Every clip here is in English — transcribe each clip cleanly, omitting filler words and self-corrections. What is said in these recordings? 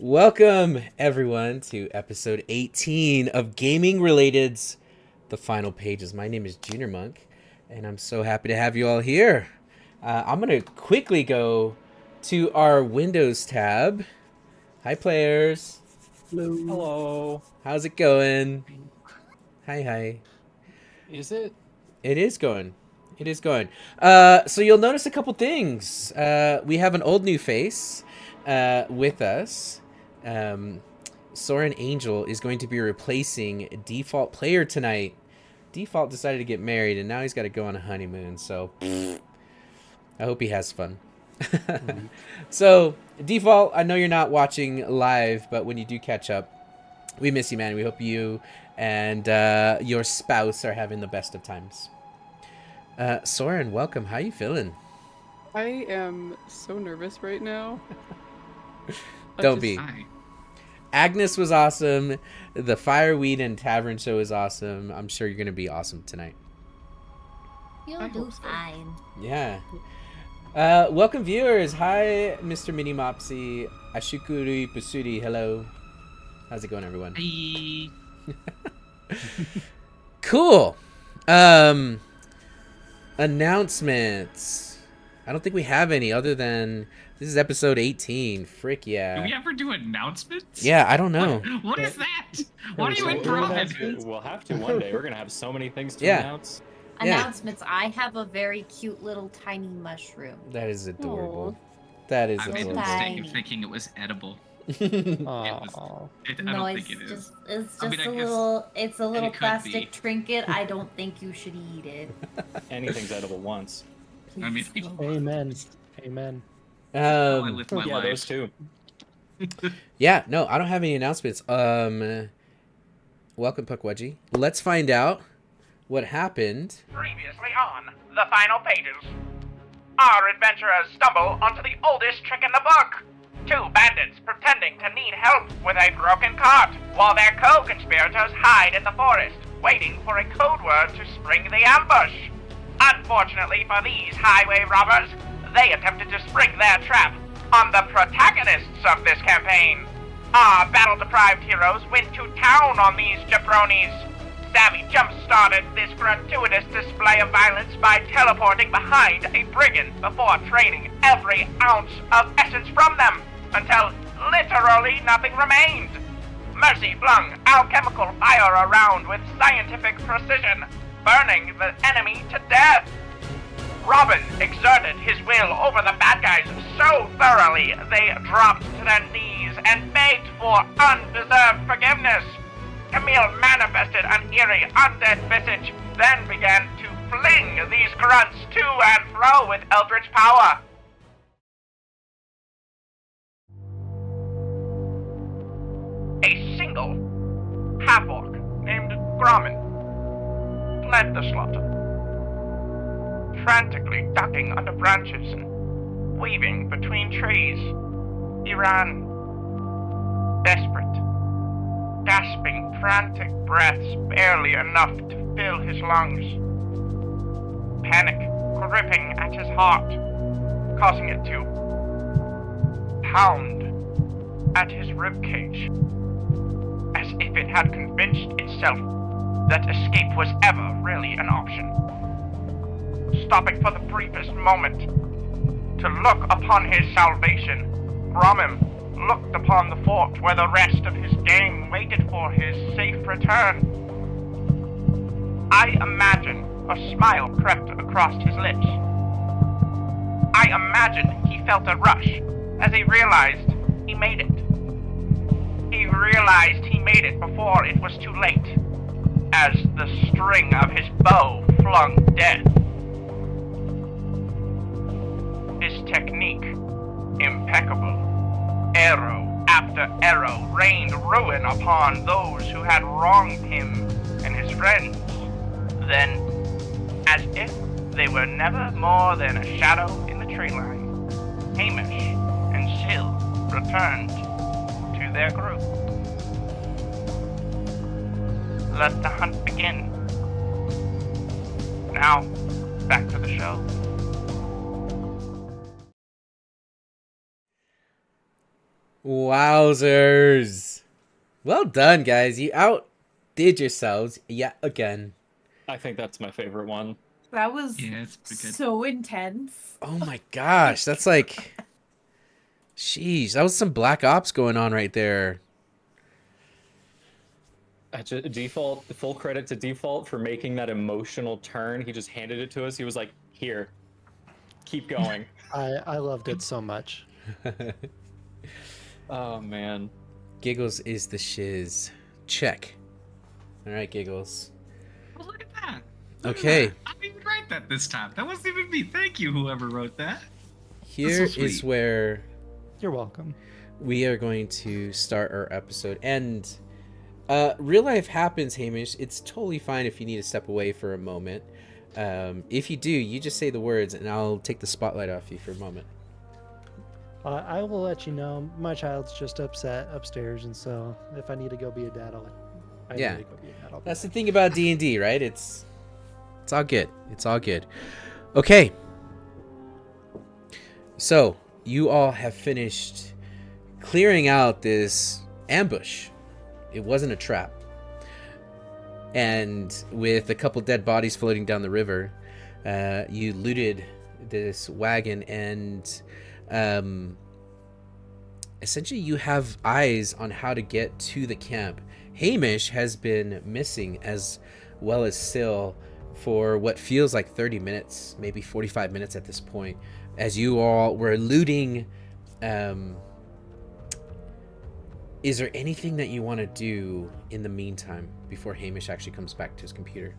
Welcome, everyone, to episode 18 of Gaming Related's The Final Pages. My name is Junior Monk, and I'm so happy to have you all here. I'm going to quickly go to our Windows tab. Hi, players. Hello. Hello. How's it going? Hi. Is it? It is going. So you'll notice a couple things. We have an old new face with us. Soren Angel is going to be replacing Default Player tonight. Default decided to get married, and now he's got to go on a honeymoon, so I hope he has fun. So, Default, I know you're not watching live, but when you do catch up, we miss you, man. We hope you and your spouse are having the best of times. Soren, welcome. How you feeling? I am so nervous right now. Don't be. Agnes was awesome. The Fireweed and Tavern show is awesome. I'm sure you're going to be awesome tonight. You'll do fine. Yeah. Welcome, viewers. Hi, Mr. Mini Mopsy. Ashukuri Pasuri. Hello. How's it going, everyone? Hey. Cool. Announcements. I don't think we have any other than this is episode 18. Frick yeah. Do we ever do announcements? Yeah, I don't know. What is that? What are you improv? We'll have to one day. We're gonna have so many things to Yeah. announce. Announcements. I have a very cute little tiny mushroom. That is adorable. Aw. That is I made the adorable. mistake of Tiny. thinking it was edible. Aw. I No, don't it's think it is. just it's I just mean, I a guess little it's a little could plastic be. trinket. I don't think you should eat it. Anything's edible once. I mean, Please don't. Amen. Amen. how I Um, live my Yeah, life. those two. yeah, no, I don't have any announcements. Welcome, Puckwudgie. Let's find out what happened. Previously on The Final Pages. Our adventurers stumble onto the oldest trick in the book. Two bandits pretending to need help with a broken cart, while their co-conspirators hide in the forest, waiting for a code word to spring the ambush. Unfortunately for these highway robbers, they attempted to spring their trap on the protagonists of this campaign. Our battle-deprived heroes went to town on these jabronis. Savvy jump-started this gratuitous display of violence by teleporting behind a brigand before draining every ounce of essence from them, until literally nothing remained. Mercy flung alchemical fire around with scientific precision, burning the enemy to death. Robin exerted his will over the bad guys so thoroughly they dropped to their knees and begged for undeserved forgiveness. Camille manifested an eerie undead visage, then began to fling these grunts to and fro with eldritch power. A single half-orc named Grommen fled the slaughter, frantically ducking under branches and weaving between trees. He ran, desperate, gasping frantic breaths barely enough to fill his lungs. Panic gripping at his heart, causing it to pound at his ribcage, as if it had convinced itself that escape was ever really an option. Stopping for the briefest moment to look upon his salvation, Grommen looked upon the fort where the rest of his gang waited for his safe return. I imagine a smile crept across his lips. I imagine he felt a rush as he realized he made it. He realized he made it before it was too late, as the string of his bow flung dead. His technique, impeccable. Arrow after arrow rained ruin upon those who had wronged him and his friends. Then, as if they were never more than a shadow in the tree line, Hamish and Syl returned to their group. Let the hunt begin. Now, back to the show. Wowzers. Well done, guys. You outdid yourselves yet again. I think that's my favorite one. That was Yeah, it's pretty good. so intense. Oh my gosh, that's like... Sheesh, that was some Black Ops going on right there. Default, full credit to Default for making that emotional turn. He just handed it to us. He was like, here, keep going. I loved it so much. Oh, man. Giggles is the shiz. Check. All right, Giggles. Oh, look at that. Look at Okay. that. I didn't even write that this time. That wasn't even me. Thank you, whoever wrote that. Here so is sweet. where You're welcome. we are going to start our episode. And real life happens, Hamish. It's totally fine if you need to step away for a moment. If you do, you just say the words and I'll take the spotlight off you for a moment. I will let you know. My child's just upset upstairs, and so if I need to go be a dad, I Yeah. need to go be a dad. I'll be That's the back. thing about D&D, right? It's all good. It's all good. Okay. So, you all have finished clearing out this ambush. It wasn't a trap. And with a couple dead bodies floating down the river, you looted this wagon and essentially you have eyes on how to get to the camp. Hamish has been missing as well as Syl for what feels like 30 minutes, maybe 45 minutes at this point, as you all were looting. Is there anything that you want to do in the meantime before Hamish actually comes back to his computer?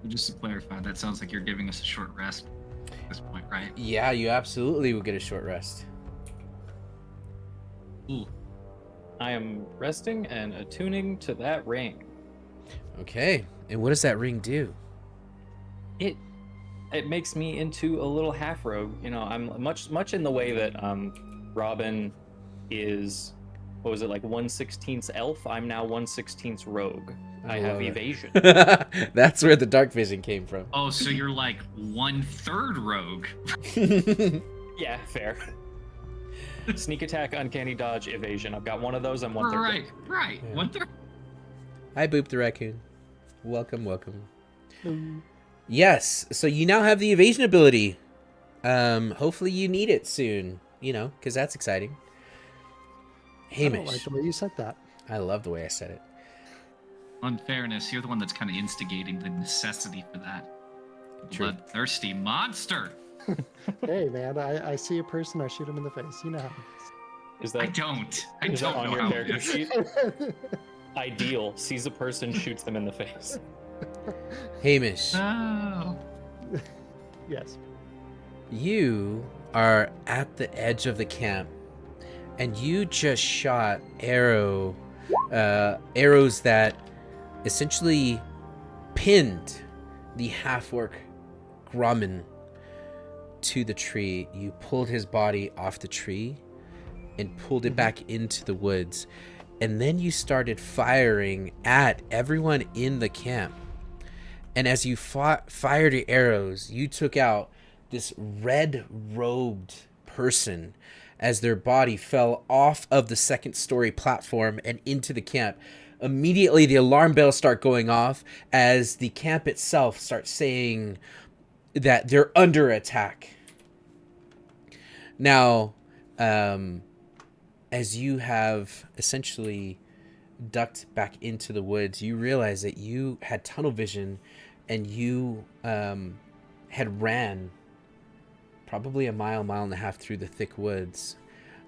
Just to clarify, that sounds like you're giving us a short rest at this point, right? Yeah, you absolutely will get a short rest. Ooh. I am resting and attuning to that ring. Okay, and what does that ring do? It makes me into a little half rogue. You know, I'm much in the way that Robin is, what was it, like 1/16 elf? I'm now 1/16 rogue. I have love it. evasion. That's where the dark vision came from. Oh, so you're like 1/3 rogue. Yeah, fair. Sneak attack, uncanny dodge, evasion. I've got one of those. I'm 1/3 rogue. Right. Yeah. 1/3. Hi, Boop the raccoon. Welcome, welcome. Ooh. Yes, so you now have the evasion ability. Hopefully you need it soon, you know, because that's exciting. I don't like Hamish. the way you said that. I love the way I said it. Unfairness, you're the one that's kind of instigating the necessity for that. True. Bloodthirsty monster. Hey, man, I see a person, I shoot him in the face. You know how Is I that, don't. I is that don't on know your how it character is. sheet? it is. Ideal. Sees a person, shoots them in the face. Hamish, Oh. Yes. you are at the edge of the camp, and you just shot arrows that essentially pinned the half-orc Grumman to the tree. You pulled his body off the tree and pulled it back into the woods. And then you started firing at everyone in the camp. And as you fired your arrows, you took out this red-robed person as their body fell off of the second-story platform and into the camp. Immediately, the alarm bells start going off as the camp itself starts saying that they're under attack. Now, as you have essentially ducked back into the woods, you realize that you had tunnel vision and you had ran probably a mile and a half through the thick woods.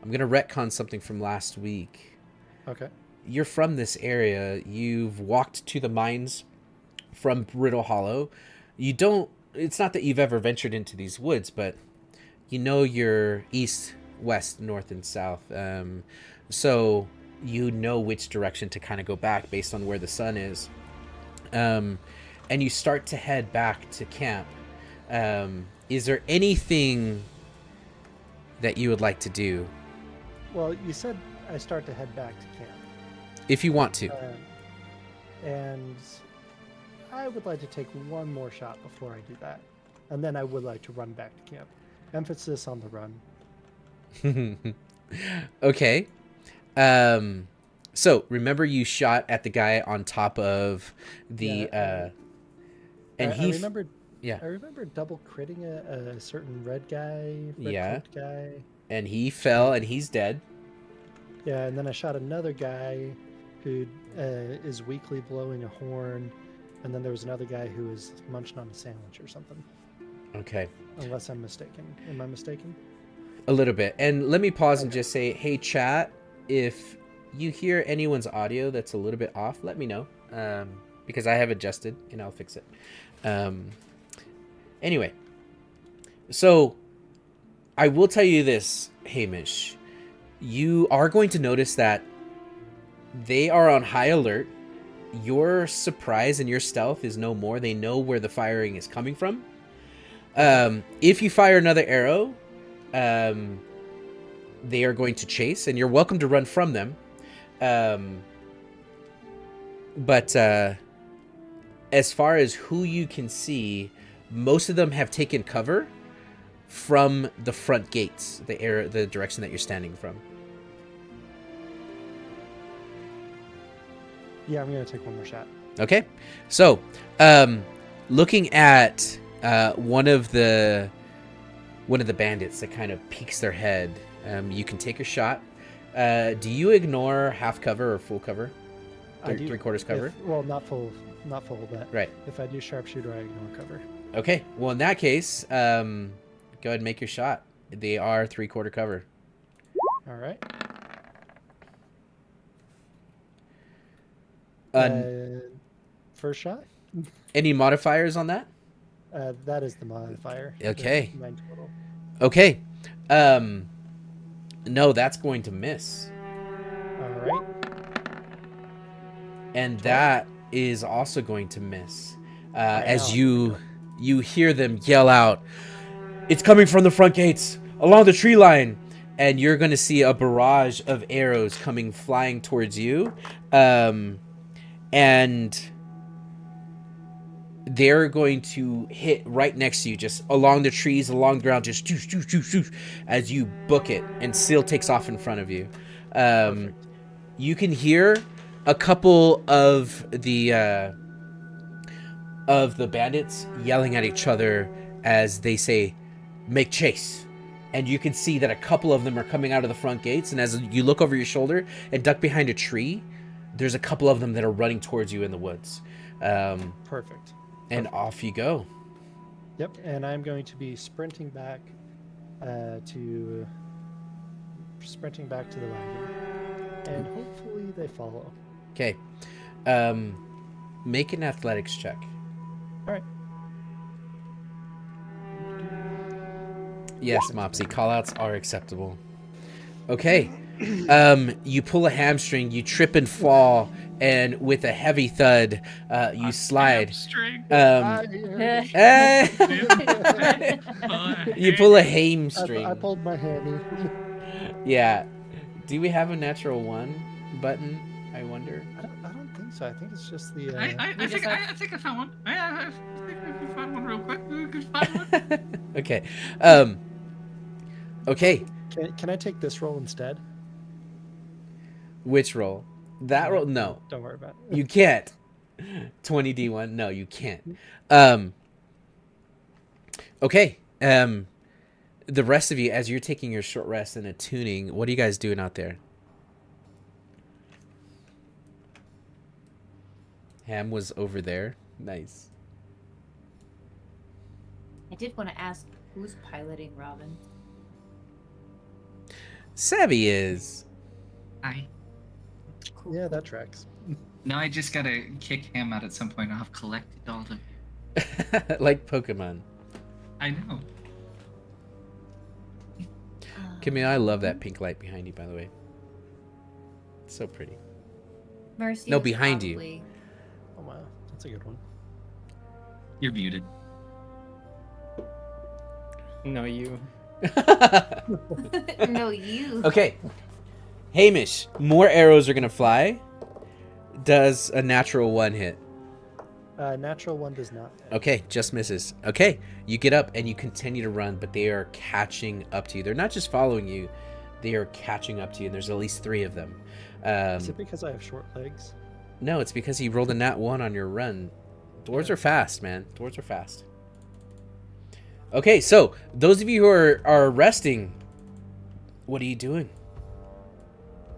I'm going to retcon something from last week. Okay. You're from this area. You've walked to the mines from Brittle Hollow. It's not that you've ever ventured into these woods, but you know you're east, west, north, and south. So you know which direction to kind of go back based on where the sun is. And you start to head back to camp. Is there anything that you would like to do? Well, you said I start to head back to camp. If you want to. And I would like to take one more shot before I do that. And then I would like to run back to camp. Emphasis on the run. Okay. So remember you shot at the guy on top of the and I he remembered. yeah. I remember double critting a certain red Yeah. cloaked guy. and he fell and he's dead. Yeah, and then I shot another guy who is weakly blowing a horn, and then there was another guy who was munching on a sandwich or something. Okay. Unless I'm mistaken. Am I mistaken? A little bit. And let me pause and Okay. just say, hey, chat, if you hear anyone's audio that's a little bit off, let me know. Because I have adjusted and I'll fix it. Anyway. So, I will tell you this, Hamish. You are going to notice that they are on high alert. Your surprise and your stealth is no more. They know where the firing is coming from. If you fire another arrow, they are going to chase, and you're welcome to run from them. But as far as who you can see, most of them have taken cover from the front gates, the direction that you're standing from. Yeah, I'm gonna take one more shot. Okay, so looking at one of the bandits that kind of peeks their head, you can take a shot. Do you ignore half cover or full cover? I do. 3/4 cover. Well, not full, but Right. if I do sharpshooter, I ignore cover. Okay. Well, in that case, go ahead and make your shot. They are 3/4 cover. All right. First shot. Any modifiers on that? That is the modifier. Okay. 9 total. Okay. No, that's going to miss. All right. And that is also going to miss. As Wow. you hear them yell out, "It's coming from the front gates, along the tree line." And you're going to see a barrage of arrows coming flying towards you. And they're going to hit right next to you, just along the trees, along the ground, just shoosh, shoosh, shoosh, shoosh, as you book it, and Seal takes off in front of you. You can hear a couple of the bandits yelling at each other as they say, "Make chase." And you can see that a couple of them are coming out of the front gates, and as you look over your shoulder and duck behind a tree, there's a couple of them that are running towards you in the woods. Perfect. And off you go. Yep. And I'm going to be sprinting back to the wagon, and hopefully they follow. Okay. Make an athletics check. All right. Yes, Mopsy, callouts are acceptable. Okay. You pull a hamstring, you trip and fall, and with a heavy thud, you slide. Hamstring. You pull a hamstring. I pulled my hammy. Yeah. Do we have a natural 1 button? I wonder. I don't think so. I think it's just the. I think I found one. I think we can find one real quick. We can find one. Okay. Okay. Can I take this roll instead? Which roll? That roll? No. Don't worry about it. You can't. 20d1? No, you can't. Okay. The rest of you, as you're taking your short rest and attuning, what are you guys doing out there? Ham was over there. Nice. I did want to ask, who's piloting Robin? Savvy is. Yeah, that tracks. No, I just gotta kick him out at some point. I'll have collected all the. Like Pokemon. I know. Camille, I love that pink light behind you, by the way. It's so pretty. Mercy. No, is behind you. probably- Oh wow, that's a good one. You're muted. No, you. No, you. Okay. Hamish, more arrows are going to fly. Does a natural 1 hit? Natural 1 does not. Okay, just misses. Okay, you get up and you continue to run, but they are catching up to you. They're not just following you, they are catching up to you, and there's at least 3 of them. Is it because I have short legs? No, it's because you rolled a nat 1 on your run. Dwarves are fast, man. Dwarves are fast. Okay, so those of you who are resting, what are you doing?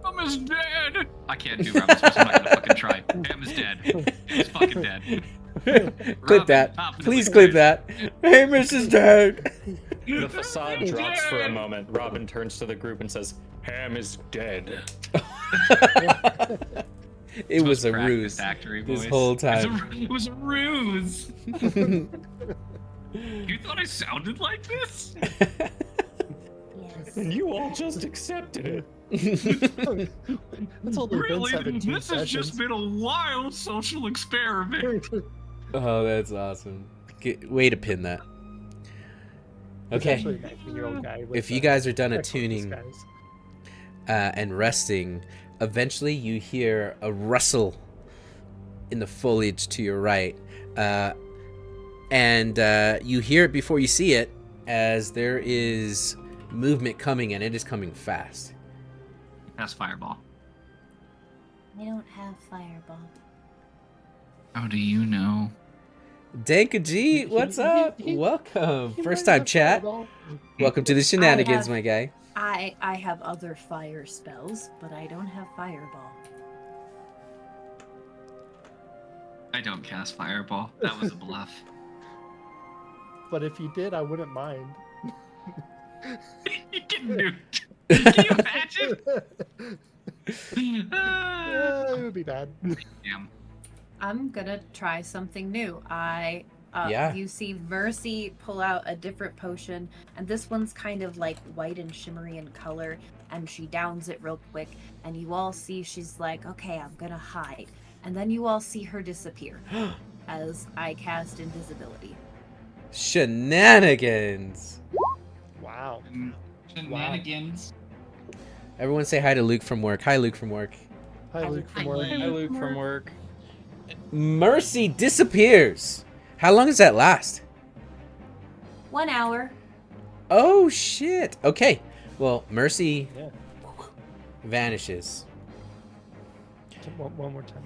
Ham is dead. I can't do Robin Smith. I'm not gonna fucking try. Ham is dead. He's fucking dead. Clip that. Robin, Please clip that. Hamish is dead. The facade drops for a moment. Robin turns to the group and says, "Ham is dead." It was a Practice ruse actory this voice. whole time. It was a ruse. You thought I sounded like this? Yes. And you all just accepted it. It's only been Really? 17 This has just sessions. been a wild social experiment. Oh, that's awesome. Way to pin that. It's Okay. actually a 19-year-old guy with, If you guys are done equine attuning disguise. and resting, eventually you hear a rustle in the foliage to your right. And you hear it before you see it, as there is movement coming, and it is coming fast. That's Fireball. I don't have fireball. How do you know? Danka G, what's up? Welcome. First time chat. Welcome to the shenanigans, have- my guy. I have other fire spells, but I don't have fireball. I don't cast Fireball. That was a bluff. But if you did, I wouldn't mind. You can do it. Can you imagine? Yeah, it would be bad. Damn. I'm gonna try something new. Yeah. You see Mercy pull out a different potion, and this one's kind of like white and shimmery in color, and she downs it real quick, and you all see she's like, okay, I'm gonna hide. And then you all see her disappear as I cast invisibility. Shenanigans. Wow. Shenanigans. Everyone say hi to Luke from work. Hi, Luke from work. Hi, Luke from work. Hi, Luke from work. Mercy disappears. How long does that last? 1 hour. Oh, shit. Okay. Well, Mercy Yeah. vanishes. One more time.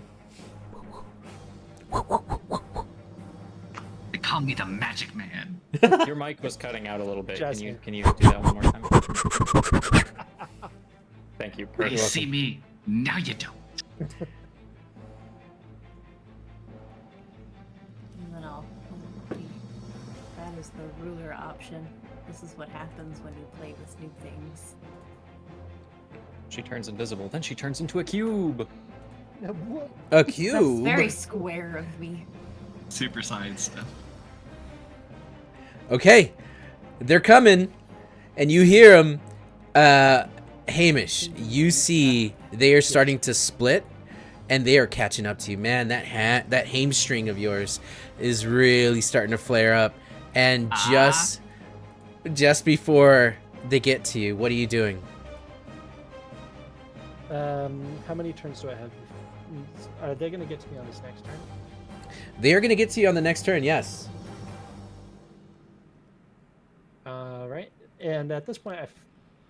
They call me the Magic Man. Your mic was cutting out a little bit. Just Can you do that one more time? Thank you. You see me, now you don't. And then I'll. That is the ruler option. This is what happens when you play with new things. She turns invisible, then she turns into a cube. What? A That's cube. very square of me. Super science stuff. Okay. They're coming, and you hear them. Hamish, you see they are starting to split, and they are catching up to you. Man, that hamstring of yours is really starting to flare up. And just before they get to you, what are you doing? How many turns do I have? Are they going to get to me on this next turn? They are going to get to you on the next turn, yes. Right. And at this point,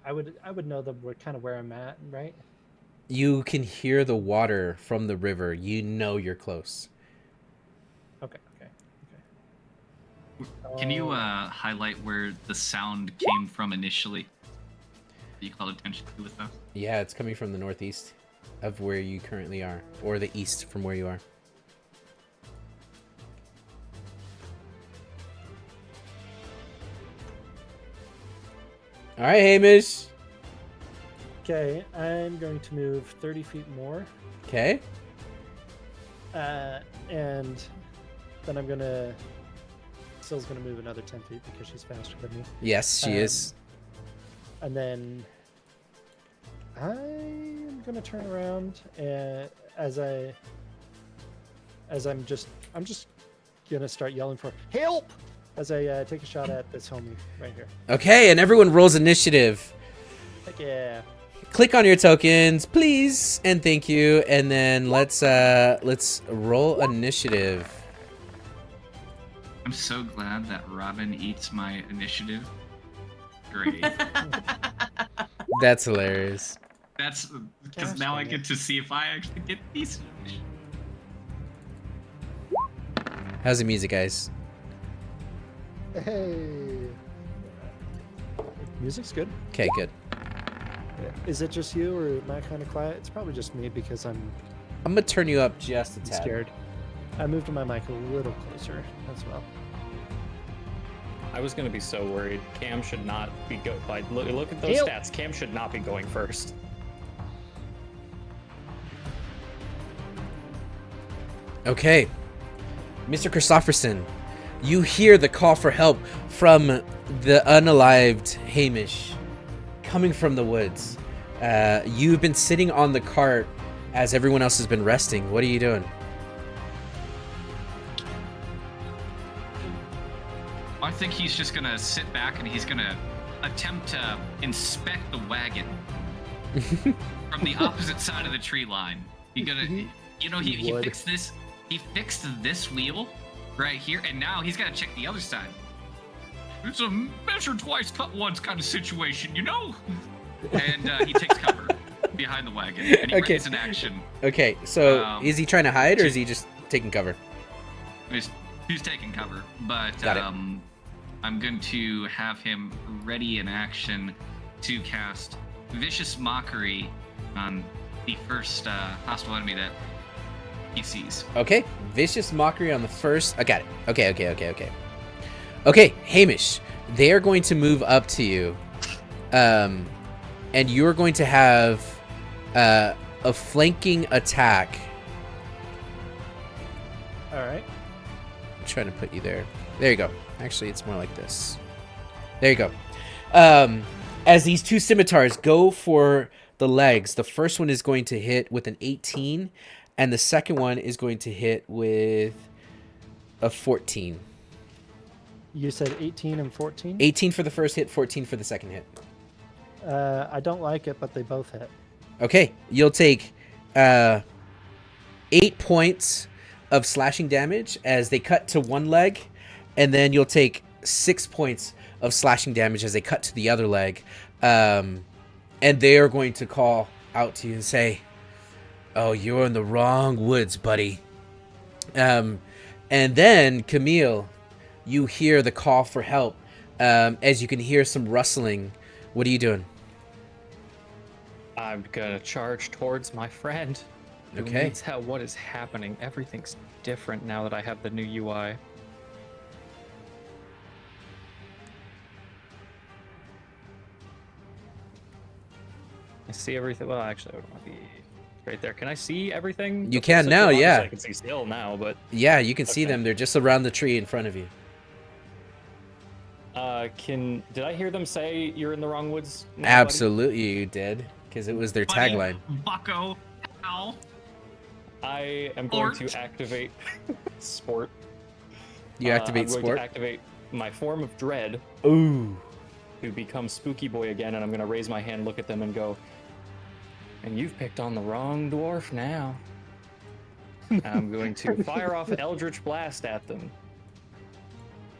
I would know kind of where I'm at, right? You can hear the water from the river. You know you're close. Okay. Can you highlight where the sound came from initially? That you called attention to with that? Yeah, it's coming from the northeast of where you currently are, or the east from where you are. All right, Hamish. Okay, I'm going to move 30 feet more, Okay. and then I'm gonna. Syl's gonna move another 10 feet because she's faster than me, Yes, she is. and then I'm gonna turn around and I'm just gonna start yelling for help as I take a shot at this homie right here. Okay, and everyone rolls initiative. Heck yeah. Click on your tokens, please, and thank you. And then let's roll initiative. I'm so glad that Robin eats my initiative. Great. That's hilarious. That's because Gosh, now I dang get it. to see if I actually get these. How's the music, guys? Hey. Music's good. Okay, good. Is it just you, or am I kind of quiet? It's probably just me because I'm I'm gonna turn you up just a tad. scared. I moved my mic a little closer as well. I was gonna be so worried. Cam should not be look at those Ew. stats. Cam should not be going first. Okay, Mr. Christofferson, you hear the call for help from the unalived Hamish coming from the woods. You've been sitting on the cart as everyone else has been resting. What are you doing? I think he's just gonna sit back and he's gonna attempt to inspect the wagon from the opposite side of the tree line. He would. fixed this. He fixed this wheel right here, and now he's gotta check the other side. It's a measure twice, cut once kind of situation, you know? And he takes cover behind the wagon, and he Okay. readies an action. Okay, so is he trying to hide or is he just taking cover? He's taking cover, but Got it. I'm going to have him ready in action to cast Vicious Mockery on the first hostile enemy that he sees. Okay, Vicious Mockery on the first. I got it. Okay. Okay, Hamish, they are going to move up to you, and you're going to have a flanking attack. All right. I'm trying to put you there. There you go. Actually, it's more like this. There you go. As these two scimitars go for the legs, the first one is going to hit with an 18, and the second one is going to hit with a 14. You said 18 and 14? 18 for the first hit, 14 for the second hit. I don't like it, but they both hit. Okay, you'll take 8 points of slashing damage as they cut to one leg, and then you'll take 6 points of slashing damage as they cut to the other leg. And they are going to call out to you and say, "Oh, you're in the wrong woods, buddy." And then, Camille, you hear the call for help. As you can hear some rustling. What are you doing? I'm gonna charge towards my friend. Who Okay. needs help. What is happening? Everything's different now that I have the new UI. I see everything. Well, actually, I would want to be right there. Can I see everything? You can now, Obviously, yeah. I can see still now, but Yeah, you can see Okay. them. They're just around the tree in front of you. did I hear them say you're in the wrong woods? now, buddy? Absolutely, you did, because it was their Buddy, tagline. Bucko, ow. I am going Sport. to activate sport. You activate I'm going sport. to activate my form of dread Ooh. to become Spooky Boy again, and I'm going to raise my hand, look at them, and go, "And you've picked on the wrong dwarf now." And I'm going to fire off Eldritch Blast at them.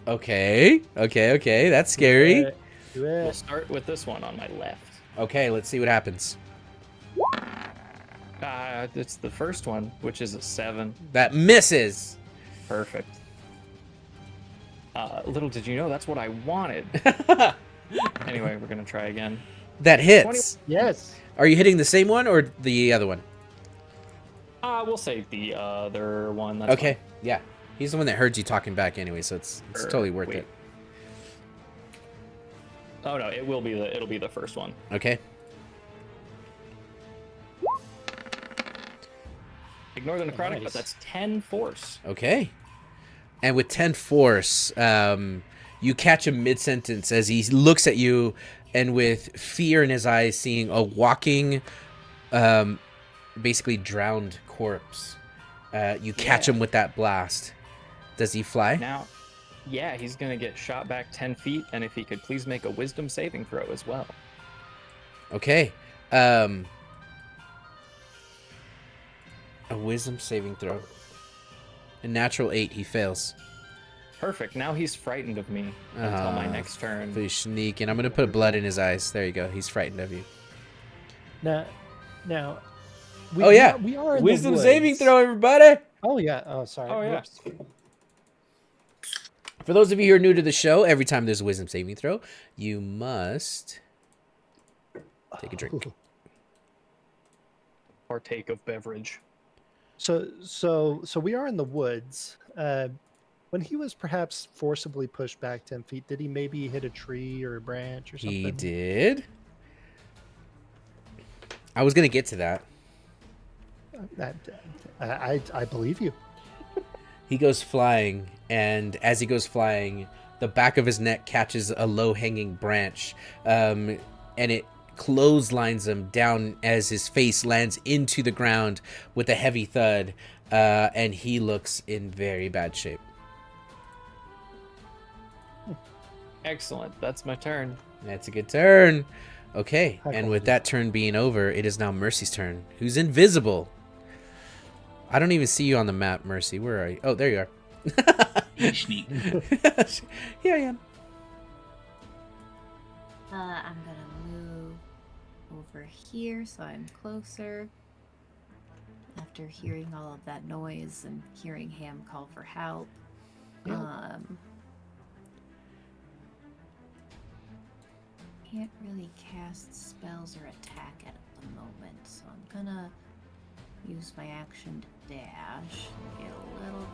Okay. That's scary. Do We'll it. start with this one on my left. Okay, let's see what happens. It's the first one, which is a 7. That misses. Perfect. Little did you know, that's what I wanted. Anyway, we're going to try again. That hits. Yes. Are you hitting the same one or the other one? We'll save the other one. That's Okay. Yeah. He's the one that heard you talking back anyway, so it's Sure. totally worth Wait. it. fine. Oh no, it'll be the first one. Okay. Ignore the necrotic, Nice. but that's 10 force. Okay. And with 10 force, you catch him mid-sentence as he looks at you and with fear in his eyes, seeing a walking, basically drowned corpse. You catch Yeah. him with that blast. Does he fly? Now, yeah, he's gonna get shot back 10 feet, and if he could please make a wisdom saving throw as well. Okay. A wisdom saving throw. A natural 8, he fails. Perfect. Now he's frightened of me until my Ah, next turn. For sneaking. I'm gonna put blood in his eyes. There you go. He's frightened of you. Now. Oh, yeah. We are in the Wisdom saving woods. throw, everybody. Oh yeah. Oh sorry. Oh, yeah. Whoops. For those of you who are new to the show, every time there's a wisdom saving throw, you must take a drink. Partake of beverage. So we are in the woods. When he was perhaps forcibly pushed back 10 feet, did he maybe hit a tree or a branch or something? He did. I was gonna get to that. I believe you. He goes flying, and as he goes flying, the back of his neck catches a low-hanging branch, and it clotheslines him down as his face lands into the ground with a heavy thud, and he looks in very bad shape. Excellent. That's my turn. That's a good turn. Okay, High and with quality. that turn being over, it is now Mercy's turn, who's invisible. I don't even see you on the map, Mercy. Where are you? Oh, there you are. Sneak. Here I am. I'm gonna move over here so I'm closer. After hearing all of that noise and hearing Ham call for help. Can't really cast spells or attack at the moment, so I'm gonna use my action to dash. Get a little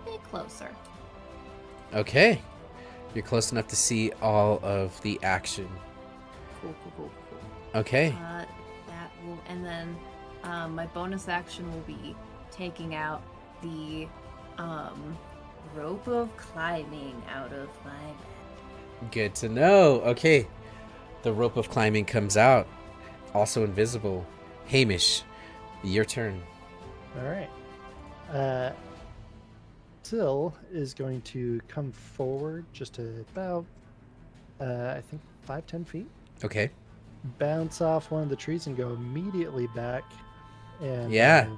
bit closer. Okay. You're close enough to see all of the action. Cool. Okay. That will, and then my bonus action will be taking out the rope of climbing out of my bed. Good to know. Okay. The rope of climbing comes out. Also invisible. Hamish, your turn. All right. Till is going to come forward just about, I think, 5-10 feet. Okay. Bounce off one of the trees and go immediately back. And Yeah.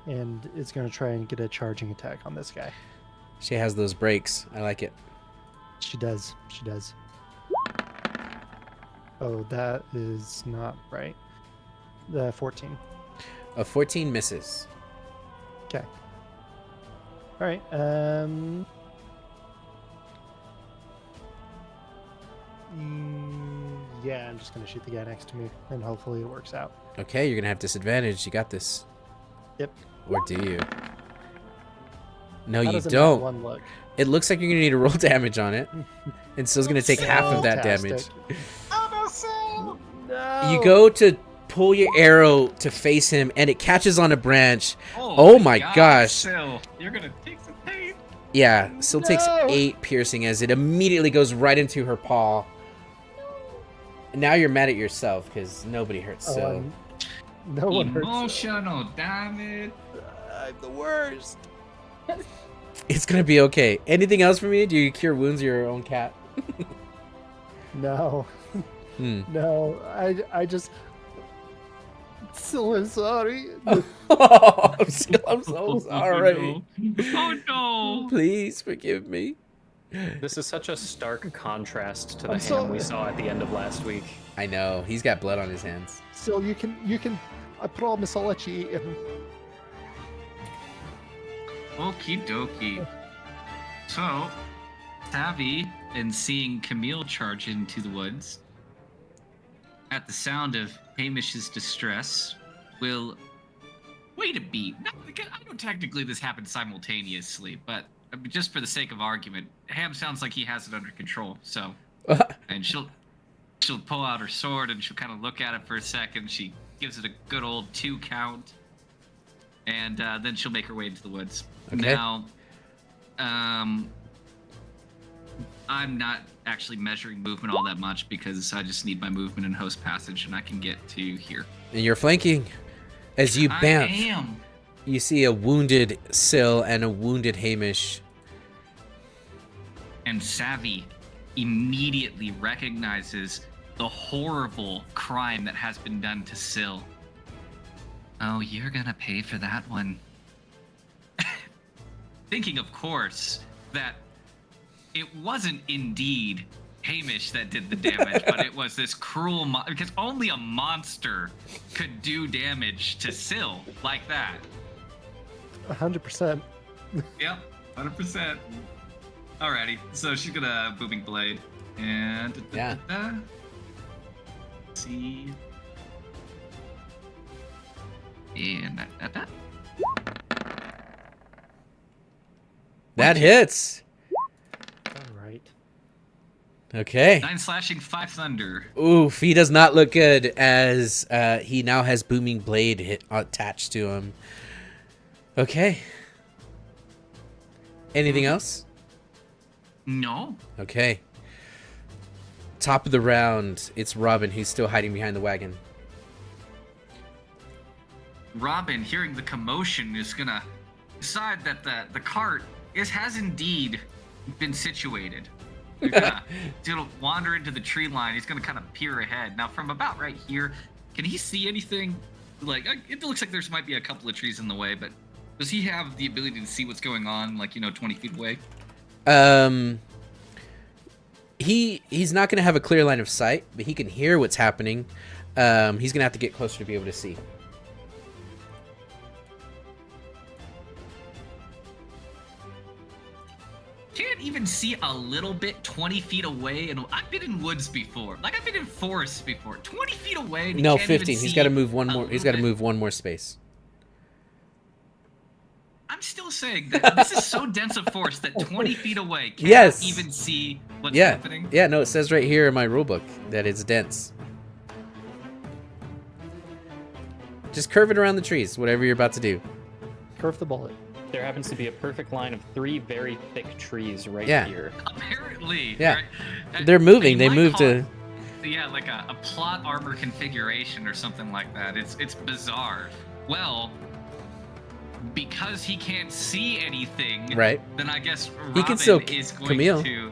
And it's going to try and get a charging attack on this guy. She has those breaks. I like it. She does. Oh, that is not right. The 14. A 14 misses. Okay. All right. Yeah, I'm just gonna shoot the guy next to me, and hopefully it works out. Okay, you're going to have disadvantage. You got this. Yep. Or do you? No, How you does a nat don't. one look? It looks like you're going to need to roll damage on it. And Sill's going to take half of that damage. Fantastic. Oh, No. You go to pull your arrow to face him, and it catches on a branch. Oh my gosh. Sil, you're gonna take some pain. Yeah, Sill takes No. 8 piercing as it immediately goes right into her paw. And now you're mad at yourself because nobody hurts Oh, Sill. no one hurts. Emotional damage. I'm the worst. It's going to be okay. Anything else for me? Do you cure wounds of your own cat? No, No. I just. So sorry. Oh, Sill, I'm so sorry. Oh no. Please forgive me. This is such a stark contrast to the I'm so- Ham we saw at the end of last week. I know. He's got blood on his hands. Still, you can. I promise I'll let you eat him. Okie dokie. So, Savvy and seeing Camille charge into the woods, at the sound of Hamish's distress, will wait a beat. I know technically this happened simultaneously, but just for the sake of argument, Ham sounds like he has it under control. So, and she'll pull out her sword and she'll kind of look at it for a second. She gives it a good old 2 count, and then she'll make her way into the woods. Okay. Now, I'm not actually measuring movement all that much because I just need my movement in host passage and I can get to here. And you're flanking. As you I bamf, am. you see a wounded Sill and a wounded Hamish. And Savvy immediately recognizes the horrible crime that has been done to Sill. Oh, you're gonna pay for that one. Thinking, of course, that it wasn't indeed Hamish that did the damage, but it was this cruel because only a monster could do damage to Syl like that. 100%. Yep, 100%. Alrighty, so she's gonna booming blade and Yeah. Let's see. And That hits. All right. Okay. 9 slashing, 5 thunder. Oof, he does not look good as he now has booming blade attached to him. Okay. Anything else? No. Okay. Top of the round, it's Robin who's still hiding behind the wagon. Robin, hearing the commotion, is gonna decide that the cart has indeed been situated. He's gonna wander into the tree line. He's gonna kind of peer ahead. Now, from about right here, can he see anything? Like, it looks like there's might be a couple of trees in the way, but does he have the ability to see what's going on, like, 20 feet away? He's not gonna have a clear line of sight, but he can hear what's happening. He's gonna have to get closer to be able to see. Can't even see a little bit 20 feet away, and I've been in woods before. Like, I've been in forests before. 20 feet away. And No, you can't even 15. He's see got to move one a more. He's little got to bit. move one more space. I'm still saying that this is so dense a forest that 20 feet away can't Yes. even see what's Yeah. happening. Yeah, no, it says right here in my rulebook that it's dense. Just curve it around the trees, whatever you're about to do. Curve the bullet. There happens to be a perfect line of 3 very thick trees right Yeah. here. Apparently. Yeah. right? They're moving. They might move call to. it, yeah, like a plot armor configuration or something like that. It's bizarre. Well, because he can't see anything, Right. then I guess Robin He can still is going Camille. to.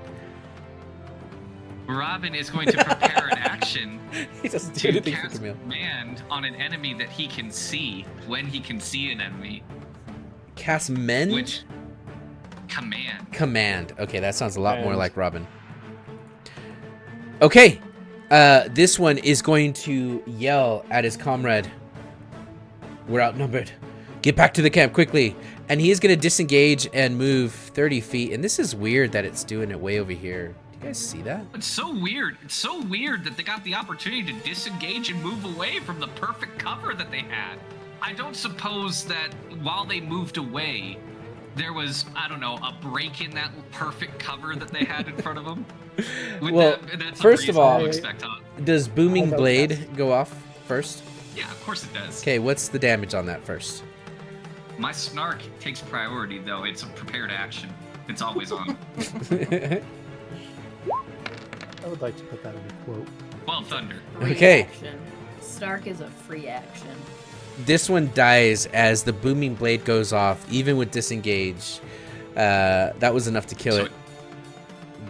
Robin is going to prepare an action He doesn't do to anything for cast Camille. command on an enemy that he can see when he can see an enemy. Cast mend? Which command? Command. Okay, that sounds a lot more Command. like Robin. Okay. This one is going to yell at his comrade. We're outnumbered. Get back to the camp quickly. And he is going to disengage and move 30 feet. And this is weird that it's doing it way over here. Do you guys see that? It's so weird. It's so weird that they got the opportunity to disengage and move away from the perfect cover that they had. I don't suppose that while they moved away, there was, I don't know, a break in that perfect cover that they had in front of them. Well, That's first of all- unreasonable to expect, huh? Does booming Hold on, blade go off first? Yeah, of course it does. Okay, what's the damage on that first? My snark takes priority, though. It's a prepared action. It's always on. I would like to put that in a quote. Well, thunder. Free Okay. action. Stark is a free action. This one dies as the booming blade goes off, even with disengage. That was enough to kill So it.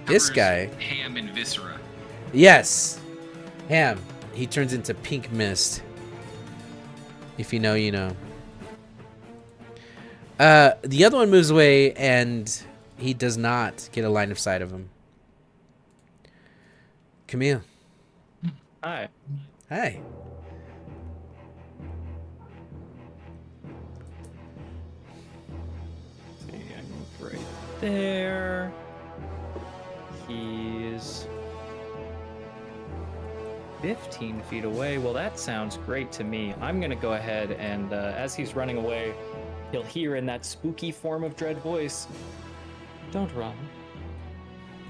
This Covers guy, Ham and Viscera. yes, Ham. He turns into pink mist. If you know, you know. The other one moves away, and he does not get a line of sight of him. Camille, Hi. hi. See, I moved right there. He's 15 feet away. Well, that sounds great to me. I'm going to go ahead and, as he's running away, he'll hear in that spooky form of dread voice, "Don't run.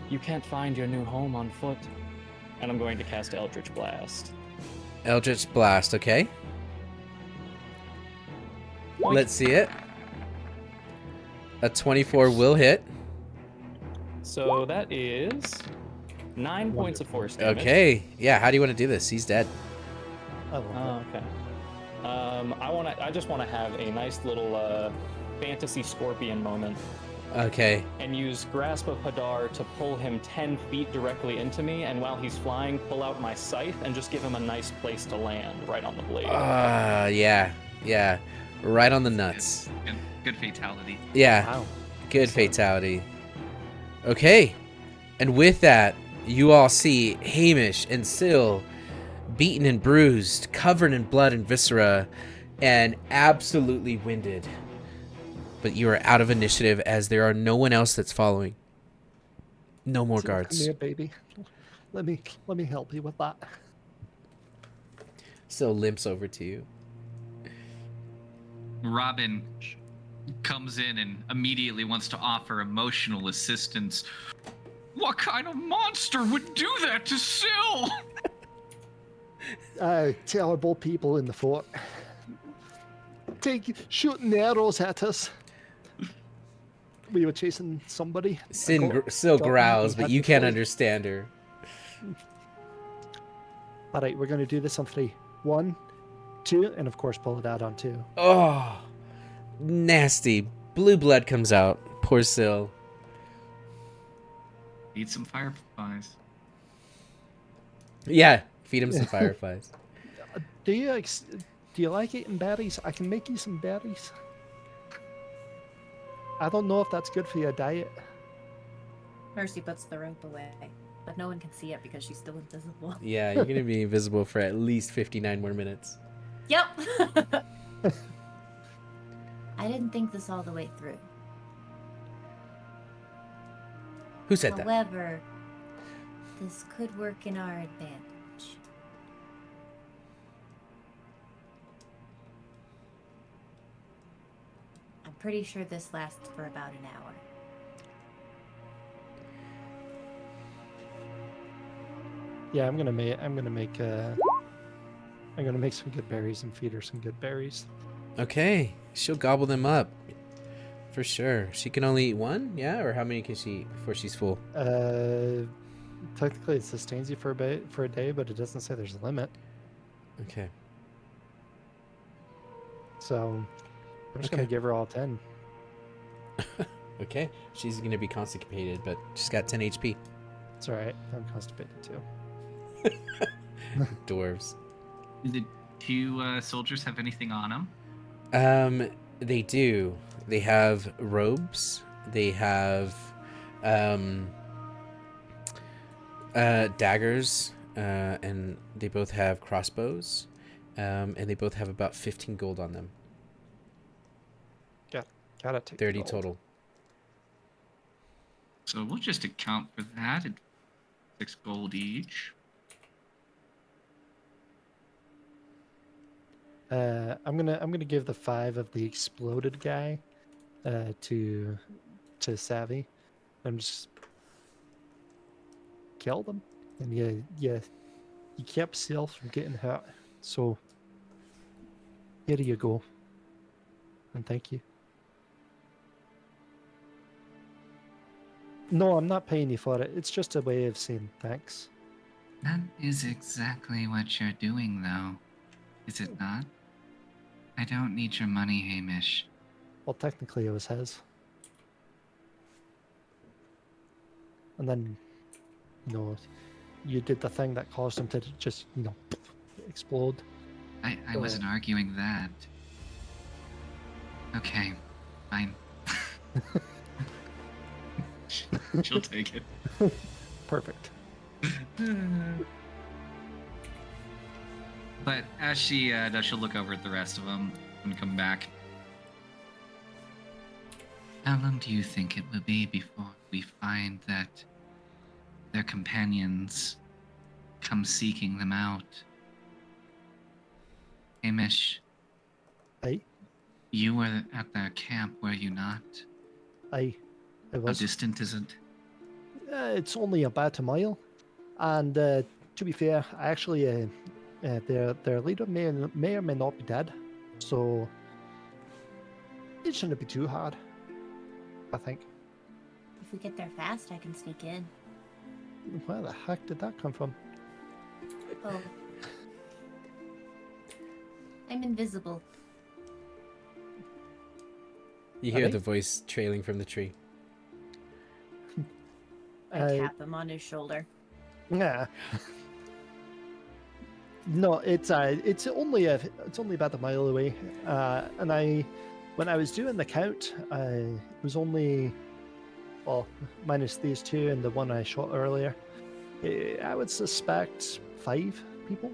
You can't find your new home on foot." And I'm going to cast Eldritch Blast. Eldritch Blast, okay. Boink. Let's see it. A 24 will hit. So that is 9 points of force damage. Okay. Yeah, how do you want to do this? He's dead. I love Oh, okay. I just want to have a nice little fantasy scorpion moment Okay. and use Grasp of Hadar to pull him 10 feet directly into me, and while he's flying, pull out my scythe and just give him a nice place to land right on the blade. Yeah. Yeah. Right on the nuts. Good fatality. Yeah. Wow. Good fatality. Okay. And with that, you all see Hamish and Syl beaten and bruised, covered in blood and viscera, and absolutely winded. But you are out of initiative as there are no one else that's following. No more Come guards. here, baby. Let me help you with that. Syl limps over to you. Robin comes in and immediately wants to offer emotional assistance. What kind of monster would do that to Syl? Terrible people in the fort. Shooting arrows at us. We were chasing somebody. Syl growls, but you can't understand her. All right, we're going to do this on 3. 1, 2, and of course pull it out on 2. Oh, nasty. Blue blood comes out. Poor Syl. Eat some fireflies. Yeah, feed him some fireflies. Do you like eating berries? I can make you some berries. I don't know if that's good for your diet. Mercy puts the rope away, but no one can see it because she's still invisible. Yeah, you're going to be invisible for at least 59 more minutes. Yep. I didn't think this all the way through. Who said that? However, this could work in our advantage. I'm pretty sure this lasts for about an hour. Yeah, I'm gonna make some good berries and feed her some good berries. Okay, she'll gobble them up. For sure. She can only eat one? Yeah? Or how many can she eat before she's full? Technically it sustains you for a day, but it doesn't say there's a limit. Okay. So I'm just Okay. gonna give her all 10. Okay. She's going to be constipated, but she's got 10 HP. It's alright. I'm constipated too. Dwarves. Do the 2 soldiers have anything on them? They do. They have robes. They have daggers, and they both have crossbows, and they both have about 15 gold on them. Gotta take 30 gold. total. So we'll just account for that at 6 gold each. I'm gonna give the 5 of the exploded guy to Savvy. I'm just kill them, and you kept Syl from getting hurt. So here you go, and thank you. No, I'm not paying you for it. It's just a way of saying thanks. That is exactly what you're doing, though. Is it not? I don't need your money, Hamish. Well, technically it was his. And then, you did the thing that caused him to just, explode. I wasn't arguing that. Okay, fine. She'll take it. Perfect. But as she does, she'll look over at the rest of them and come back. How long do you think it will be before we find that their companions come seeking them out? Hamish, Aye, you were at their camp, were you not? aye. It How was. distant is it? It's only about a mile. And to be fair, actually, their leader may or may not be dead. So it shouldn't be too hard, I think. If we get there fast, I can sneak in. Where the heck did that come from? Oh. I'm invisible. You hear Alright. the voice trailing from the tree. I tap him on his shoulder. Nah. No, it's only about a mile away. And when I was doing the count, it was only, well, minus these 2 and the one I shot earlier. I would suspect 5 people,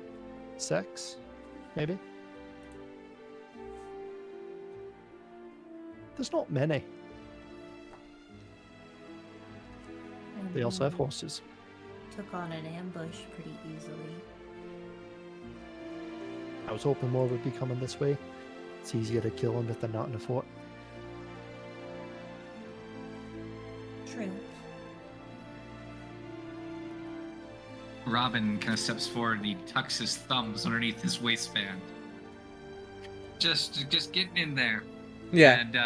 6, maybe. There's not many. And They also have we horses. Took on an ambush pretty easily. I was hoping more would be coming this way. It's easier to kill them if they're not in the fort. True. Robin kind of steps forward and he tucks his thumbs underneath his waistband. Just getting in there. Yeah. And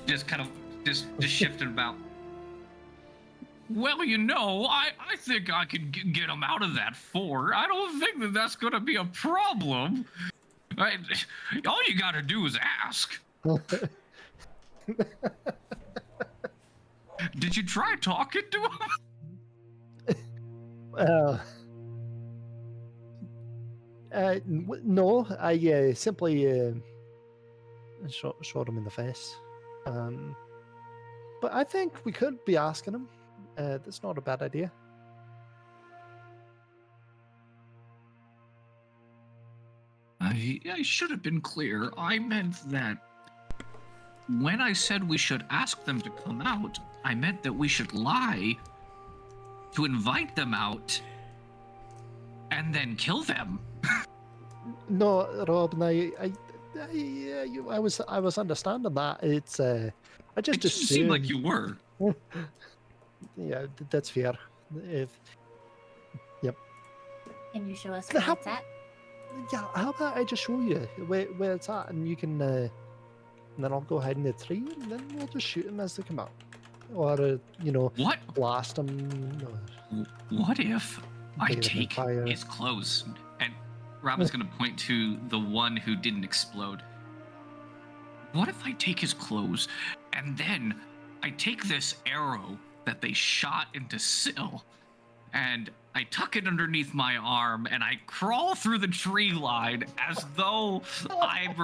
just kind of just shifting about. Well, you know, I think I can get him out of that fort. I don't think that that's going to be a problem. All you got to do is ask. Did you try talking to him? No, I simply shot him in the face. But I think we could be asking him. That's not a bad idea. I should have been clear. I meant that when I said we should ask them to come out, I meant that we should lie to invite them out and then kill them. No, Rob, I was understanding that. It's I just It didn't assumed. seem like you were. Yeah, that's fair. Can you show us The where hell- it's at? Yeah, how about I just show you where it's at, and you can, and then I'll go hide in the tree, and then we'll just shoot them as they come out, or What? blast them. Or What if I Light 'em on take fire. his clothes? And Robin's gonna point to the one who didn't explode. What if I take his clothes and then I take this arrow that they shot into Syl and I tuck it underneath my arm and I crawl through the tree line as though I'm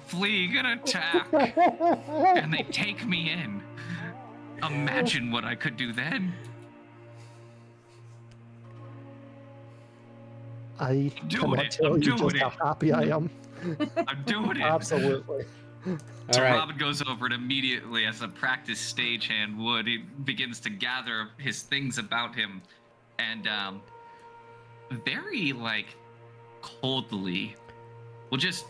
fleeing an attack and they take me in. Imagine what I could do then. I doing cannot it. tell I'm you doing just how it. happy I am. I'm doing it. Absolutely. So All right. Robin goes over and immediately, as a practiced stagehand would, he begins to gather his things about him, and very coldly, will just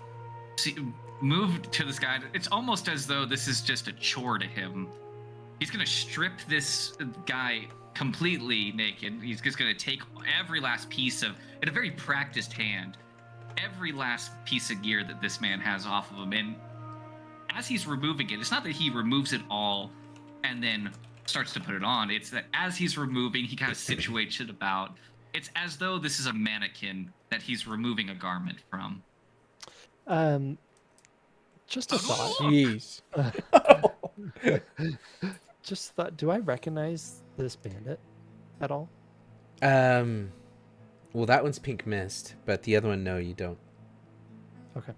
move to this guy. It's almost as though this is just a chore to him. He's gonna strip this guy completely naked. He's just gonna take every last piece of, in a very practiced hand, every last piece of gear that this man has off of him, and as he's removing it, it's not that he removes it all and then starts to put it on. It's that as he's removing, he kind of situates it about. It's as though this is a mannequin that he's removing a garment from. Just a thought. Jeez. Just thought. Do I recognize this bandit at all? Well, that one's Pink Mist, but the other one, no, you don't. Okay.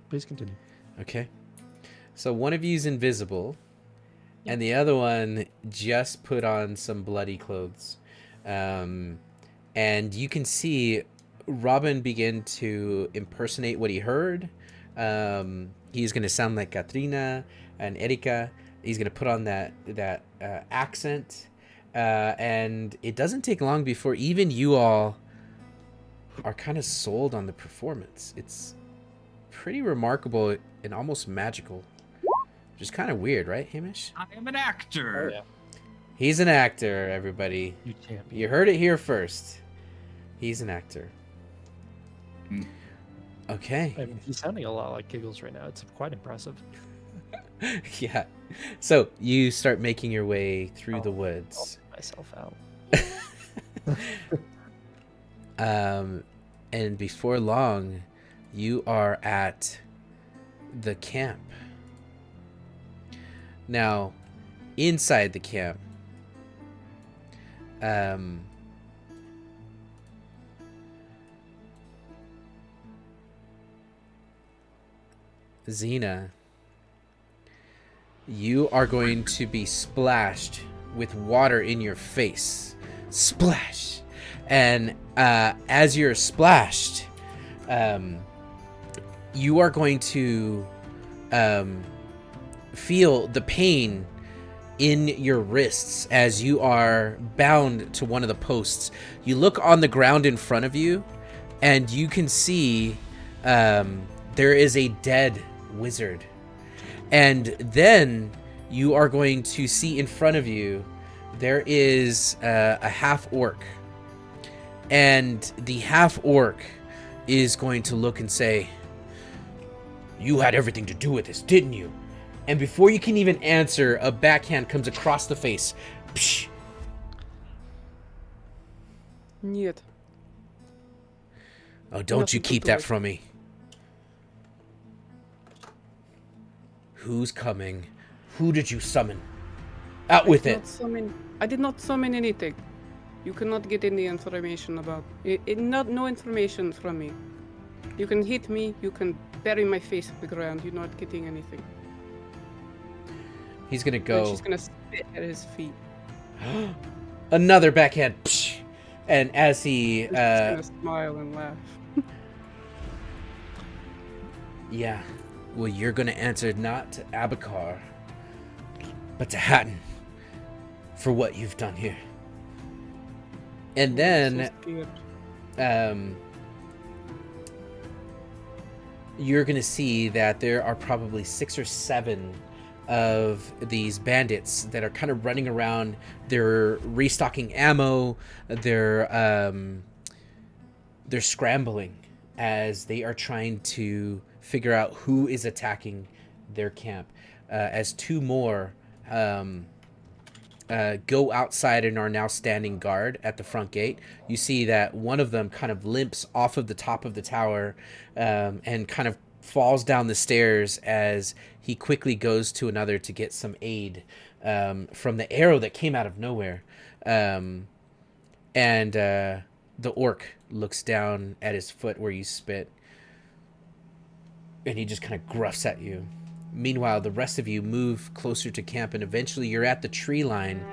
Please continue. Okay. So one of you's invisible, and the other one just put on some bloody clothes. And you can see Robin begin to impersonate what he heard. He's going to sound like Katrina and Erika. He's going to put on that accent. And it doesn't take long before even you all are kind of sold on the performance. It's pretty remarkable and almost magical. Which is kind of weird, right, Hamish? I am an actor. yeah. He's an actor, everybody. You champion. You heard it here first. He's an actor. Mm. Okay. I mean, he's sounding a lot like Giggles right now. It's quite impressive. Yeah. So you start making your way through the I'll woods. put myself out. And before long, you are at the camp. Now, inside the camp, Xena, you are going to be splashed with water in your face. Splash! And as you're splashed, you are going to feel the pain in your wrists as you are bound to one of the posts. You look on the ground in front of you, and you can see there is a dead wizard. And then you are going to see in front of you, there is a half-orc. And the half-orc is going to look and say, "You had everything to do with this, didn't you?" And before you can even answer, a backhand comes across the face. Psh. Нет. Oh, don't you Nothing to keep do that with- from me. Who's coming? Who did you summon? Out with it. I did not summon anything. You cannot get any information about no information from me. You can hit me, you can bury my face in the ground, you're not getting anything. He's gonna And go. she's gonna spit at his feet. Another backhand. Psh. And as he, And she's gonna smile and laugh. yeah. Well, you're gonna answer not to Abakar, but to Hatton for what you've done here. And then, So scared. you're gonna see that there are probably 6 or 7 of these bandits that are kind of running around. They're restocking ammo. They're scrambling as they are trying to figure out who is attacking their camp. As 2 more go outside and are now standing guard at the front gate. You see that one of them kind of limps off of the top of the tower and kind of falls down the stairs as he quickly goes to another to get some aid from the arrow that came out of nowhere. And the orc looks down at his foot where you spit, and he just kind of gruffs at you. Meanwhile, the rest of you move closer to camp, and eventually you're at the tree line.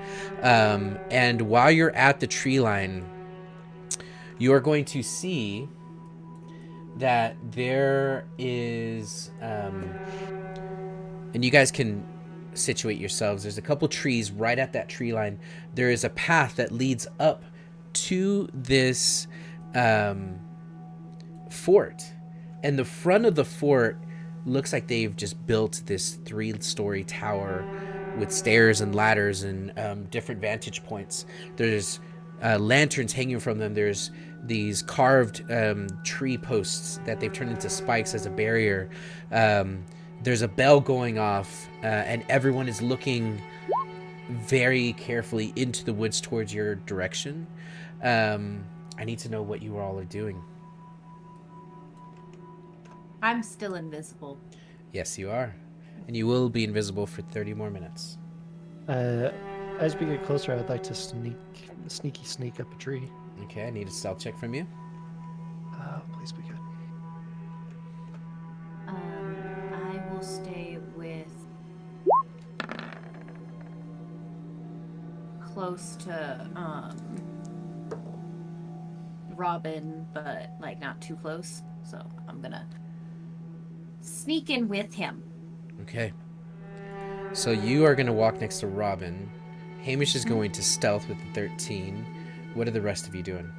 And while you're at the tree line, you are going to see that there is... and you guys can situate yourselves. There's a couple trees right at that tree line. There is a path that leads up to this fort. And the front of the fort looks like they've just built this 3-story tower with stairs and ladders and different vantage points. There's lanterns hanging from them. There's these carved tree posts that they've turned into spikes as a barrier. There's a bell going off, and everyone is looking very carefully into the woods towards your direction. I need to know what you all are doing. I'm still invisible. Yes, you are. And you will be invisible for 30 more minutes. As we get closer, I'd like to sneak up a tree. Okay, I need a stealth check from you. Please be good. I will stay with close to Robin, but like not too close. So I'm gonna sneak in with him. Okay. So you are going to walk next to Robin. Hamish is going to stealth with the 13. What are the rest of you doing?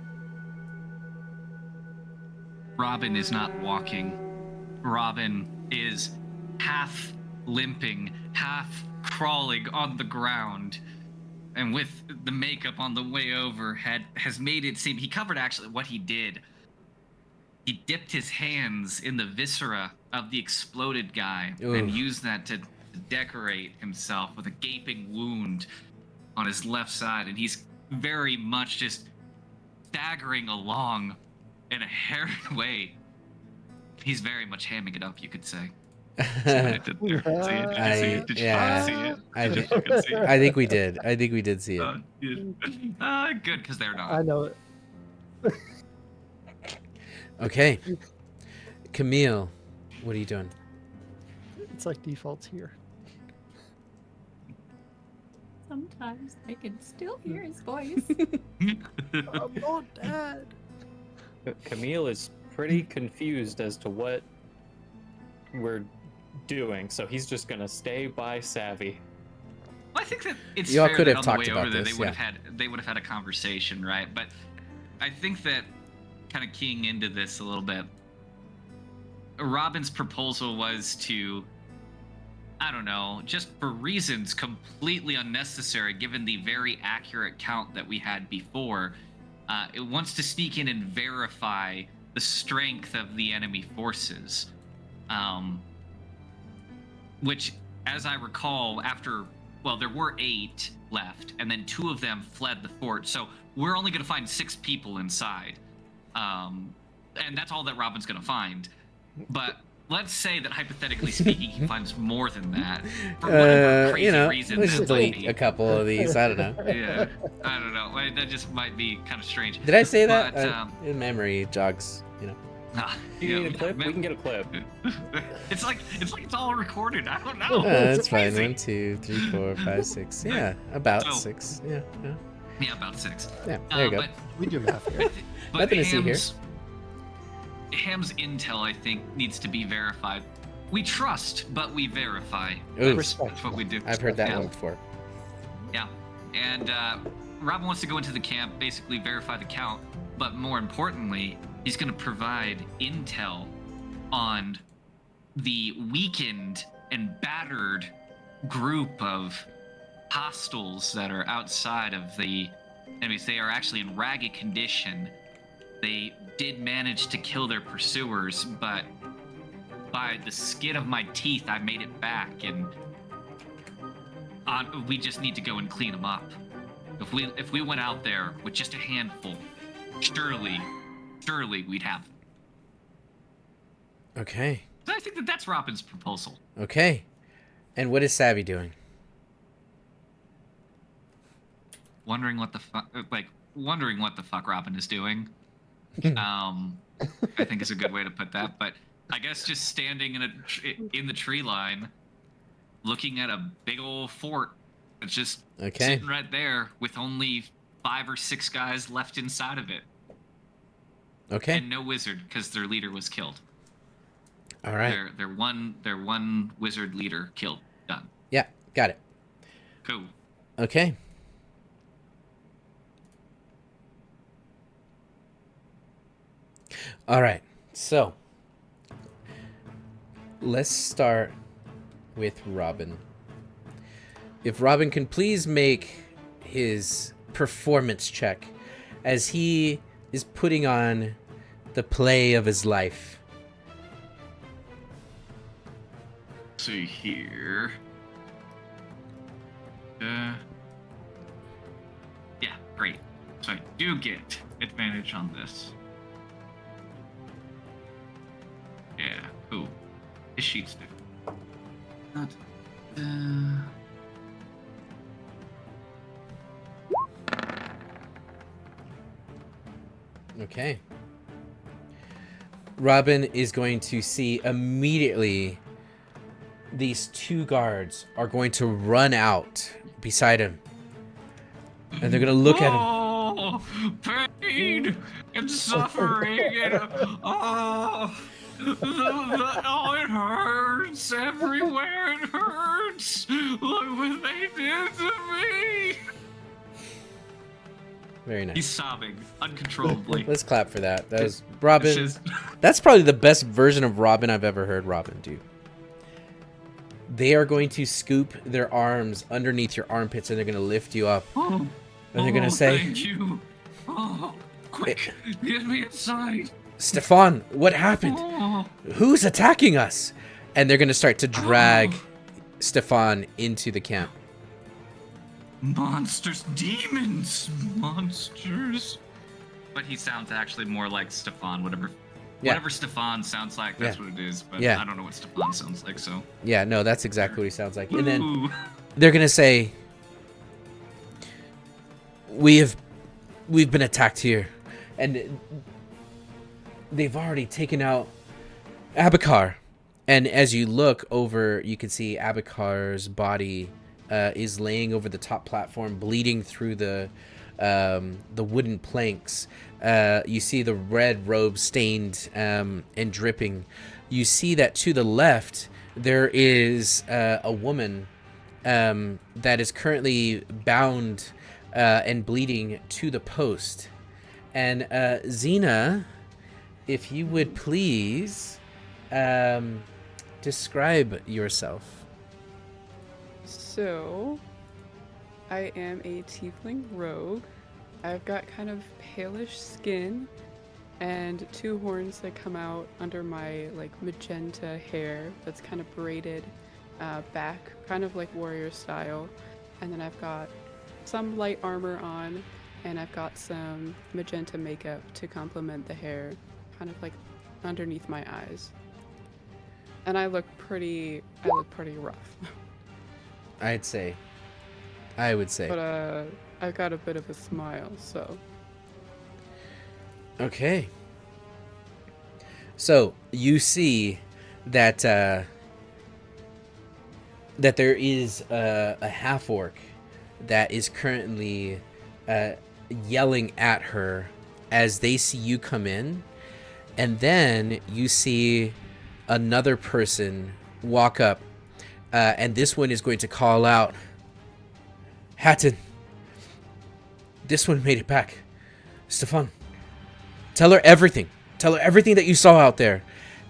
Robin is not walking. Robin is half limping, half crawling on the ground. And with the makeup on the way over has made it seem he covered actually what he did. He dipped his hands in the viscera of the exploded guy and used that to decorate himself with a gaping wound on his left side, and he's very much just staggering along in a harried way. He's very much hamming it up, you could say. I think we did. I think we did see it. Good, because they're not. I know it. Okay. Camille, what are you doing? It's like defaults here. sometimes I can still hear his voice. I'm not dead. Camille is pretty confused as to what we're doing, so he's just gonna stay by Savvy. Well, I think that it's You all fair could that have on the talked way about over there this, they would have had a conversation, right? But I think that kind of keying into this a little bit, Robin's proposal was to, I don't know, just for reasons completely unnecessary, given the very accurate count that we had before, it wants to sneak in and verify the strength of the enemy forces. Which, as I recall, there were 8 left, and then 2 of them fled the fort, so we're only going to find 6 people inside. And that's all that Robin's going to find. But let's say that, hypothetically speaking, he finds more than that. For whatever crazy reason let's that just might delete be. a couple of these. I don't know. Yeah, I don't know. That just might be kind of strange. Did I say that? But, In memory jogs, You need a clip? We can get a clip. It's like it's all recorded. I don't know. That's It's fine. crazy. 1, 2, 3, 4, 5, 6. Yeah, about So- 6. Yeah. Yeah, about 6. Yeah, there you go. But We do math here. Nothing to see here. Ham's intel, I think, needs to be verified. We trust, but we verify. Ooh. That's what we do. I've heard that Yeah. one before. Yeah. And Robin wants to go into the camp, basically verify the count, but more importantly, he's going to provide intel on the weakened and battered group of hostiles that are outside of the enemies. They are actually in ragged condition. They did manage to kill their pursuers, but by the skin of my teeth, I made it back, and we just need to go and clean them up. If we went out there with just a handful, surely we'd have them. Okay. So I think that's Robin's proposal. Okay. And what is Savvy doing? Wondering what the fuck Robin is doing. I think is a good way to put that. But I guess just standing in the tree line, looking at a big old fort that's just sitting right there with only 5 or 6 guys left inside of it. Okay. And no wizard, because their leader was killed. All right. Their one wizard leader killed. Done. Yeah, got it. Cool. Okay. All right. So, let's start with Robin. If Robin can please make his performance check as he is putting on the play of his life. See here. Yeah, great. So I do get advantage on this. Yeah, cool. This sheet's different. Not. Okay. Robin is going to see immediately these 2 guards are going to run out beside him. And they're going to look at him. Oh, pain and suffering and it hurts everywhere. It hurts. Look what they did to me. Very nice. He's sobbing uncontrollably. Let's clap for that. That was Robin. It's just- That's probably the best version of Robin I've ever heard Robin do. They are going to scoop their arms underneath your armpits and they're going to lift you up. Oh, And they're going to say, thank you. Oh, quick, get me inside. Stefan, what happened? Oh, Who's attacking us? And they're going to start to drag Stefan into the camp. monsters, demons, monsters. But he sounds actually more like Stefan, whatever Stefan sounds like, that's what it is. But I don't know what Stefan sounds like, so. Yeah, no, that's exactly what he sounds like. And then Ooh. they're going to say, we've been attacked here. And they've already taken out Abakar. And as you look over, you can see Abakar's body is laying over the top platform, bleeding through the wooden planks. You see the red robe stained and dripping. You see that to the left there is a woman that is currently bound and bleeding to the post. And Xena, if you would please describe yourself. So, I am a tiefling rogue. I've got kind of palish skin and 2 horns that come out under my like magenta hair that's kind of braided back, kind of like warrior style. And then I've got some light armor on, and I've got some magenta makeup to complement the hair, kind of like underneath my eyes. And I look pretty rough. I would say. But I've got a bit of a smile, so. Okay. So you see that that there is a half orc that is currently yelling at her as they see you come in, and then you see another person walk up, and this one is going to call out, "Hatton, this one made it back. Stefan, tell her everything. Tell her everything that you saw out there."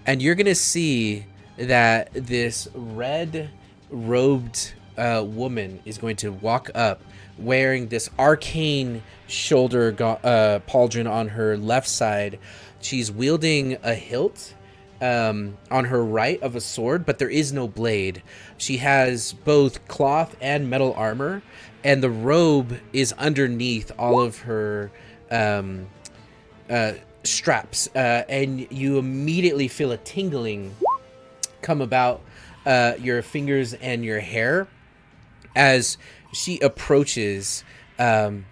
And you're going to see that this red-robed woman is going to walk up wearing this arcane shoulder pauldron on her left side. She's wielding a hilt on her right of a sword, but there is no blade. She has both cloth and metal armor, and the robe is underneath all of her straps, and you immediately feel a tingling come about your fingers and your hair as she approaches, and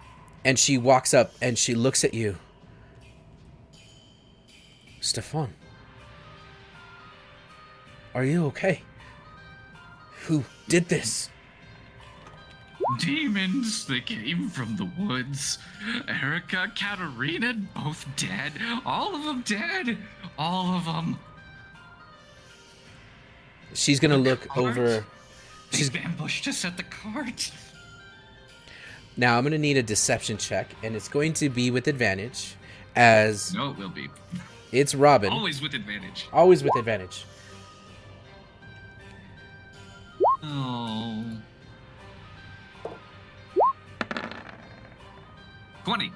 she walks up and she looks at you. "Stefan, are you okay? Who did this?" Demons that came from the woods. Erica, Katarina, both dead. All of them dead. All of them. She's gonna look Cart? over. She's ambushed us at the cart. Now I'm gonna need a deception check, and it's going to be with advantage, as No, it will be. it's Robin. Always with advantage. Always with advantage. Oh. 20.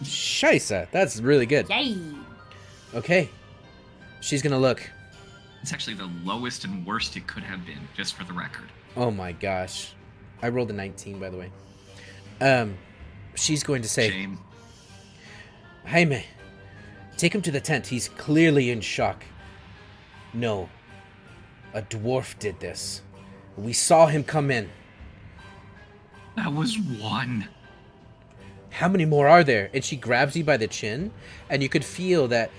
Scheisse, that's really good. Yay! Okay, she's gonna look. It's actually the lowest and worst it could have been, just for the record. Oh my gosh, I rolled a 19, by the way. She's going to say, Shame. "Jaime, take him to the tent. He's clearly in shock." "No, a dwarf did this. We saw him come in." That was one. "How many more are there?" And she grabs you by the chin, and you could feel that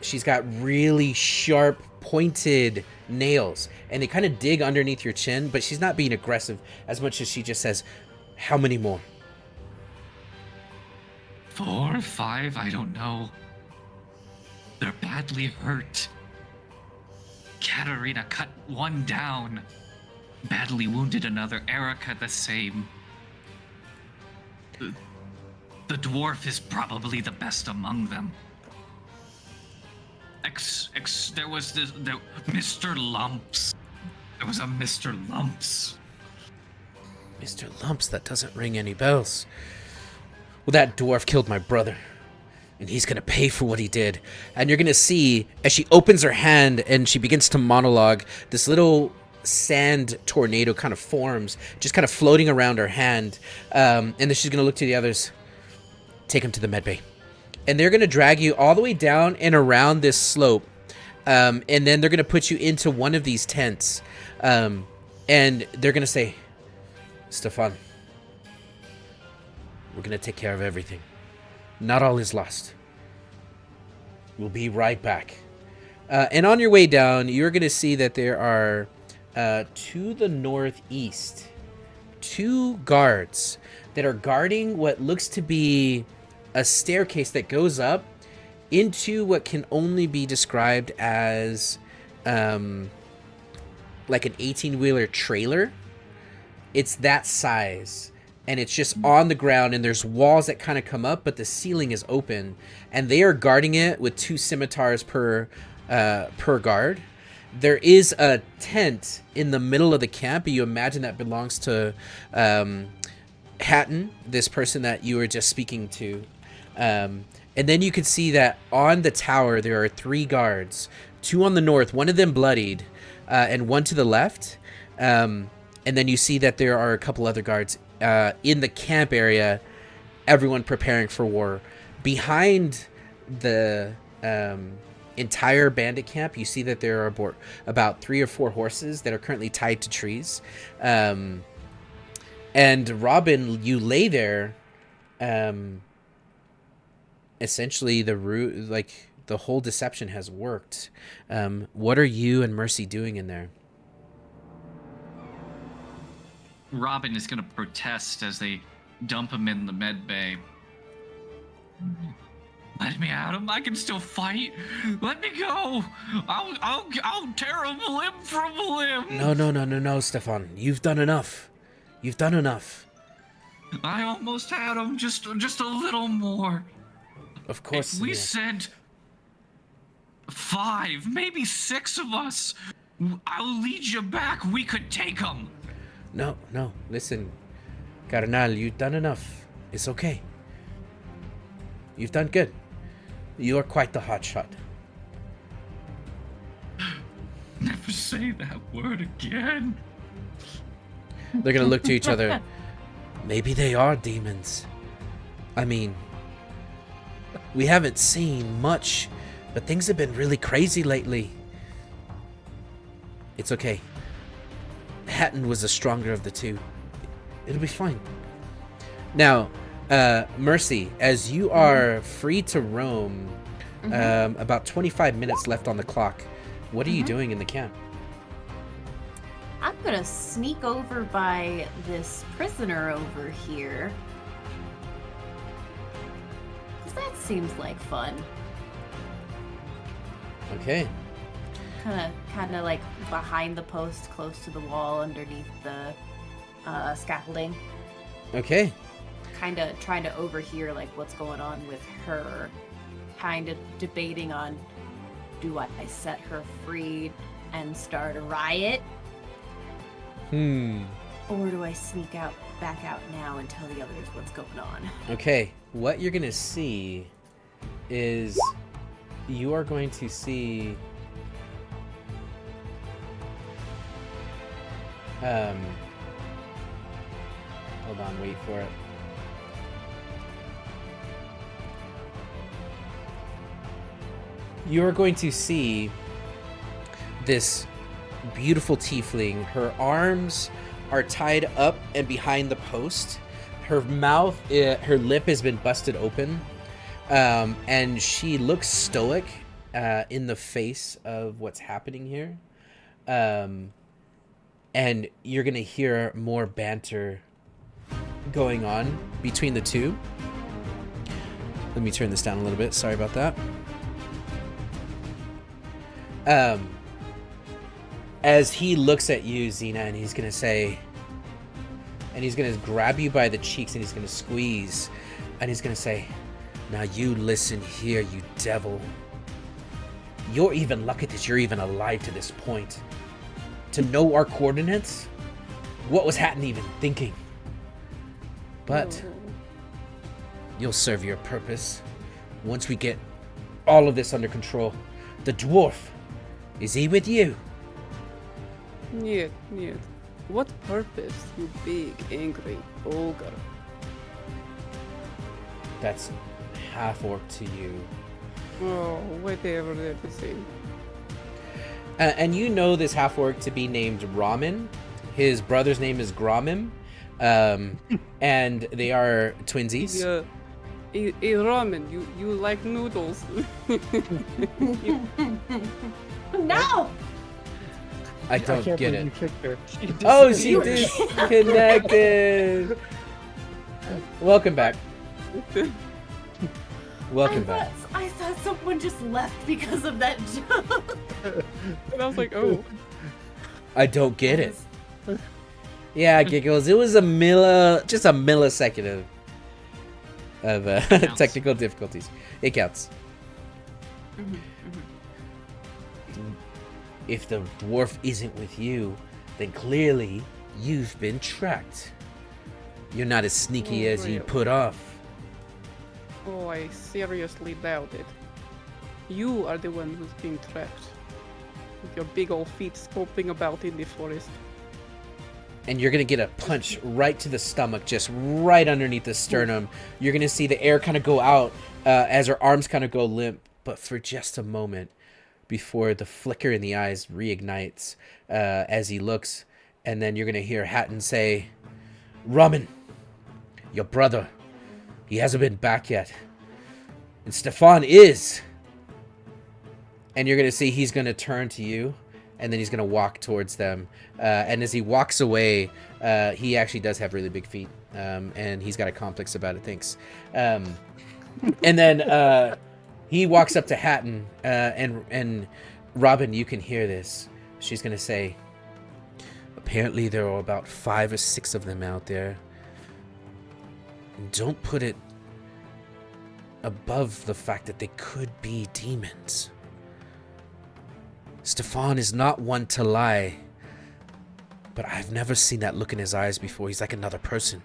she's got really sharp, pointed nails, and they kind of dig underneath your chin, but she's not being aggressive as much as she just says, "How many more?" 4 or 5, I don't know. They're badly hurt. Katarina cut one down. Badly wounded another. Erica the same. The dwarf is probably the best among them. There was Mr. Lumps. There was a Mr. Lumps. "Mr. Lumps, that doesn't ring any bells. Well, that dwarf killed my brother, and he's gonna pay for what he did." And you're gonna see, as she opens her hand and she begins to monologue, this little sand tornado kind of forms, just kind of floating around her hand. And then she's gonna look to the others. "Take him to the medbay." And they're gonna drag you all the way down and around this slope. And then they're gonna put you into one of these tents. And they're gonna say, "Stefan, we're gonna take care of everything. Not all is lost. We'll be right back." And on your way down, you're gonna see that there are to the northeast, 2 guards that are guarding what looks to be a staircase that goes up into what can only be described as like an 18-wheeler trailer. It's that size, and it's just on the ground, and there's walls that kind of come up, but the ceiling is open, and they are guarding it with 2 scimitars per guard. There is a tent in the middle of the camp. You imagine that belongs to Hatton, this person that you were just speaking to. And then you can see that on the tower there are 3 guards, 2 on the north, one of them bloodied, and 1 to the left. And then you see that there are a couple other guards in the camp area, everyone preparing for war. Behind the entire bandit camp, you see that there are about 3 or 4 horses that are currently tied to trees. And Robin, you lay there. Essentially, the whole deception has worked. What are you and Mercy doing in there? Robin is going to protest as they dump him in the med bay. Let me at him. I can still fight. Let me go. I'll tear a limb from a limb. No, Stefan. You've done enough. You've done enough. I almost had him. Just a little more. Of course. If we sent 5, maybe 6 of us, I'll lead you back. We could take him. No. Listen, Carnal, you've done enough. It's okay. You've done good. You're quite the hotshot. Never say that word again. They're gonna look to each other. Maybe they are demons. I mean, we haven't seen much, but things have been really crazy lately. It's okay. Hatton was the stronger of the 2. It'll be fine. Now, Mercy, as you are free to roam, about 25 minutes left on the clock. What are you doing in the camp? I'm gonna sneak over by this prisoner over here. 'Cause that seems like fun. Okay. Kinda like behind the post, close to the wall, underneath the scaffolding. Okay. Kinda trying to overhear like what's going on with her. Kinda debating on, do I set her free and start a riot? Or do I sneak back out now and tell the others what's going on? Okay. What you're gonna see is you are going to see hold on, wait for it. You're going to see this beautiful tiefling. Her arms are tied up and behind the post. Her mouth, her lip has been busted open. And she looks stoic in the face of what's happening here. And you're going to hear more banter going on between the 2. Let me turn this down a little bit. Sorry about that. As he looks at you, Xena, and he's going to say, and he's going to grab you by the cheeks and he's going to squeeze, and he's going to say, now you listen here, you devil. You're even lucky that you're even alive to this point. To know our coordinates? What was Hatton even thinking? But you'll serve your purpose once we get all of this under control. The dwarf, is he with you? Нет. What purpose, you big, angry ogre? That's half-orc to you. Oh, whatever that is. And you know this half-orc to be named Ramen. His brother's name is Gromim. And they are twinsies. Yeah. Ramen, you like noodles. No! I don't can't get believe it. you kicked her. Oh, she disconnected. Welcome back. Welcome back. I thought someone just left because of that joke. And I was like, oh. I don't get it. Yeah, Giggles. It was just a millisecond of Counts. technical difficulties. It counts. If the dwarf isn't with you, then clearly you've been tracked. You're not as sneaky Oh, as you really? put off. Oh, I seriously doubt it. You are the one who's being trapped. With your big old feet scoping about in the forest. And you're gonna get a punch right to the stomach, just right underneath the sternum. You're gonna see the air kind of go out as her arms kind of go limp, but for just a moment before the flicker in the eyes reignites as he looks, and then you're gonna hear Hatton say, "Ramen, your brother, he hasn't been back yet, and Stefan is." And you're gonna see he's gonna turn to you, and then he's gonna walk towards them. And as he walks away, he actually does have really big feet, and he's got a complex about it. Thanks. And then he walks up to Hatton, and Robin, you can hear this. She's gonna say, "Apparently there are about 5 or 6 of them out there. Don't put it above the fact that they could be demons. Stefan is not one to lie, but I've never seen that look in his eyes before. He's like another person.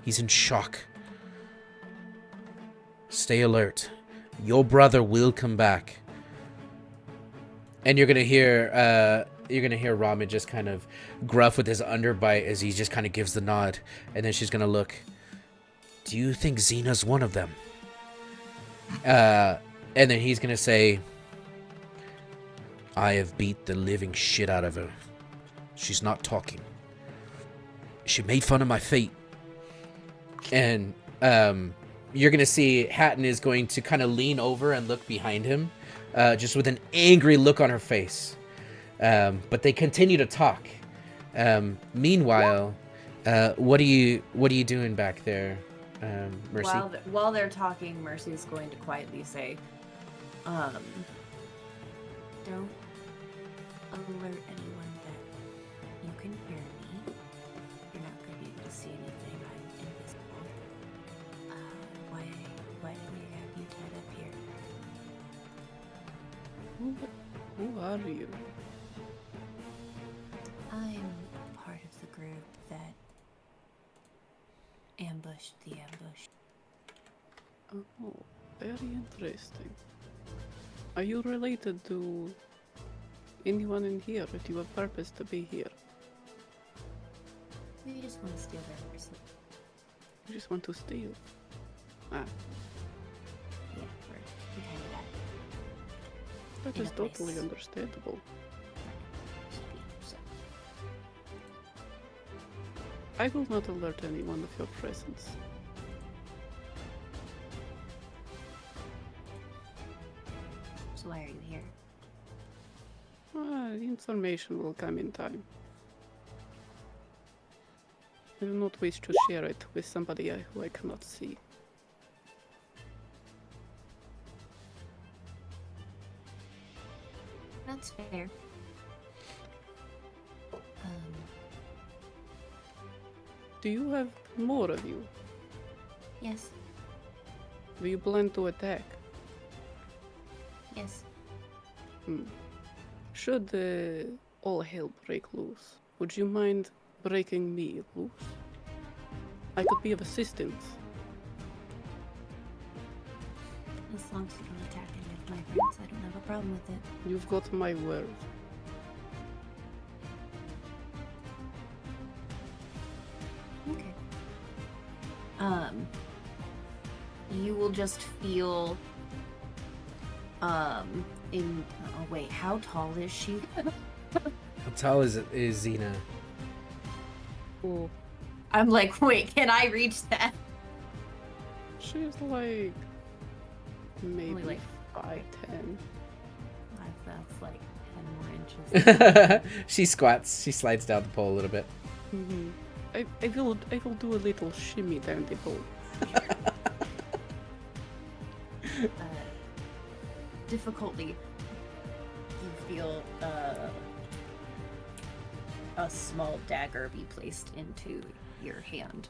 He's in shock. Stay alert. Your brother will come back." And you're gonna hear Ramen just kind of gruff with his underbite as he just kind of gives the nod, and then she's gonna look. "Do you think Xena's one of them?" And then he's gonna say, "I have beat the living shit out of her. She's not talking. She made fun of my feet." And you're gonna see Hatton is going to kind of lean over and look behind him, just with an angry look on her face. But they continue to talk. Meanwhile, what are you doing back there, Mercy? While they're talking, Mercy's going to quietly say, "Don't alert anyone that you can hear me. You're not going to be able to see anything. I'm invisible. Why do we have you tied up here?" Who are you? "I'm part of the group that ambushed the ambush." Oh, very interesting. Are you related to anyone in here, or do you have purpose to be here? We just want to steal their horses. You just want to steal? Ah, Yeah, we're kind of that. that In is a place. totally understandable. So, I will not alert anyone of your presence. why are you here? The information will come in time. I do not wish to share it with somebody who I cannot see. That's fair. Do you have more of you? Yes, Do you plan to attack? yes. Should all hell break loose, would you mind breaking me loose? I could be of assistance. As long as you don't attack any of my friends, I don't have a problem with it. You've got my word. Okay. You will just feel, oh wait, how tall is she? How tall is Xena? Oh, I'm like, wait, can I reach that? she's like maybe Only like 5'10". That's like 10 more inches. She squats. She slides down the pole a little bit. Mm-hmm. I will do a little shimmy down the pole. Difficulty. You feel a small dagger be placed into your hand.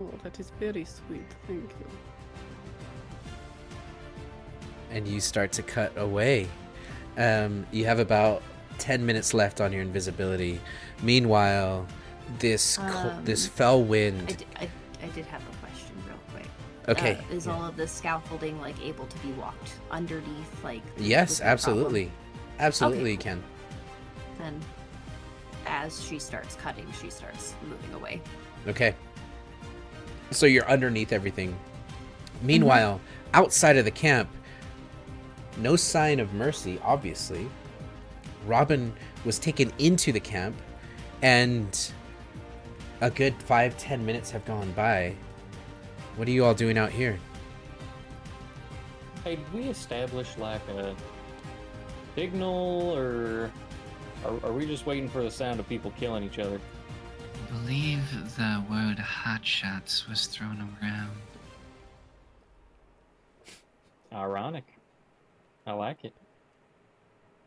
Oh, that is very sweet. Thank you. And you start to cut away. You have about 10 minutes left on your invisibility. Meanwhile, this this fell wind. I did have a question real quick. Okay. Is all of this scaffolding like able to be walked underneath? Like Yes, with no absolutely. problem? Absolutely, Okay, you can. Then, as she starts cutting, she starts moving away. Okay. So you're underneath everything. Meanwhile, outside of the camp, no sign of Mercy, obviously. Robin was taken into the camp, and a good 5-10 minutes have gone by. What are you all doing out here? Hey, did we establish like a signal, or are we just waiting for the sound of people killing each other? I believe the word hotshots was thrown around. Ironic. I like it.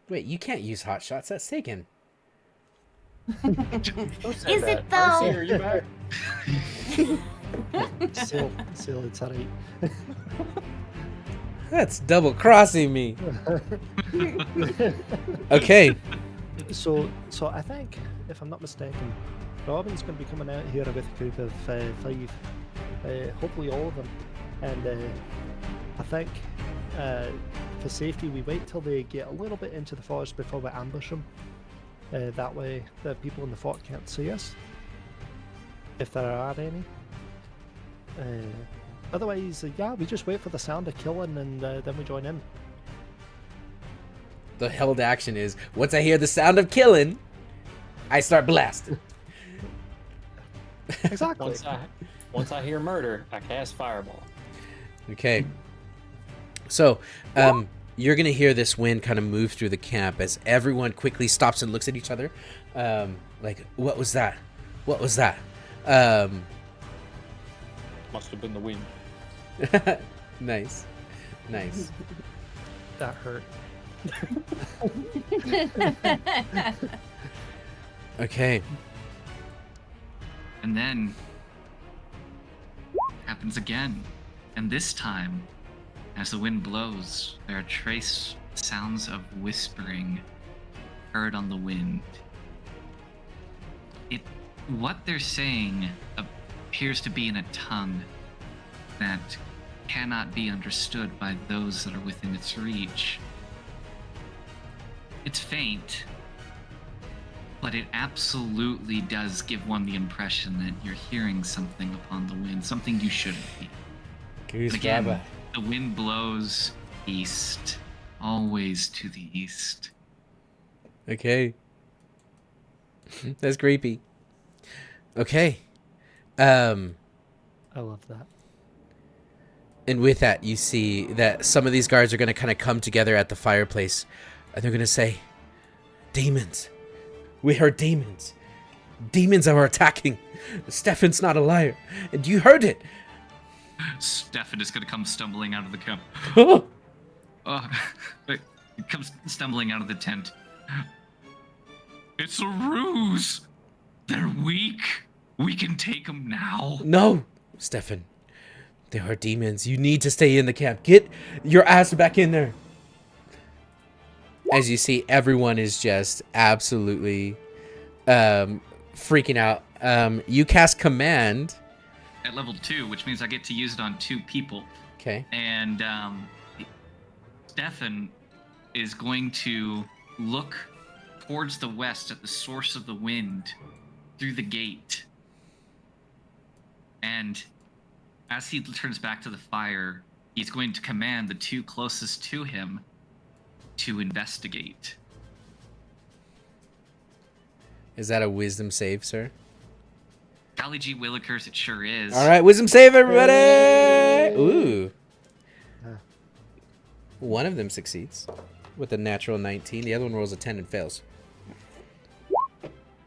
Wait, you can't use hot shots. That's taken. Is it though? Mercy, are you back? Still, it's alright. That's double crossing me. Okay. So I think, if I'm not mistaken, Robin's going to be coming out here with a group of 5, hopefully all of them, and I think for safety we wait till they get a little bit into the forest before we ambush them. That way the people in the fort can't see us, if there are any. Otherwise, yeah, we just wait for the sound of killing and then we join in. The held action is, once I hear the sound of killing, I start blasting. Exactly. Once I hear murder, I cast fireball. Okay. So, you're gonna hear this wind kind of move through the camp as everyone quickly stops and looks at each other. Like, what was that? What was that? Must have been the wind. Nice. Nice. That hurt. Okay. And then happens again. And this time, as the wind blows, there are trace sounds of whispering heard on the wind. What they're saying appears to be in a tongue that cannot be understood by those that are within its reach. It's faint, but it absolutely does give one the impression that you're hearing something upon the wind, something you shouldn't be. Goose Again, Baba. the wind blows east, always to the east. Okay. That's creepy. Okay. I love that. And with that, you see that some of these guards are going to kind of come together at the fireplace, and they're going to say, "Demons. We heard demons. Demons are attacking. Stefan's not a liar. And you heard it." Stefan is going to come stumbling out of the camp. Oh, He comes stumbling out of the tent. It's a ruse. They're weak. We can take them now. no, Stefan. There are demons. You need to stay in the camp. Get your ass back in there. As you see, everyone is just absolutely freaking out. You cast command. At level 2, which means I get to use it on 2 people. Okay. And Stefan is going to look towards the west at the source of the wind through the gate. And as he turns back to the fire, he's going to command the 2 closest to him to investigate. Is that a wisdom save, sir? Golly gee willikers, it sure is. All right, wisdom save, everybody. Ooh. One of them succeeds. with a natural 19. The other one rolls a 10 and fails.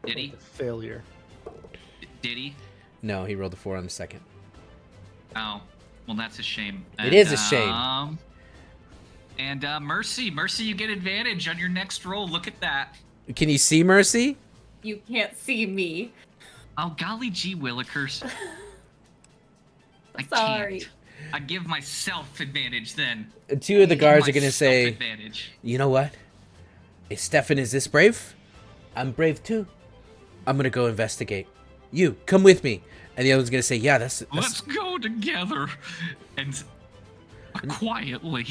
Did he? Failure. Did he? No, he rolled a 4 on the second. Oh, well, that's a shame. It is a shame. And Mercy, you get advantage on your next roll. Look at that. Can you see Mercy? You can't see me. Oh, golly gee willikers. I Sorry. can't. I give myself advantage then. 2 of the guards are going to Myself say, advantage. you know what? If Stefan is this brave, I'm brave too. I'm going to go investigate. You, come with me. And the other one's going to say, yeah, that's... Let's go together. And quietly.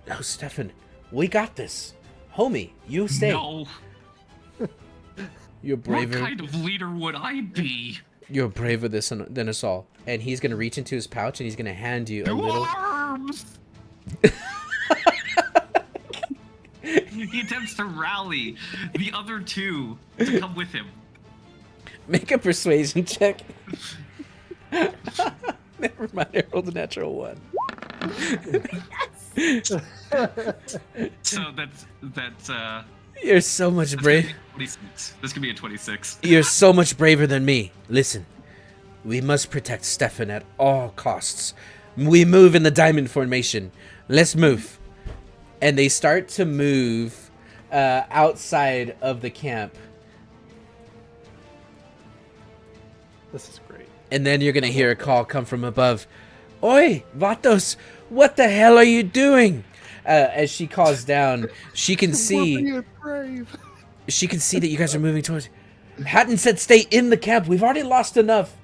No, Stefan, we got this. Homie, you stay. No. You're braver. What kind of leader would I be? You're braver than us all. And he's going to reach into his pouch and he's going to hand you a little... Arms! He attempts to rally the other 2 to come with him. Make a persuasion check. Never mind, I rolled a natural 1. So that's You're so much brave. 26. This could be a 26. You're so much braver than me. Listen, we must protect Stefan at all costs. We move in the diamond formation. Let's move. And they start to move outside of the camp. This is great. And then you're going to hear a call come from above. Oi, Vatos, what the hell are you doing? As she calls down, she can see... We're being brave. She can see that you guys are moving towards... Hatton said stay in the camp. We've already lost enough.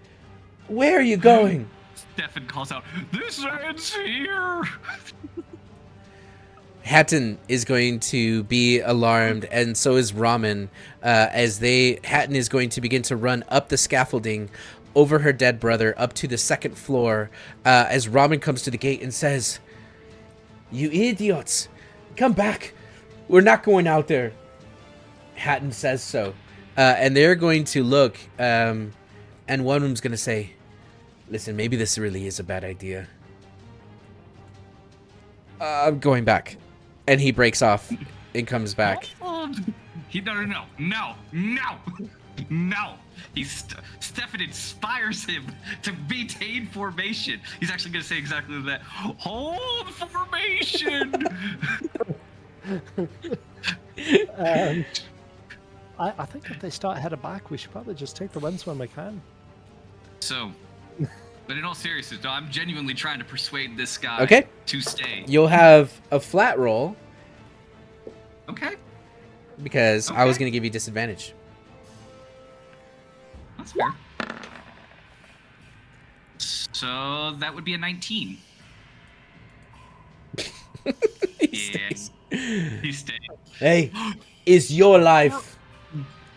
Where are you going? Stefan calls out, "This ends here!" Hatton is going to be alarmed, and so is Ramen, Hatton is going to begin to run up the scaffolding over her dead brother up to the second floor, as Ramen comes to the gate and says, "You idiots, come back. We're not going out there." Hatton says so. And they're going to look, and one of them's going to say, "Listen, maybe this really is a bad idea. I'm going back." And he breaks off and comes back. No. Stefan inspires him to maintain formation. He's actually going to say exactly that. Hold formation. I think if they start heading back, we should probably just take the wins when we can. So, but in all seriousness, though, I'm genuinely trying to persuade this guy to stay. You'll have a flat roll Okay. because I was going to give you disadvantage. That's fair. So that would be a 19. Stays. He stayed. Hey, it's your life.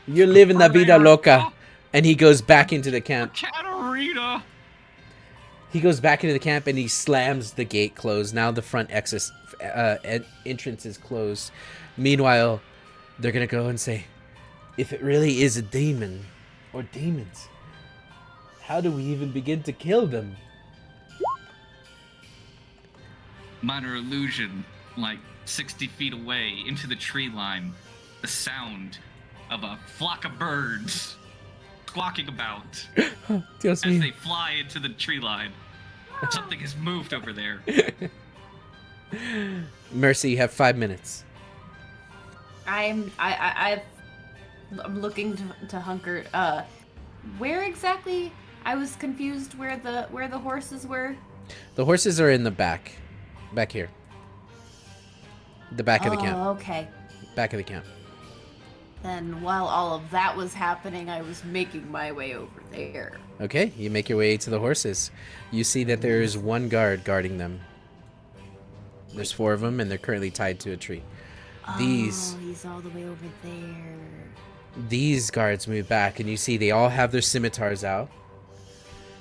You're living la vida loca. And he goes back into the camp. Katarina. He goes back into the camp and he slams the gate closed. Now the front entrance is closed. Meanwhile, they're going to go and say, if it really is a demon or demons, how do we even begin to kill them? Minor illusion, like 60 feet away into the tree line. The sound of a flock of birds squawking about Dios as mío. they fly into the tree line. Something has moved over there. Mercy, you have 5 minutes. I'm looking to hunker. Where exactly? I was confused where the horses were. The horses are in the back. Back here. The back of the camp. Oh, okay. Back of the camp. Then while all of that was happening, I was making my way over there. Okay, you make your way to the horses. You see that there's one guard guarding them. There's 4 of them, and they're currently tied to a tree. These Oh, he's all the way over there. These guards move back, and you see they all have their scimitars out.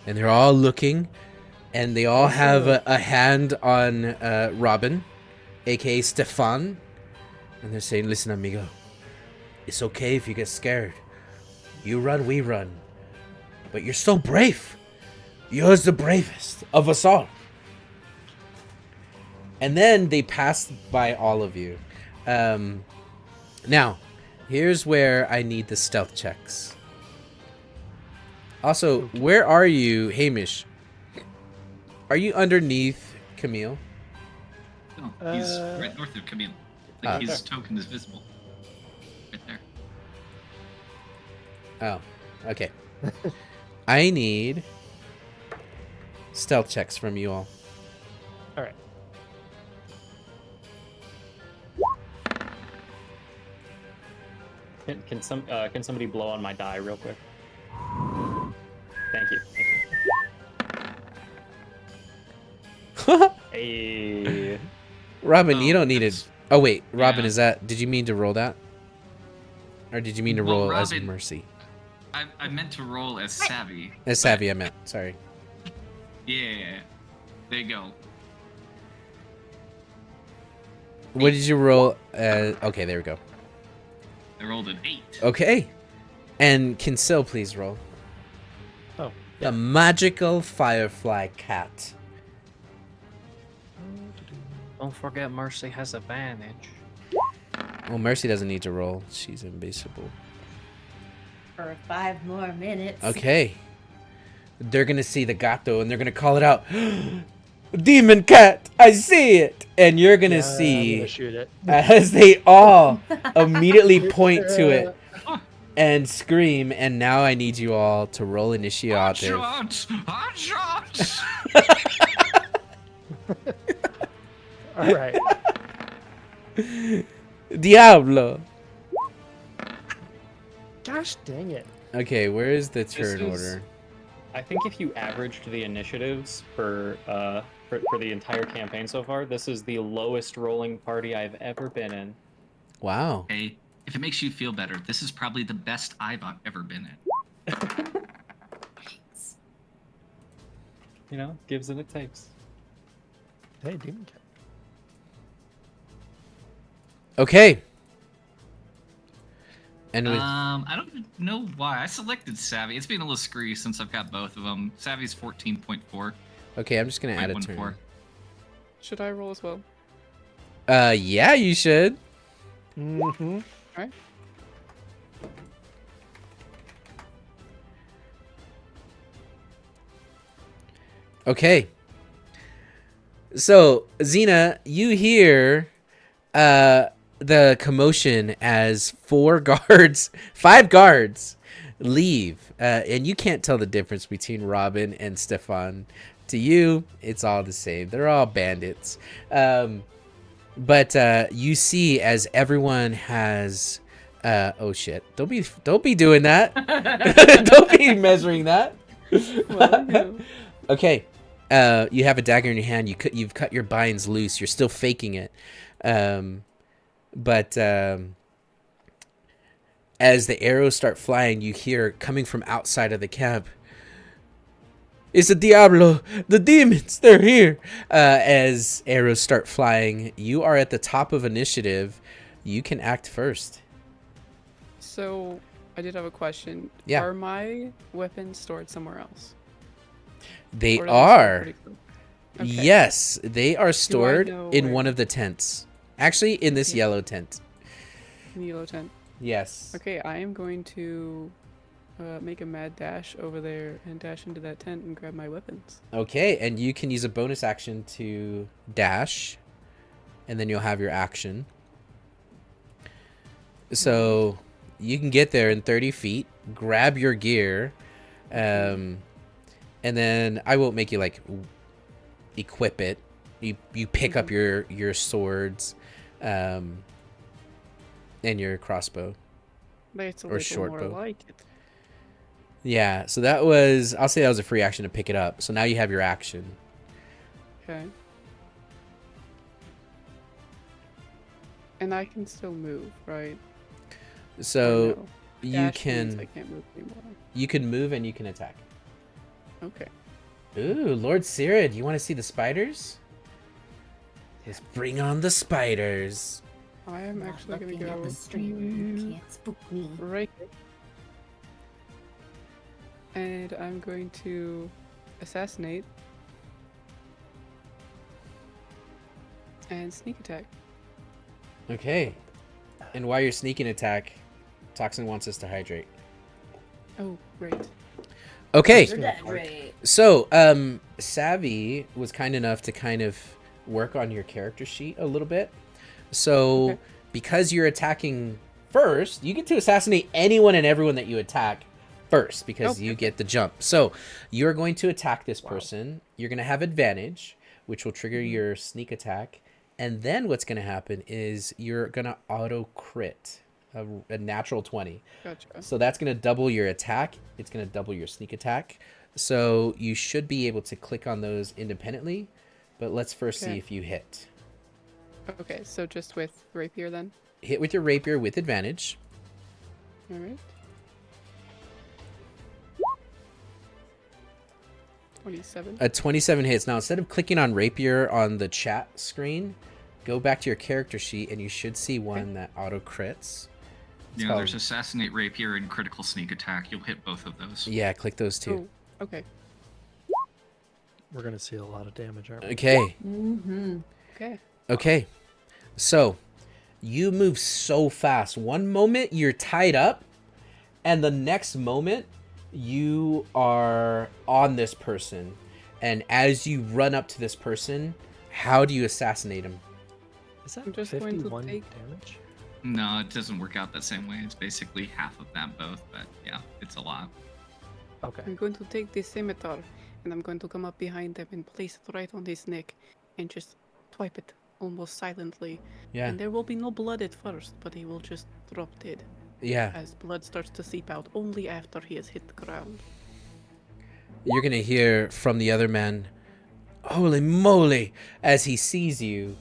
And they're all looking, and they all have a hand on Robin, a.k.a. Stefan. And they're saying, listen, amigo, it's okay if you get scared. You run, we run. But you're so brave. You're the bravest of us all. And then they pass by all of you. Now, here's where I need the stealth checks. Also, where are you, Hamish? Are you underneath Camille? No, he's right north of Camille. Like his token is visible. Right there. Oh, okay. I need stealth checks from you all. All right. Can somebody blow on my die real quick? Thank you. Hey. Robin, you don't need it. that's- Oh wait, Robin, yeah. is that? Did you mean to roll that, or did you mean to Well, roll as Robin- mercy? I meant to roll as savvy. As savvy, I meant. Sorry. Yeah. There you go. What did you roll? Okay, there we go. I rolled an 8. Okay, and can Sil please roll? Oh, The magical firefly cat. Don't forget Mercy has advantage. Well, Mercy doesn't need to roll. She's invisible. For 5 more minutes. Okay. They're gonna see the gato and they're gonna call it out. Demon cat, I see it. And you're gonna I'm see gonna shoot it. as they all immediately point to it and scream. And now I need you all to roll initiative. Hot shots! All right. Diablo. Gosh dang it. Okay, where is the turn is- order? I think if you averaged the initiatives for the entire campaign so far, this is the lowest rolling party I've ever been in. Wow. Hey, if it makes you feel better, this is probably the best I've ever been in. You know, gives and it takes. Hey, demon cat. Okay. And with I don't know why. I selected Savvy. It's been a little screwy since I've got both of them. Savvy's 14.4. okay, I'm just gonna add a 0.14. turn. Should I roll as well? Yeah, you should. Mm-hmm. Alright. Okay. So, Xena, you hear the commotion as 5 guards leave. And you can't tell the difference between Robin and Stefan. To you, it's all the same. They're all bandits. But you see as everyone has oh shit. Don't be doing that. Don't be measuring that. Well, you know. Okay. You have a dagger in your hand. You've cut your binds loose. You're still faking it. But as the arrows start flying, you hear coming from outside of the camp. It's the Diablo, the demons, they're here. As arrows start flying, you are at the top of initiative. You can act first. So, I did have a question. Yeah. Are my weapons stored somewhere else? They Or do they stay are. pretty close? Okay. Yes, they are stored know in where? one of the tents. Actually, in this Yeah. yellow tent. In the yellow tent. Yes. Okay, I am going to make a mad dash over there and dash into that tent and grab my weapons. Okay, and you can use a bonus action to dash, and then you'll have your action. So you can get there in 30 feet, grab your gear, and then I won't make you like equip it. You pick up your swords, and your crossbow. That's a Or little short more bow. like it. Yeah, so I'll say that was a free action to pick it up. So now you have your action. Okay. And I can still move, right? Or So no? you Dash means I can can't move anymore. move and you can attack. Okay. Ooh, Lord Sirid, you want to see the spiders? Let's bring on the spiders. I am Not actually looking gonna at go the stream. You can't spook me. right here. And I'm going to assassinate and sneak attack. Okay. And while you're sneaking attack, Toxin wants us to hydrate. Oh, right. Okay. You're dead, right? So, Savvy was kind enough to kind of work on your character sheet a little bit. So, Okay. because you're attacking first, you get to assassinate anyone and everyone that you attack first because you get the jump. So, you're going to attack this person. You're going to have advantage, which will trigger your sneak attack. And then what's going to happen is you're going to auto crit a natural 20. Gotcha. So that's going to double your attack. It's going to double your sneak attack. So you should be able to click on those independently. But let's first see Okay. if you hit. Okay, so just with rapier then. Hit with your rapier with advantage. All right. 27. A 27 hits. Now, instead of clicking on rapier on the chat screen, go back to your character sheet and you should see one that auto crits. It's Yeah, called- there's Assassinate Rapier and Critical Sneak Attack. You'll hit both of those. Yeah, click those two. Oh, okay. We're gonna see a lot of damage, aren't we? Okay. Mm-hmm. Okay. Okay. So, you move so fast. One moment you're tied up, and the next moment you are on this person. And as you run up to this person, how do you assassinate him? Is that I'm just going to 51 take- damage? No, it doesn't work out that same way. It's basically half of that both, but yeah, it's a lot. Okay. I'm going to take this scimitar and I'm going to come up behind him and place it right on his neck and just swipe it almost silently. Yeah. And there will be no blood at first, but he will just drop dead Yeah. as blood starts to seep out only after he has hit the ground. You're going to hear from the other man, holy moly, as he sees you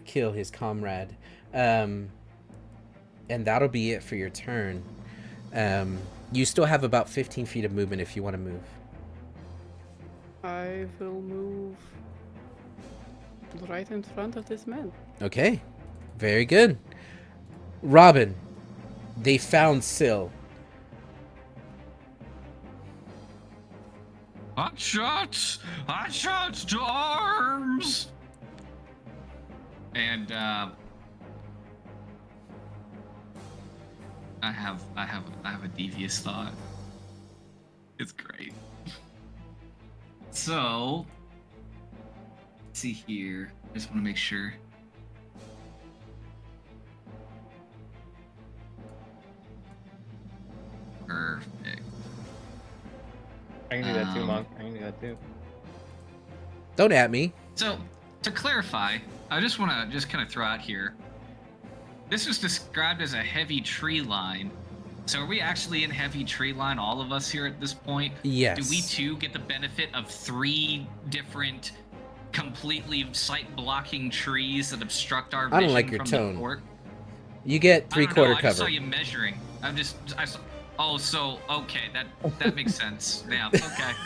kill his comrade. And that'll be it for your turn. You still have about 15 feet of movement if you want to move. I will move right in front of this man. Okay. Very good. Robin, they found Syl. Hot shots! Hot shots to arms! And I have a devious thought. It's great. So let's see here. I just want to make sure. Perfect. I can do that too, Monk. I can do that too. Don't at me. So, to clarify, I just want to kind of throw out here. This was described as a heavy tree line. So are we actually in heavy tree line, all of us here at this point? Yes. Do we too get the benefit of 3 different completely sight-blocking trees that obstruct our vision I don't like your from tone. the fort? You get I don't know, three-quarter I just saw cover. you measuring. Oh, so okay, that makes sense. Yeah, okay,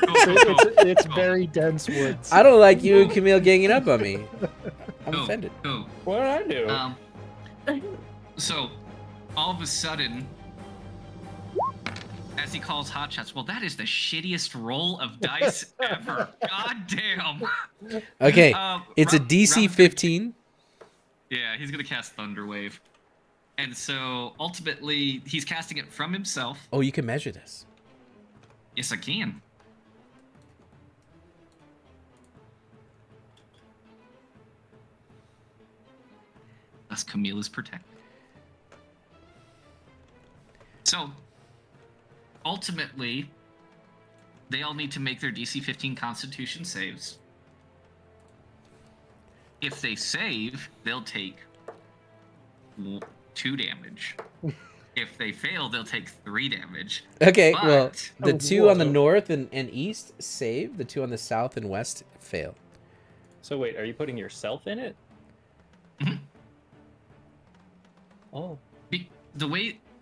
cool, cool, cool. It's Cool. very dense woods. I don't like you and Camille ganging up on me. I'm Cool, offended. cool. What did I do? So, all of a sudden, as he calls hot shots, well, that is the shittiest roll of dice ever. God damn. Okay, it's a Rob- DC Rob's 15. Yeah, he's gonna cast Thunder Wave, and so ultimately he's casting it from himself. Oh, you can measure this. Yes, I can. Thus, Camille is protected. So, ultimately, they all need to make their DC 15 Constitution saves. If they save, they'll take 2 damage. If they fail, they'll take 3 damage. Okay, well, But- the 2 on the whoa. north and east save. The 2 on the south and west fail. So wait, are you putting yourself in it? Mhm. Oh.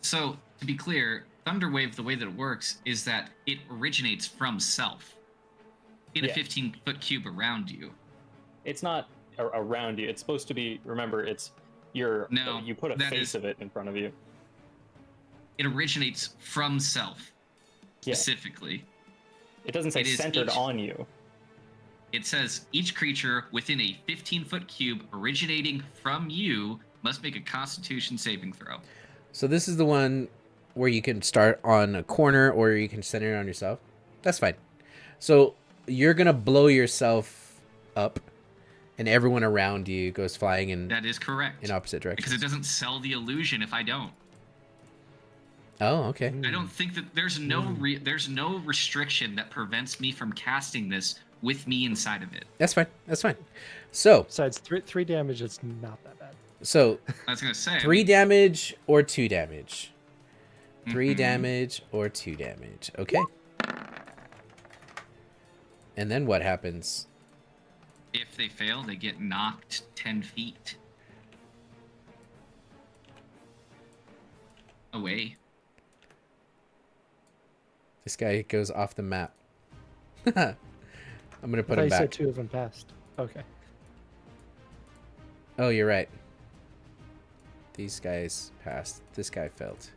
So, to be clear, Thunderwave, the way that it works is that it originates from self in a Yeah. 15-foot cube around you. It's not around you. It's supposed to be, remember, it's your, No, you put a that face is- of it in front of you. It originates from self, Yeah. specifically. It doesn't say It is centered each- on you. It says each creature within a 15-foot cube originating from you Must make a Constitution saving throw. So this is the one where you can start on a corner or you can center it on yourself. That's fine. So you're going to blow yourself up and everyone around you goes flying in That is correct. in opposite directions. Because it doesn't sell the illusion if I don't. Oh, okay. I don't think that there's no restriction that prevents me from casting this with me inside of it. That's fine. That's fine. So, Besides, three damage is not that bad. so I was gonna say 3 damage or 2 damage. 3 Mhm. damage or 2 damage. Okay. And then what happens? If they fail, they get knocked 10 feet away. This guy goes off the map. I'm gonna put I him thought you said back. 2 of them passed. Okay. Oh, you're right. These guys passed. This guy failed.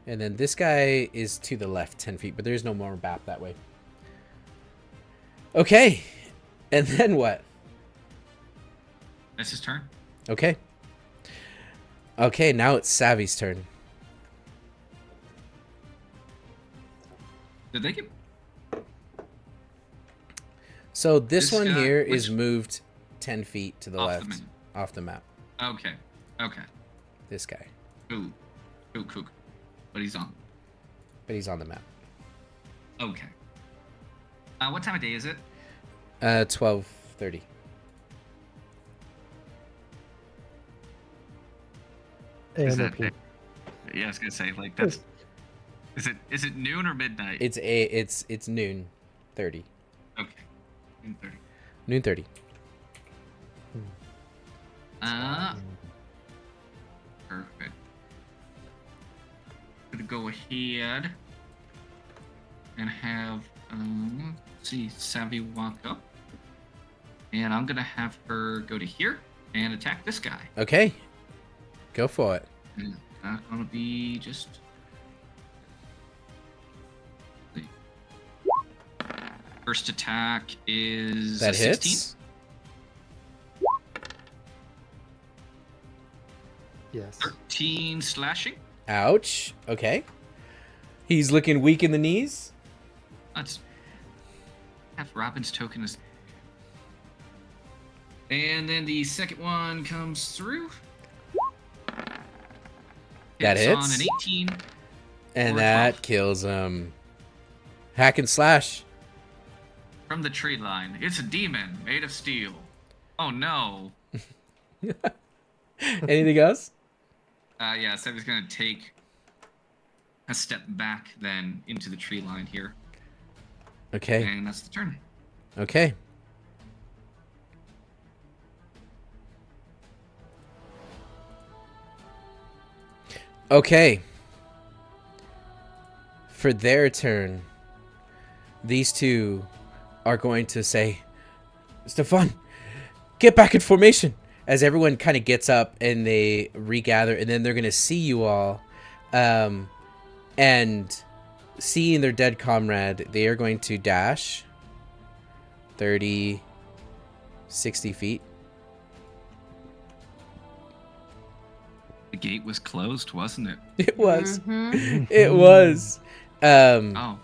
And then this guy is to the left 10 feet, but there's no more map that way. Okay. And then what? That's his turn. Okay. Okay, now it's Savvy's turn. Did they get? So this one guy- here is which- moved 10 feet to the Off the left. map. Off the map. Okay. Okay. This guy. Ooh. Ooh, cool. But he's on. But he's on the map. Okay. What time of day is it? 12:30. Is AMOP. that? Yeah, I was gonna say like that's. Is it noon or midnight? It's noon 30. Okay. Noon 30. Noon 30. Perfect. Gonna go ahead and have let's see, Savvy walk up, and I'm gonna have her go to here and attack this guy. Okay. Go for it. And it's not gonna be just. First attack is That a 16. hits. Yes. 13 slashing. Ouch. Okay. He's looking weak in the knees. Let's have Robin's token as. And then the second one comes through. That hits. On an 18. And Or that 12. kills him. Hack and slash. From the tree line. It's a demon made of steel. Oh no. Anything else? Yeah, Savvy's gonna take a step back then into the tree line here. Okay. And that's the turn. Okay. Okay. For their turn, these two are going to say, Stefan, get back in formation. As everyone kind of gets up and they regather, and then they're going to see you all. And seeing their dead comrade, they are going to dash 30, 60 feet. The gate was closed, wasn't it? It was. Mhm. It was. Oh.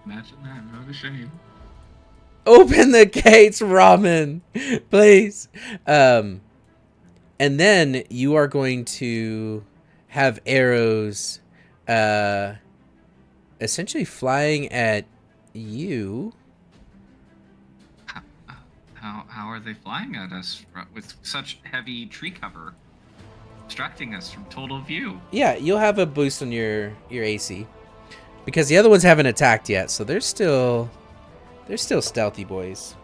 Imagine that. What a shame. Open the gates, Ramen, please. And then you are going to have arrows essentially flying at you. How are they flying at us with such heavy tree cover, obstructing us from total view? Yeah, you'll have a boost on your AC. Because the other ones haven't attacked yet, so they're still stealthy boys.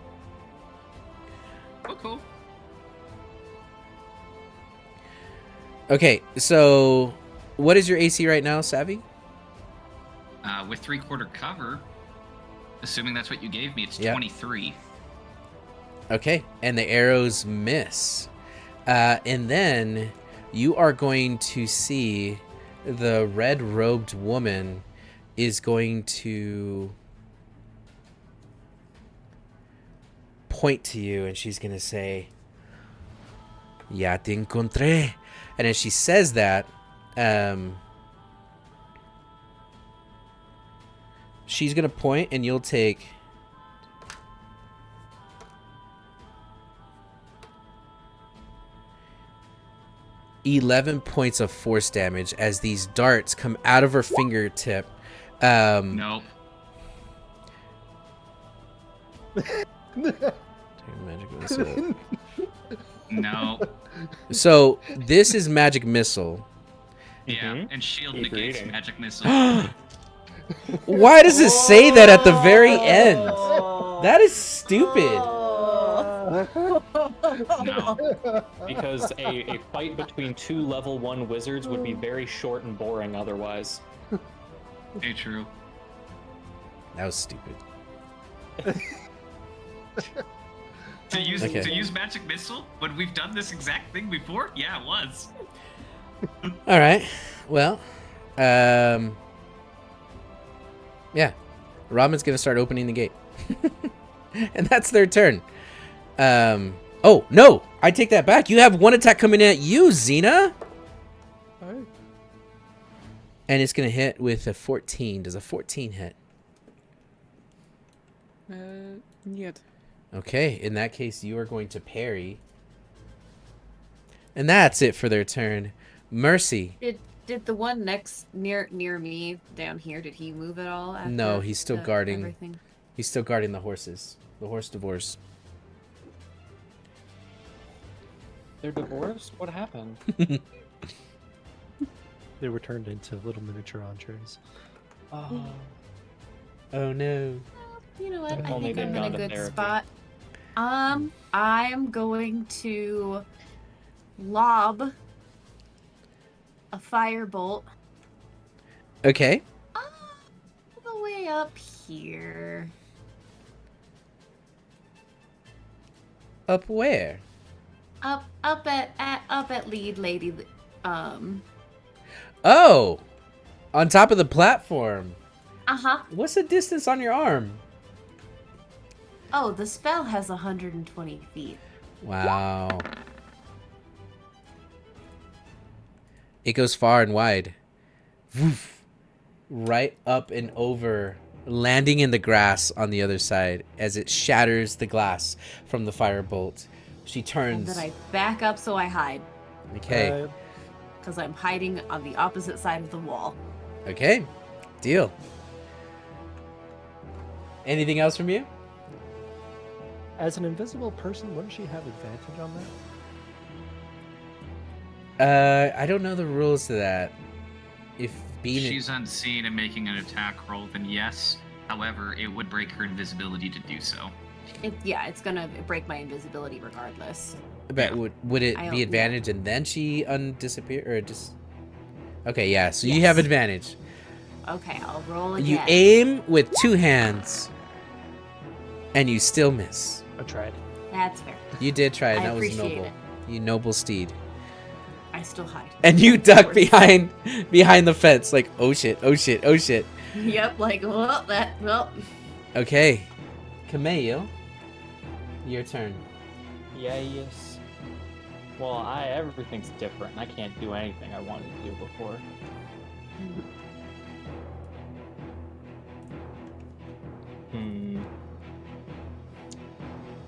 Oh, cool. Okay, so what is your AC right now, Savvy? With 3/4 cover, assuming that's what you gave me, it's Yep. 23. Okay, and the arrows miss. And then you are going to see the red-robed woman is going to point to you, and she's going to say, Ya te encontré. And as she says that, she's gonna point, and you'll take 11 points of force damage as these darts come out of her fingertip. Nope. Magic missile. No. So this is magic missile. Yeah, and shield Keep negates reading. magic missile. Why does it say that at the very end? That is stupid. No. Because a fight between 2 level 1 wizards would be very short and boring otherwise. Hey, true. That was stupid. To Okay. use magic missile when we've done this exact thing before? Yeah, it was. All right. Well, yeah. Robin's gonna start opening the gate, and that's their turn. Oh no! I take that back. You have one attack coming at you, Xena, Oh. and it's gonna hit with a 14. Does a 14 hit? Yet. Okay. In that case, you are going to parry, and that's it for their turn. Mercy. Did the one near me down here? Did he move at all? After No, he's still guarding. everything? He's still guarding the horses. The horse divorce. They're divorced? What happened? They were turned into little miniature archers. Oh. Oh no. You know what? If I only think I'm they'd in a gone to good therapy. spot. I'm going to lob a firebolt Okay. all the way up here. Up where? Up at lead lady. Oh! On top of the platform. Uh-huh. What's the distance on your arm? Oh, the spell has 120 feet. Wow. It goes far and wide. Woof. Right up and over, landing in the grass on the other side as it shatters the glass from the firebolt. She And turns. then I back up so I hide. Okay. Because I'm hiding on the opposite side of the wall. Okay. Deal. Anything else from you? As an invisible person, wouldn't she have advantage on that? I don't know the rules to that. If being She's unseen and making an attack roll, then yes. However, it would break her invisibility to do so. It's gonna break my invisibility regardless. but would it I be don't- advantage and then she undisappear or just? Okay, yeah. So you Yes. have advantage. Okay, I'll roll again. You aim with 2 hands, and you still miss. I tried. That's fair. You did try, and I that was appreciate noble. it. You noble steed. I still hide. And you duck behind the fence, like oh shit, oh shit, oh shit. Yep, like, well. Okay, Camille, your turn. Yeah, yes. Well, everything's different. I can't do anything I wanted to do before.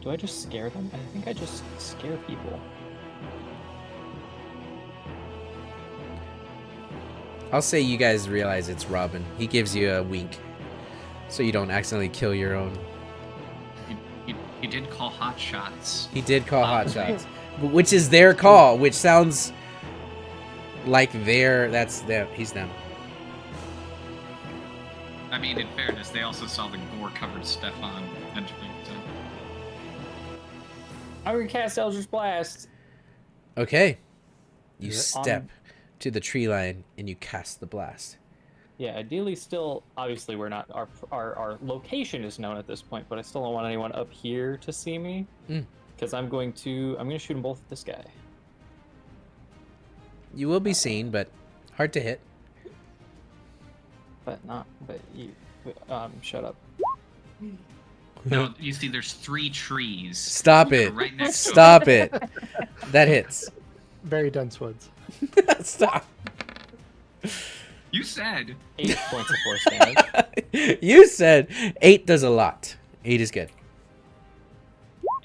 Do I just scare them? I think I just scare people. I'll say you guys realize it's Robin. He gives you a wink, so you don't accidentally kill your own. You did call hot shots. He did call hot shots, which is their call, which sounds like that's them. He's them. I mean, in fairness, they also saw the gore-covered Stefan entering. So. I'm gonna cast Eldritch Blast. Okay, you Yeah. step to the tree line and you cast the blast. Yeah, ideally, still, obviously, we're not. Our location is known at this point, but I still don't want anyone up here to see me, because I'm gonna shoot them both at this guy. You will be seen, but hard to hit. But you. Shut up. No, you see, there's 3 trees. Stop it. Right next to Stop it. That hits. Very dense woods. Stop. You said 8 points of force damage. You said 8 does a lot. 8 is good.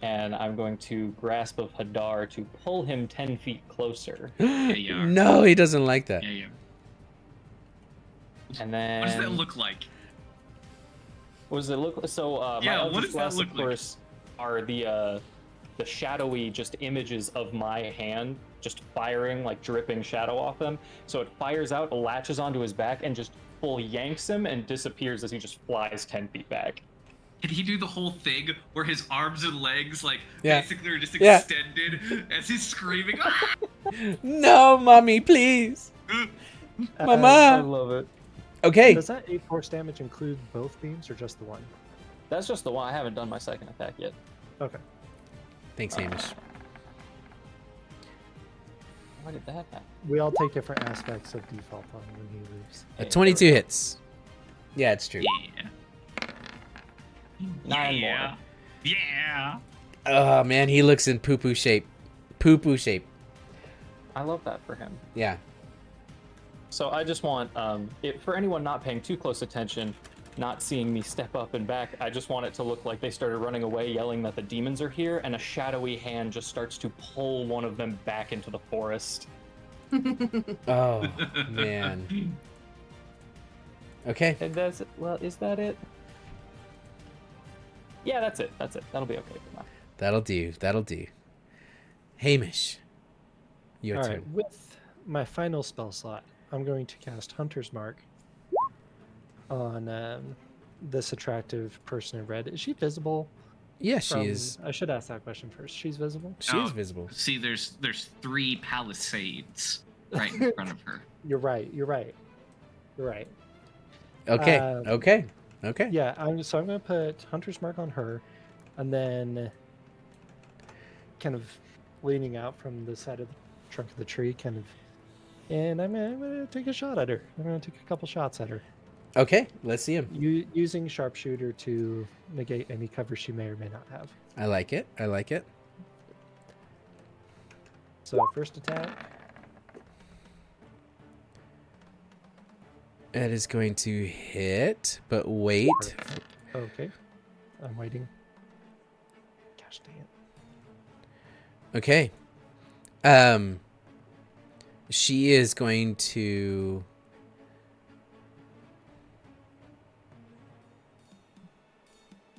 And I'm going to Grasp of Hadar to pull him 10 feet closer. you are. No, he doesn't like that. Yeah. And then What does that look like? What does it look like? So Yeah, my what Eldritch does that Blast, look of like? course, are the shadowy just images of my hand just firing, like dripping shadow off them. So it fires out, latches onto his back, and just full yanks him and disappears as he just flies 10 feet back. Can he do the whole thing where his arms and legs, like, Yeah. basically are just Yeah. extended as he's screaming? "Ah!" No, mommy, please. I Mama. love it. Okay. Does that 8 force damage include both beams or just the one? That's just the one. I haven't done my second attack yet. Okay. Thanks, Hamish. Why did that happen? We all take different aspects of default on when he leaves. A 22 hits. Yeah, it's true. Yeah. 9 yeah. more. Yeah. Oh, man, he looks in poo-poo shape. Poo-poo shape. I love that for him. Yeah. So I just want, for anyone not paying too close attention, not seeing me step up and back, I just want it to look like they started running away yelling that the demons are here, and a shadowy hand just starts to pull one of them back into the forest. Oh, man. Okay. And that's it. Well, is that it? Yeah, that's it. That's it. That'll be okay for now. That'll do. That'll do. Hamish. Your All turn. right. With my final spell slot, I'm going to cast Hunter's Mark on this attractive person in red. Is she visible? Yeah, she from- is. I should ask that question first. She's visible? She is Oh. visible. See, there's 3 palisades right in front of her. You're right. You're right. You're right. Okay. Uh, Okay. Okay. Yeah, I'm going to put Hunter's Mark on her, and then kind of leaning out from the side of the trunk of the tree, kind of, and I'm going to take a shot at her. I'm going to take a couple shots at her, Okay. Let's see him. using sharpshooter to negate any cover she may or may not have. I like it. I like it. So first attack, That is going to hit, but wait. perfect. Okay, I'm waiting. Gosh dang it. Okay. She is going to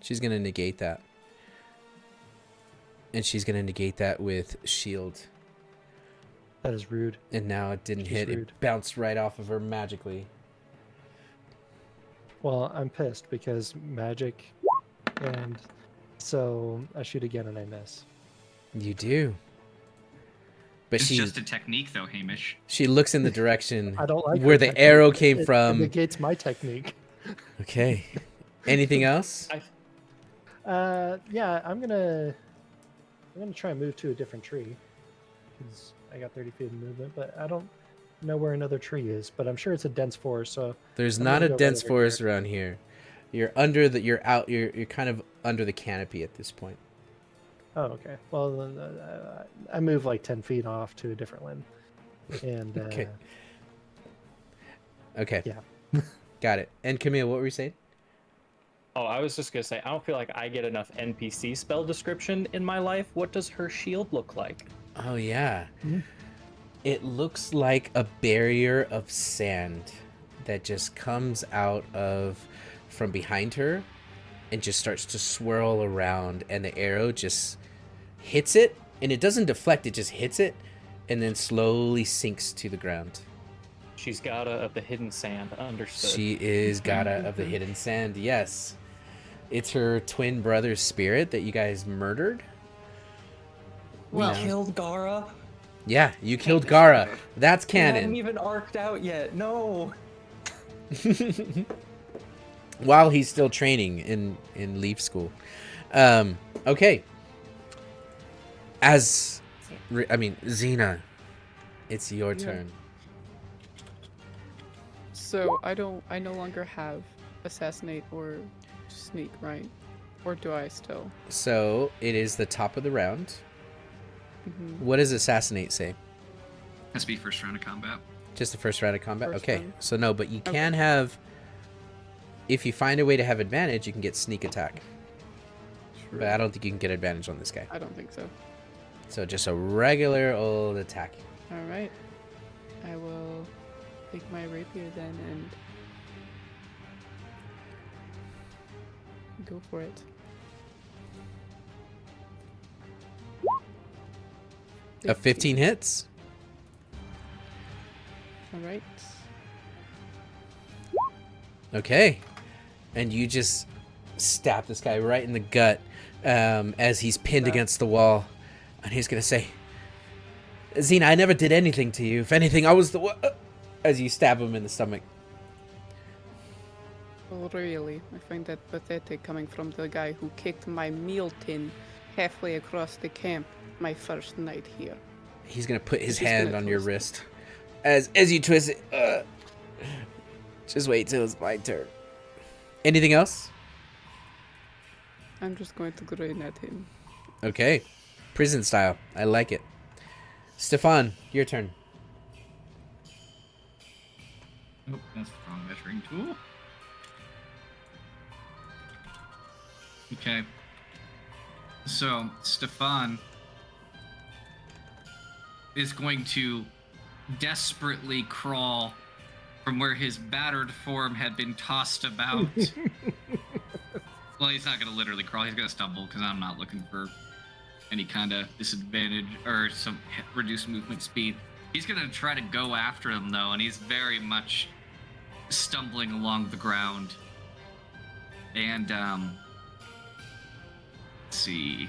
She's going to negate that. And she's going to negate that with shield. That is rude. And now it didn't She's hit. rude. It bounced right off of her magically. Well, I'm pissed because magic, and so I shoot again and I miss. You do. But It's she just a technique, though, Hamish. she looks in the direction I don't like where her the technique. arrow came It from. negates my technique. Okay. Anything else? Yeah, I'm gonna try and move to a different tree because I got 30 feet of movement, but I don't know where another tree is. But I'm sure it's a dense forest, so There's I'm not gonna a go right dense over forest here. around here. You're under the. You're kind of under the canopy at this point. oh, okay. Well, then, I move like 10 feet off to a different limb, and Okay. Okay. yeah. Got it. And Camille, what were you saying? Oh, I was just gonna say, I don't feel like I get enough NPC spell description in my life. What does her shield look like? Oh yeah. Mhm. It looks like a barrier of sand that just comes out from behind her and just starts to swirl around, and the arrow just hits it, and it doesn't deflect, it just hits it and then slowly sinks to the ground. She's Gata of the Hidden Sand. Understood. She is Gata of the Hidden Sand, yes. It's her twin brother's spirit that you guys murdered. Well, killed Gara. Yeah, you killed Gara. That's He hadn't canon. even arced out yet. No. While he's still training in Leaf School. Okay. Xena, it's your Yeah. turn. So I no longer have assassinate or sneak, right? Or do I still? So it is the top of the round. What does assassinate say? Has to be first round of combat. Just the first round of combat? First Okay, round. so no, but you can have... If you find a way to have advantage, you can get sneak attack. But I don't think you can get advantage on this guy. I don't think so. So just a regular old attack. All right. I will take my rapier then and go for it. A 15 hits? All right. Okay. And you just stab this guy right in the gut as he's pinned against the wall. And he's going to say, Xena, I never did anything to you. If anything, I was the one. As you stab him in the stomach. Oh, really? I find that pathetic coming from the guy who kicked my meal tin halfway across the camp my first night here. He's going to put his He's hand gonna on your twist wrist. As you twist it. Just wait till it's my turn. Anything else? I'm just going to grin at him. Okay. Prison style. I like it. Stefan, your turn. Oh, that's the wrong measuring tool. Okay. So, Stefan is going to desperately crawl from where his battered form had been tossed about. Well, he's not going to literally crawl. He's going to stumble because I'm not looking for any kind of disadvantage or some reduced movement speed. He's going to try to go after him, though, and he's very much stumbling along the ground. And, let's see.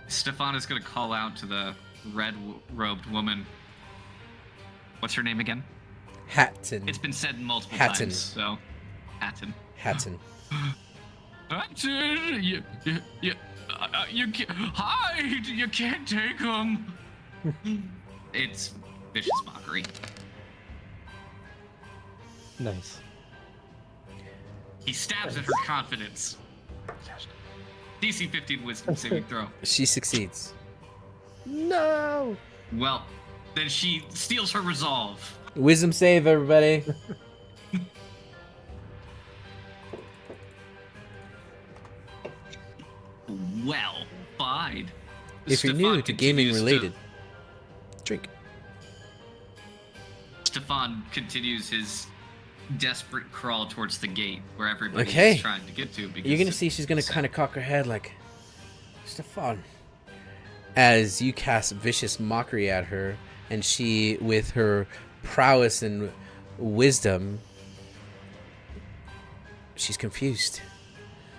Stefan is going to call out to the red-robed woman. What's her name again? Hatton. It's been said multiple Hatton. times, so... Hatton. Hatton. Hatton! You can't... Hide! You can't take him! It's vicious mockery. Nice. He stabs at her confidence. DC 15 wisdom saving throw. She succeeds. No! Well, then she steals her resolve. Wisdom save, everybody. Well, fine. If you're new to gaming related, drink. Stefan continues his desperate crawl towards the gate where everybody Okay. is trying to get to. Because You're gonna see she's gonna kind of cock her head like, Stefan. As you cast vicious mockery at her, and she, with her prowess and wisdom, she's confused.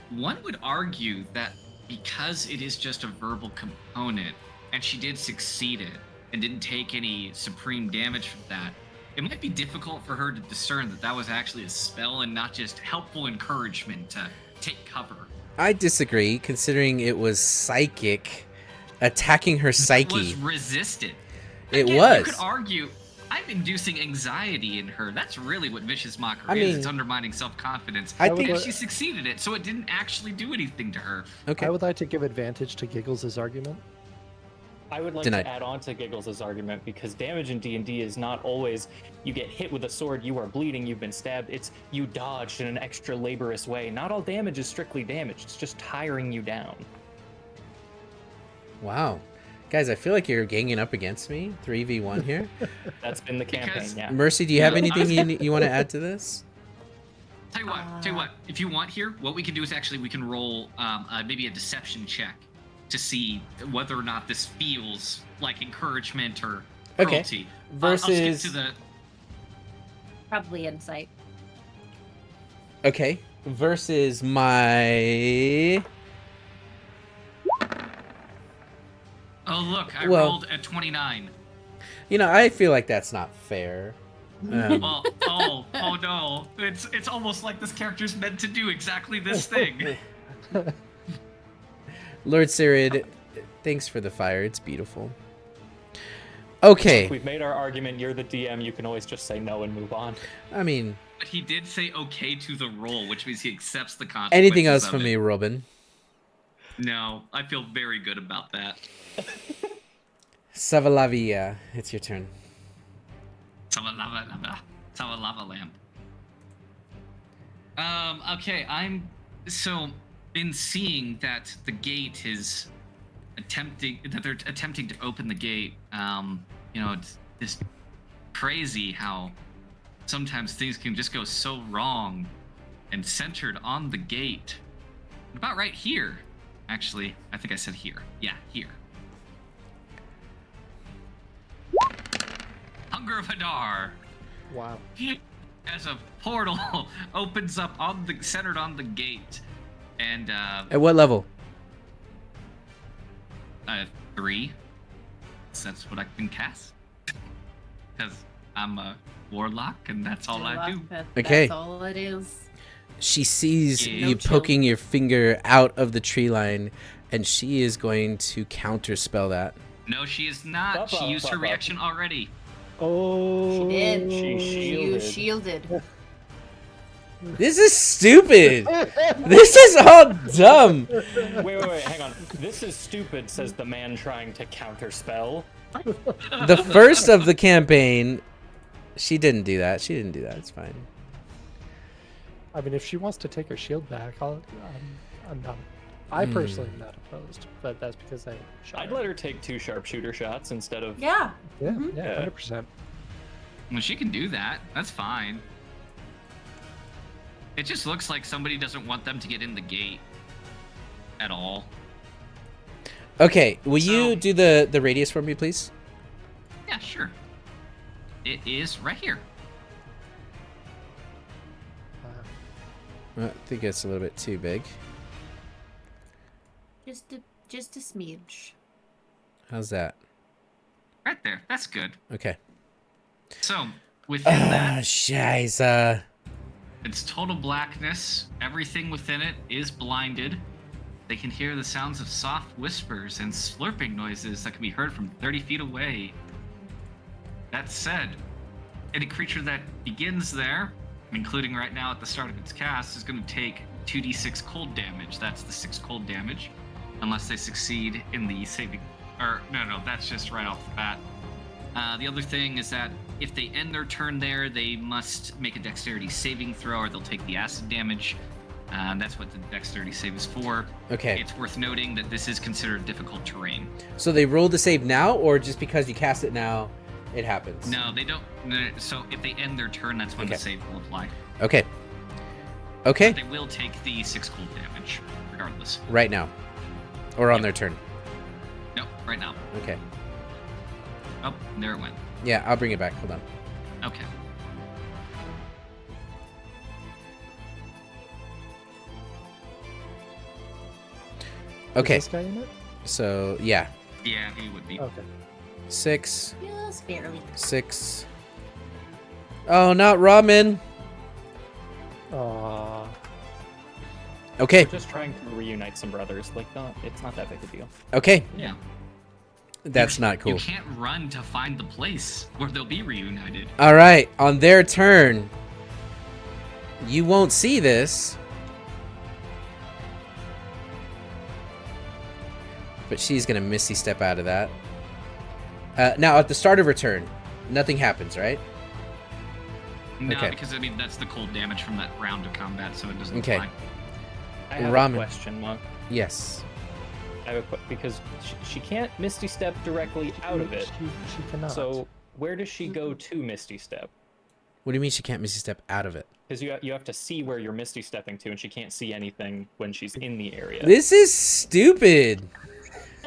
One would argue that because it is just a verbal component, and she did succeed it, and didn't take any supreme damage from that, it might be difficult for her to discern that that was actually a spell and not just helpful encouragement to take cover. I disagree, considering it was psychic, attacking her psyche. It was resisted. It Again, was. You could argue, I'm inducing anxiety in her. That's really what vicious mockery I is. mean, It's undermining self-confidence. I And think- she succeeded it, so it didn't actually do anything to her. Okay. I would like to give advantage to Giggles' argument. I would like Denied. to add on to Giggles' argument because damage in D&D is not always you get hit with a sword, you are bleeding, you've been stabbed. It's you dodged in an extra laborious way. Not all damage is strictly damage. It's just tiring you down. Wow. Guys, I feel like you're ganging up against me. 3v1 here. That's been the campaign, Because- yeah. Mercy, do you have Yeah, anything you want to add to this? Tell you what, if you want here, what we can do is actually we can roll maybe a deception check to see whether or not this feels like encouragement or Okay. cruelty. I'll Versus... skip to the Probably insight. Okay. Versus my... Oh look, I Well- rolled a 29. You know, I feel like that's not fair. Well, oh no. It's almost like this character's meant to do exactly this thing. Lord Sirid, thanks for the fire. It's beautiful. Okay. We've made our argument. You're the DM. You can always just say no and move on. I mean, But he did say okay to the roll, which means he accepts the consequences. Anything else of from it. me, Robin? No, I feel very good about that. Savalavia, it's your turn. Lava lamp. Okay, in seeing that the gate is they're attempting to open the gate, it's just crazy how sometimes things can just go so wrong, and centered on the gate. About right here. Actually, I think I said here. Yeah, here. Hunger of Hadar. Wow. As a portal opens up centered on the gate, and At what level? 3. So that's what I can cast. Because I'm a warlock, and that's all I do. Okay. That's all it is. She sees Yeah. you No chill. poking your finger out of the tree line, and she is going to counterspell that. No, she is not. She used her reaction already. Oh. She did. She shielded. This is stupid. This is all dumb. Wait, hang on. This is stupid, says the man trying to counterspell. The first of the campaign, she didn't do that. It's fine. I mean, if she wants to take her shield back, I'm not. I personally am not opposed, but that's because I shot I'd her. let her take 2 sharpshooter shots instead of. Yeah. Yeah, Mhm. yeah, Yeah. 100%. Well, she can do that. That's fine. It just looks like somebody doesn't want them to get in the gate at all. Okay, will So- you do the radius for me, please? Yeah, sure. It is right here. I think it's a little bit too big. Just a smidge. How's that? Right there. That's good. Okay. So, within that, Shiza. it's total blackness. Everything within it is blinded. They can hear the sounds of soft whispers and slurping noises that can be heard from 30 feet away. That said, any creature that begins there, including right now at the start of its cast, is going to take 2d6 cold damage. That's the 6 cold damage, unless they succeed in the saving. Or, no, that's just right off the bat. The other thing is that if they end their turn there, they must make a dexterity saving throw, or they'll take the acid damage. That's what the dexterity save is for. Okay. It's worth noting that this is considered difficult terrain. So they rolled the save now, or just because you cast it now, it happens? No, they don't. So if they end their turn, that's when Okay. the save will apply. Okay. Okay. But they will take the 6 cold damage, regardless. Right now. Or on Yep. their turn. Nope, right now. Okay. Oh, there it went. Yeah, I'll bring it back. Hold on. Okay. Okay. Is this guy in it? So, yeah. Yeah, he would be. Okay. 6, Just barely. 6. Oh, not ramen. Aw. Okay. We're just trying to reunite some brothers. Like, it's not that big a deal. Okay. Yeah. That's not cool. You can't run to find the place where they'll be reunited. All right. On their turn, you won't see this. But she's going to Misty Step out of that. Now, at the start of her turn, nothing happens, right? No, Okay. because I mean that's the cold damage from that round of combat, so it doesn't Okay. apply. I have Ramen. a question, Monk. Yes. I have because she can't Misty Step directly out of it. She cannot. So where does she go to Misty Step? What do you mean she can't Misty Step out of it? Because you have to see where you're Misty Stepping to, and she can't see anything when she's in the area. This is stupid.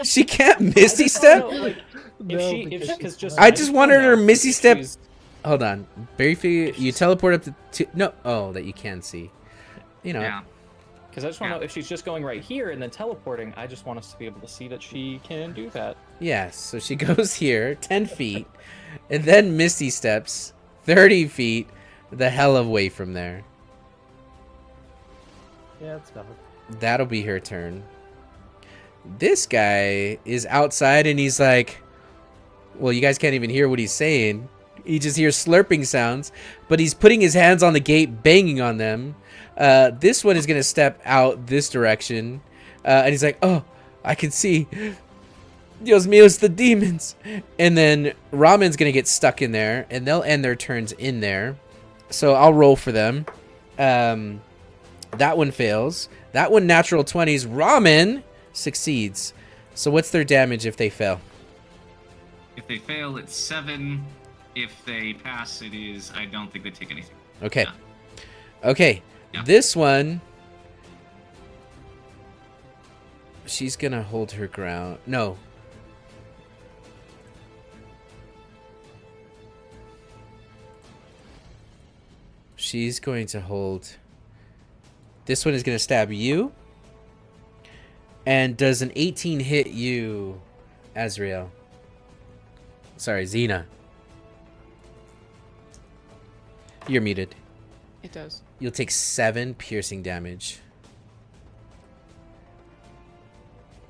She can't Misty Step? Like, No, because she's because just I just wanted found her out Misty that Step. she's- Hold on. Very few. You teleport up to two. No. Oh, that you can see. You know. Yeah. Because I just want to Yeah. know if she's just going right here and then teleporting. I just want us to be able to see that she can do that. Yes. So she goes here, 10 feet, and then Misty Steps 30 feet the hell away from there. Yeah, it's valid. That'll be her turn. This guy is outside and he's like, well, you guys can't even hear what he's saying. He just hears slurping sounds, but he's putting his hands on the gate, banging on them. This one is going to step out this direction, and he's like, oh, I can see. Dios míos, the demons. And then Ramen's going to get stuck in there, and they'll end their turns in there. So I'll roll for them. That one fails. That one natural 20s. Ramen succeeds. So what's their damage if they fail? If they fail, it's 7. If they pass, it is. I don't think they take anything. Okay. Yeah. Okay. Yeah. This one. She's going to hold her ground. No. She's going to hold. This one is going to stab you. And does an 18 hit you, Azrael? Sorry, Xena. You're muted. It does. You'll take 7 piercing damage.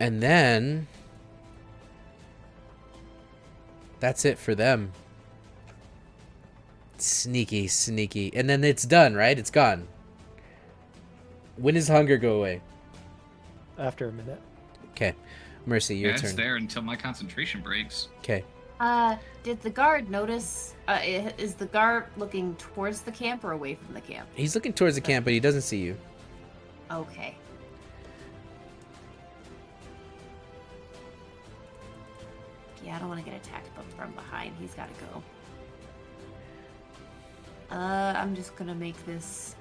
And then that's it for them. Sneaky, sneaky. And then it's done, right? It's gone. When does hunger go away? After a minute. Okay. Mercy, your Yeah, turn. it's there until my concentration breaks. Okay. Did the guard notice? Is the guard looking towards the camp or away from the camp? He's looking towards the camp, but he doesn't see you. Okay. Yeah, I don't want to get attacked from behind. He's got to go. I'm just gonna make this.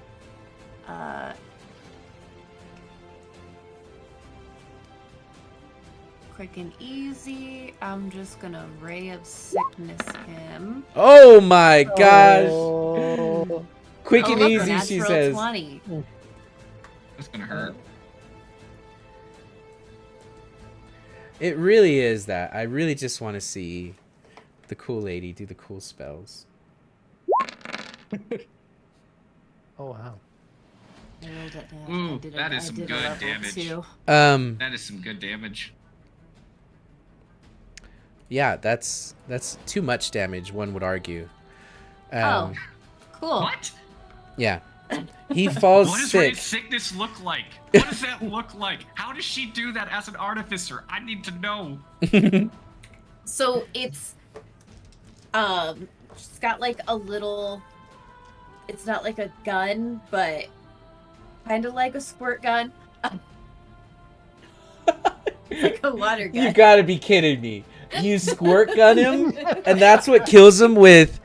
Quick and easy. I'm just gonna Ray of Sickness him. Oh my gosh. Oh, Quick Oh, and look, easy, she natural says. 20. That's gonna hurt. It really is that. I really just want to see the cool lady do the cool spells. oh wow. I rolled it down. Ooh, I did that a, is I some did a good level damage. 2. That is some good damage. Yeah, that's too much damage, one would argue. Oh, cool. What? Yeah. He falls What does sick. Ray's sickness look like? What does that look like? How does she do that as an artificer? I need to know. So it's she's got like a little, it's not like a gun, but kind of like a squirt gun. It's like a water gun. You gotta be kidding me. You squirt gun him, and that's what kills him with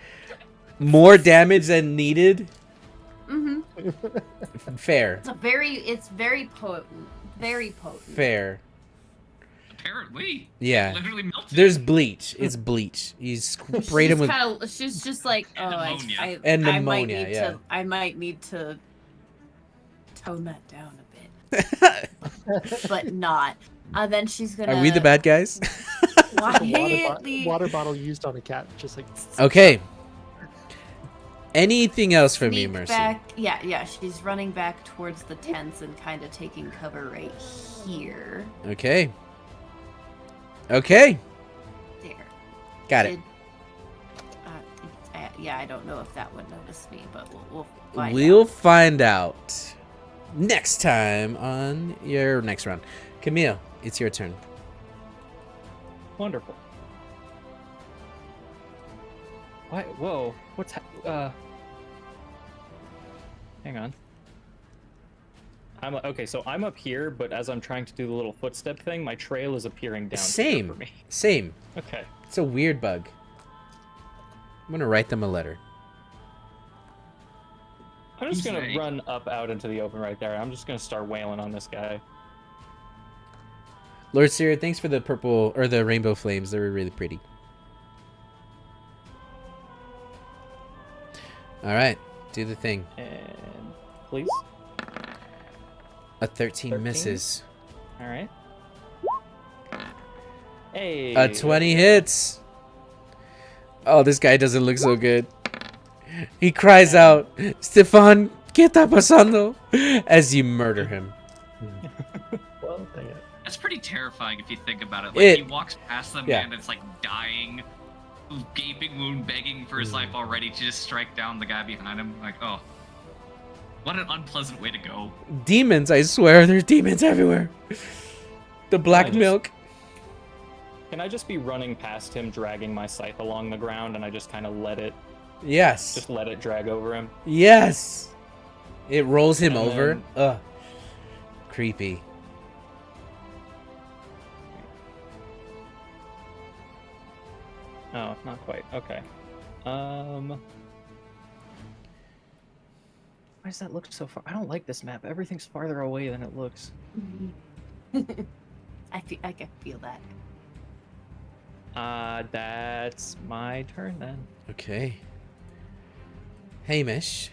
more damage than needed? Mm-hmm. Fair. It's very potent. Very potent. Fair. Apparently. Yeah. Literally melted. There's bleach. It's bleach. You sprayed him with... She's just like, oh, Pneumonia. And I might pneumonia, need yeah. to, I might need to tone that down a bit, but not. Then she's gonna. Are we the bad guys? Water bottle used on a cat, just like. Okay. Anything else from you, Sneak Mercy? back. Yeah. She's running back towards the tents and kind of taking cover right here. Okay. Okay. There. Got it. Yeah, I don't know if that would notice me, but we'll find We'll out. find out next time on your next round. Camille, it's your turn. Wonderful. Why? Whoa. What's hang on. Okay, so I'm up here, but as I'm trying to do the little footstep thing, my trail is appearing down here Same. for me. Same. Okay. It's a weird bug. I'm gonna write them a letter. I'm just gonna Say. run up out into the open right there. I'm just gonna start wailing on this guy. Lord Seer, thanks for the purple or the rainbow flames. They were really pretty. All right, do the thing. And please. A 13 13? misses. All right. Hey. A 20 hits. Oh, this guy doesn't look so good. He cries out, "Stefan, ¿qué está pasando?" as you murder him. Well, dang it. That's pretty terrifying if you think about it. Like, he walks past them yeah. and it's like dying. gaping wound, begging for his life already to just strike down the guy behind him. Like, oh, what an unpleasant way to go. Demons, I swear, there's demons everywhere. The black milk. Can I just be running past him, dragging my scythe along the ground, and I just kind of let it Yes. just let it drag over him? Yes. It rolls him And over. then- Ugh. Creepy. Oh, not quite. Okay. Why does that look so far? I don't like this map. Everything's farther away than it looks. I can feel that. That's my turn then. Okay. Hamish.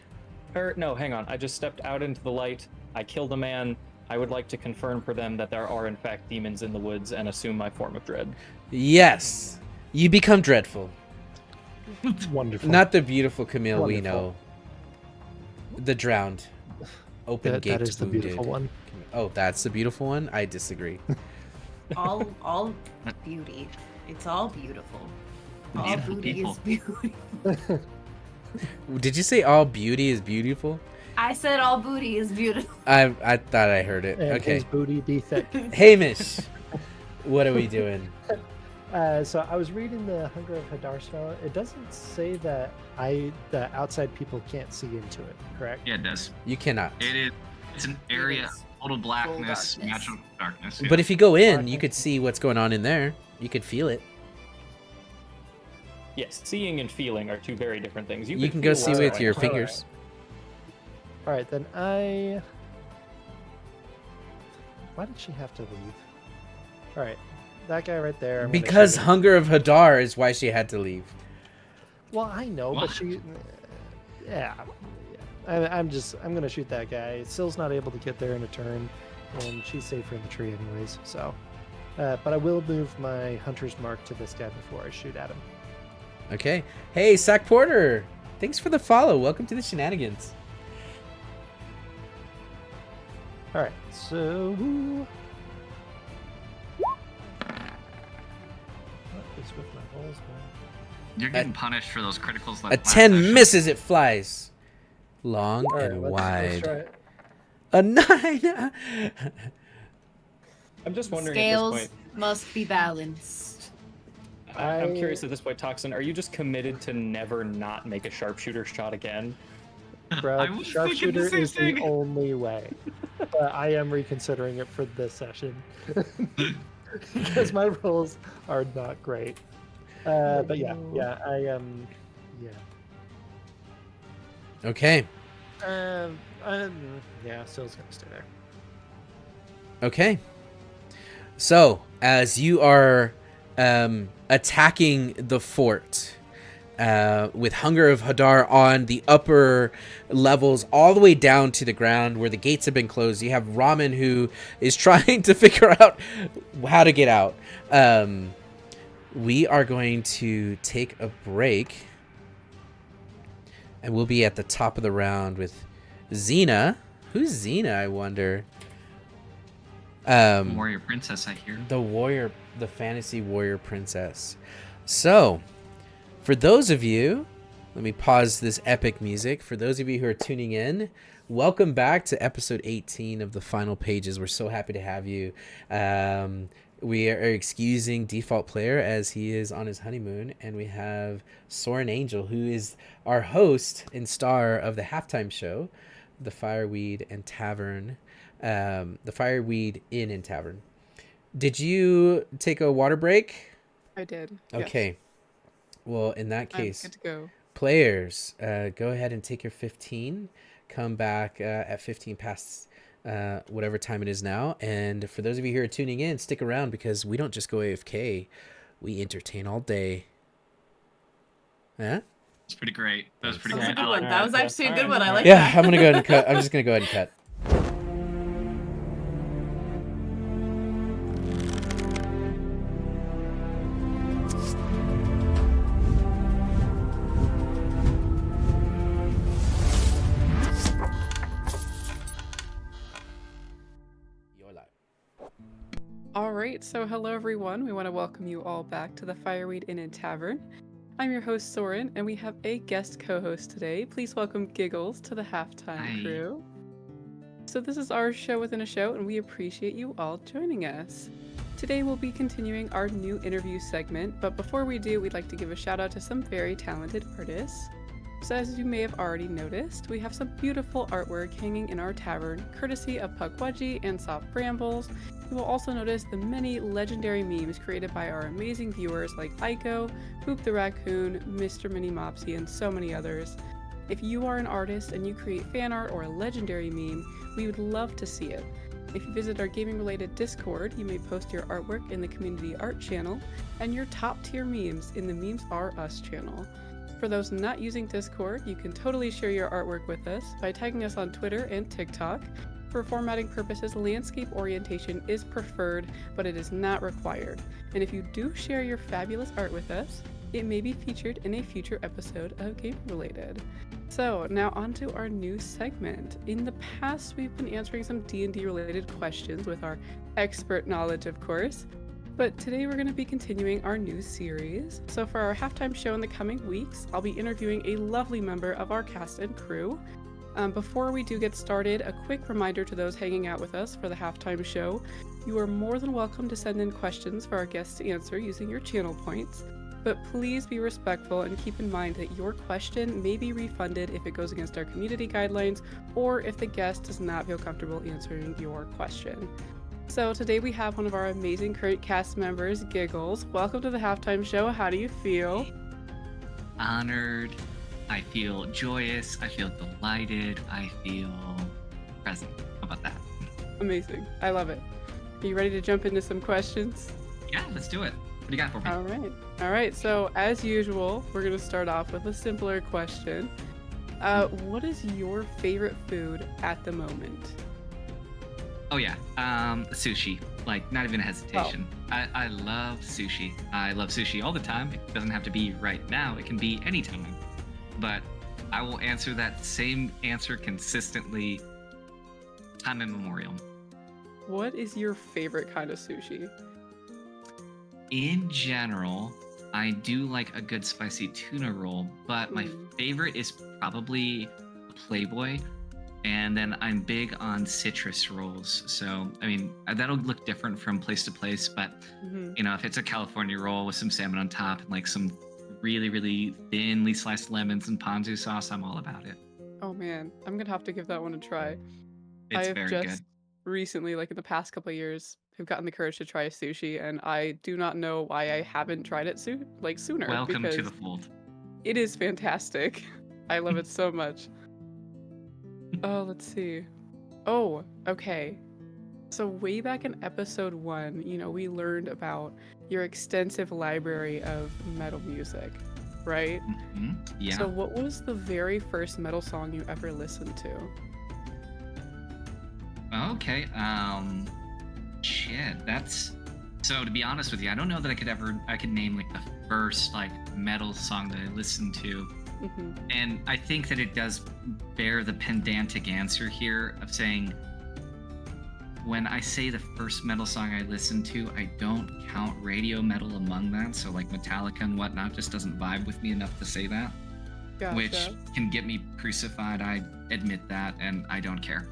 No, hang on. I just stepped out into the light. I killed a man. I would like to confirm for them that there are in fact demons in the woods and assume my form of dread. Yes. You become dreadful. Wonderful. Not the beautiful Camille we Wonderful. know. The drowned. Open that gate is the wounded. beautiful one. Oh, that's the beautiful one? I disagree. All beauty. It's all beautiful. All Beautiful beauty people. is beauty. Did you say all beauty is beautiful? I said all booty is beautiful. I thought I heard it. And Okay. his booty be thick. Hamish. What are we doing? So I was reading the Hunger of Hadar spell. It doesn't say that the outside people can't see into it, correct? Yeah, it does. You cannot. It's an area is of total blackness, darkness. natural darkness. But if you go in, you could see what's going on in there. You could feel it. Yes, seeing and feeling are two very different things. You can go feel see what's with going your on. fingers. All right, then Why did she have to leave? All right, that guy right there. I'm gonna Because shoot him. Hunger of Hadar is why she had to leave. Well, I know, What? but she. Yeah. I'm gonna shoot that guy. Sill's not able to get there in a turn, and she's safer in the tree anyways. So, but I will move my hunter's mark to this guy before I shoot at him. Okay. Hey, Sack Porter. Thanks for the follow. Welcome to the shenanigans. All right, so what is with my rolls, man? You're getting punished for those criticals. A last 10 session. misses, it flies. Long All right, and let's wide. try it. A 9. I'm just wondering Scales at this point. must be balanced. I'm curious at this point, Toxin. Are you just committed to never not make a sharpshooter shot again? Bro, I was thinking the sharpshooter same is thing. the only way. But I am reconsidering it for this session because my rolls are not great. But yeah, I am. Okay. Yeah, Still's gonna stay there. Okay. So, as you are attacking the fort with Hunger of Hadar on the upper levels all the way down to the ground where the gates have been closed, you have Ramen who is trying to figure out how to get out. We are going to take a break, and we'll be at the top of the round with Xena. Who's Xena, I wonder? Warrior princess, I hear. The fantasy warrior princess. So, for those of you, let me pause this epic music. For those of you who are tuning in, welcome back to episode 18 of the Final Pages. We're so happy to have you. We are excusing default player as he is on his honeymoon, and we have Soren Angel, who is our host and star of the halftime show, the Fireweed and Tavern, the Fireweed Inn and Tavern. Did you take a water break? I did. yes. Okay. Well, in that I'm case, good to go. players, go ahead and take your 15. Come back at 15 past whatever time it is now. And for those of you who are tuning in, stick around because we don't just go AFK. We entertain all day. Huh? It's pretty great. That was pretty That was a great. good I like one. that. That was actually a good one. I like Yeah, that. I'm gonna go ahead and cut. I'm just gonna go ahead and cut. You're live. All right, so hello everyone. We want to welcome you all back to the Fireweed Inn and Tavern. I'm your host, Soren, and we have a guest co-host today. Please welcome Giggles to the Halftime Hi. Crew. So this is our show within a show, and we appreciate you all joining us. Today we'll be continuing our new interview segment, but before we do, we'd like to give a shout out to some very talented artists. So as you may have already noticed, we have some beautiful artwork hanging in our tavern, courtesy of Pukwudgie and Soft Brambles. You will also notice the many legendary memes created by our amazing viewers like Aiko, Poop the Raccoon, Mr. Mini Mopsy, and so many others. If you are an artist and you create fan art or a legendary meme, we would love to see it. If you visit our gaming-related Discord, you may post your artwork in the community art channel and your top-tier memes in the Memes Are Us channel. For those not using Discord, you can totally share your artwork with us by tagging us on Twitter and TikTok. For formatting purposes, landscape orientation is preferred, but it is not required. And if you do share your fabulous art with us, it may be featured in a future episode of Game Related. So now on to our new segment. In the past, we've been answering some D&D related questions with our expert knowledge, of course. But today we're going to be continuing our new series. So for our halftime show in the coming weeks, I'll be interviewing a lovely member of our cast and crew. Before we do get started, a quick reminder to those hanging out with us for the halftime show, you are more than welcome to send in questions for our guests to answer using your channel points. But please be respectful and keep in mind that your question may be refunded if it goes against our community guidelines or if the guest does not feel comfortable answering your question. So today we have one of our amazing current cast members, Giggles. Welcome to the halftime show. How do you feel? Honored. I feel joyous. I feel delighted. I feel present. How about that? Amazing. I love it. Are you ready to jump into some questions? Yeah, let's do it. What do you got for me? All right. So as usual, we're going to start off with a simpler question. What is your favorite food at the moment? Oh yeah, sushi. Like, not even a hesitation. Oh. I love sushi. I love sushi all the time. It doesn't have to be right now. It can be anytime. But I will answer that same answer consistently, time immemorial. What is your favorite kind of sushi? In general, I do like a good spicy tuna roll, but my favorite is probably Playboy. And then I'm big on citrus rolls. So, I mean, that'll look different from place to place, but, you know, if it's a California roll with some salmon on top and like some really, really thinly sliced lemons and ponzu sauce, I'm all about it. Oh man, I'm gonna have to give that one a try. It's I have very just good. recently, like in the past couple of years, have gotten the courage to try sushi, and I do not know why I haven't tried it sooner. Welcome to because the fold. it is fantastic. I love it so much. Oh, let's see. Oh, okay. So way back in episode 1, you know, we learned about your extensive library of metal music, right? Yeah. So what was the very first metal song you ever listened to? Okay. Shit. That's. So to be honest with you, I don't know that I could name like the first like metal song that I listened to. And I think that it does bear the pedantic answer here of saying, when I say the first metal song I listened to, I don't count radio metal among that. So like Metallica and whatnot just doesn't vibe with me enough to say that. Gotcha. Which can get me crucified. I admit that, and I don't care.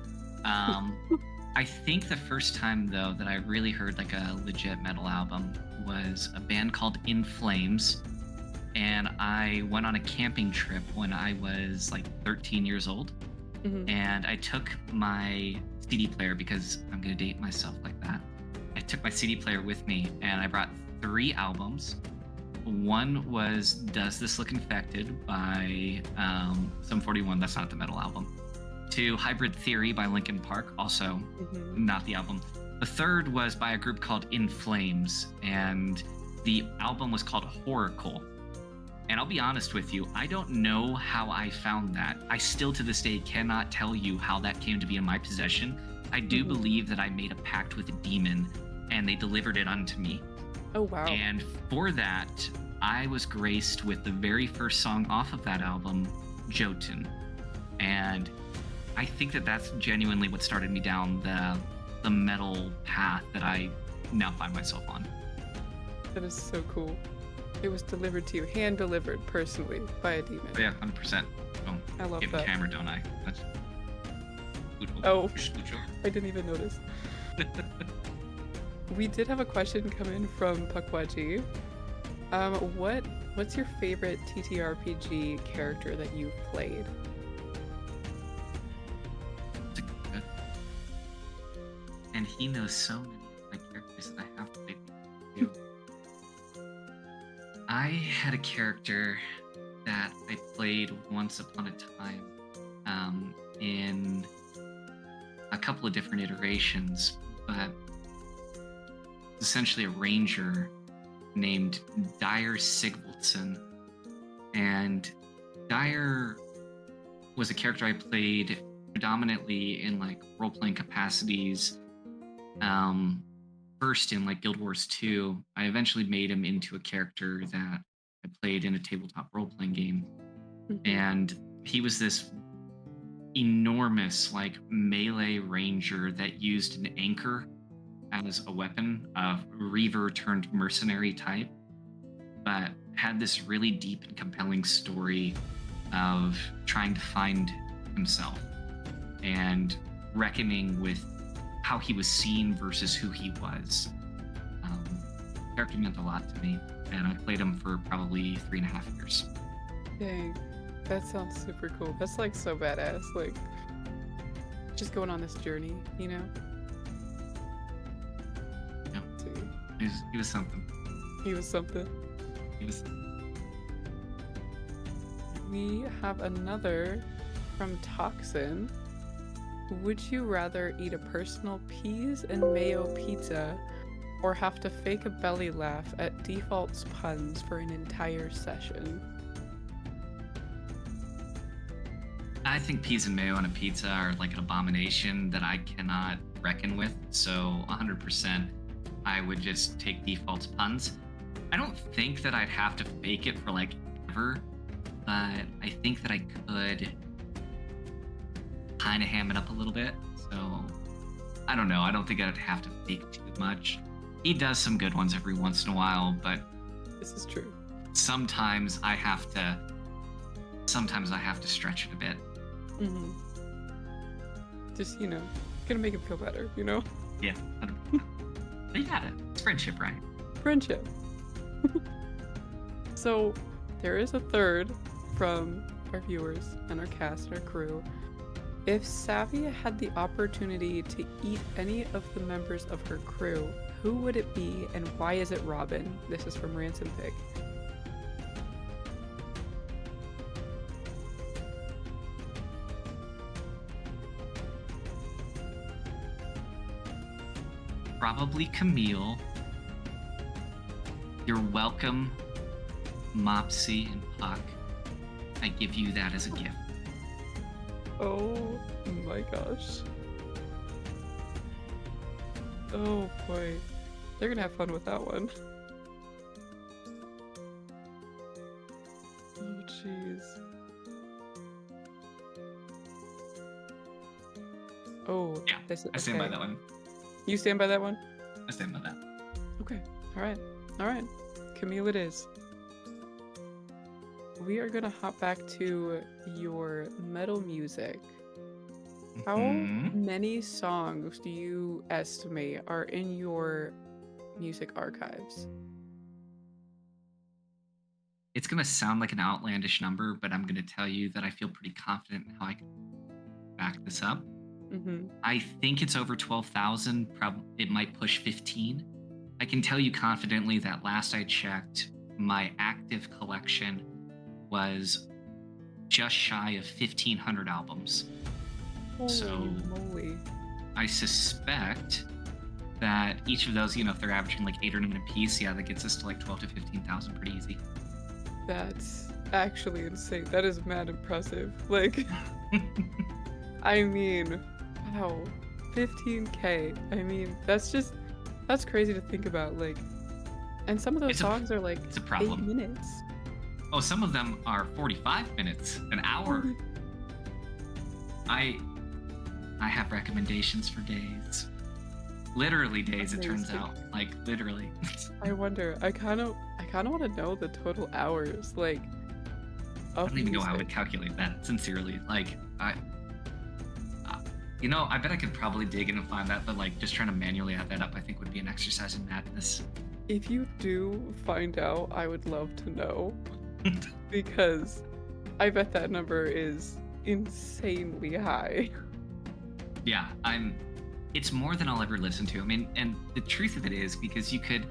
I think the first time though that I really heard like a legit metal album was a band called In Flames. And I went on a camping trip when I was like 13 years old. And I took my CD player, because I'm going to date myself like that. I took my CD player with me and I brought 3 albums. One was Does This Look Infected by Sum 41. That's not the metal album. 2, Hybrid Theory by Linkin Park. Also not the album. The third was by a group called In Flames. And the album was called Horrorcore. And I'll be honest with you, I don't know how I found that. I still to this day cannot tell you how that came to be in my possession. I do believe that I made a pact with a demon and they delivered it unto me. Oh, wow. And for that, I was graced with the very first song off of that album, Jotun. And I think that that's genuinely what started me down the metal path that I now find myself on. That is so cool. It was delivered to you, hand delivered personally by a demon. But yeah, 100%. Oh, I love get that. the camera, don't I? That's... Oh, I didn't even notice. We did have a question come in from Pukwudgie. What's your favorite TTRPG character that you've played? And he knows so many of my characters that I have played too. I had a character that I played once upon a time in a couple of different iterations, but essentially a ranger named Dyer Sigvaldson. And Dyer was a character I played predominantly in like role-playing capacities. First in like Guild Wars 2, I eventually made him into a character that I played in a tabletop role-playing game. And he was this enormous like melee ranger that used an anchor as a weapon, of reaver turned mercenary type, but had this really deep and compelling story of trying to find himself and reckoning with how he was seen versus who he was. Character meant a lot to me, and I played him for probably 3.5 years. Dang, that sounds super cool. That's like so badass. Like, just going on this journey, you know? Yeah. He was something. He was something. He was. We have another from Toxin. Would you rather eat a personal peas and mayo pizza or have to fake a belly laugh at Default's puns for an entire session? I think peas and mayo on a pizza are like an abomination that I cannot reckon with. So 100%, I would just take Default's puns. I don't think that I'd have to fake it for like ever, but I think that I could kind of ham it up a little bit. So I don't know. I don't think I'd have to fake too much. He does some good ones every once in a while, but This is true. sometimes I have to stretch it a bit. Mm-hmm. Just, you know, gonna make him feel better, you know? Yeah. But you got it. It's friendship, right? Friendship. So, there is a third from our viewers and our cast and our crew. If Savvy had the opportunity to eat any of the members of her crew, who would it be and why is it Robin? This is from Ransom Pig. Probably Camille. You're welcome, Mopsy and Puck. I give you that as a gift. Oh my gosh. Oh boy. They're gonna have fun with that one. Oh jeez. Oh, Yeah, this is, I stand by okay. that one. You stand by that one? I stand by that. Okay. Alright. Alright. Camille it is. We are gonna hop back to your metal music. How Mhm. many songs do you estimate are in your music archives? It's gonna sound like an outlandish number, but I'm gonna tell you that I feel pretty confident in how I can back this up. Mm-hmm. I think it's over 12,000. It might push 15. I can tell you confidently that last I checked, my active collection was just shy of 1,500 albums. Holy So- moly. I suspect that each of those, if they're averaging like 8 or 9 a piece, yeah, that gets us to like 12 to 15,000 pretty easy. That's actually insane. That is mad impressive. Like, I mean, wow, 15K. I mean, that's crazy to think about. Like, and some of those songs are like It's a 8 problem. minutes. Oh, some of them are 45 minutes, an hour. I have recommendations for days. Literally days, it turns Amazing. out. Like, literally. I wonder. I kind of want to know the total hours, like. I don't even know how I would calculate that, sincerely. Like, you know, I bet I could probably dig in and find that, but like, just trying to manually add that up, I think would be an exercise in madness. If you do find out, I would love to know, because I bet that number is insanely high. Yeah, it's more than I'll ever listen to. I mean, and the truth of it is, because you could,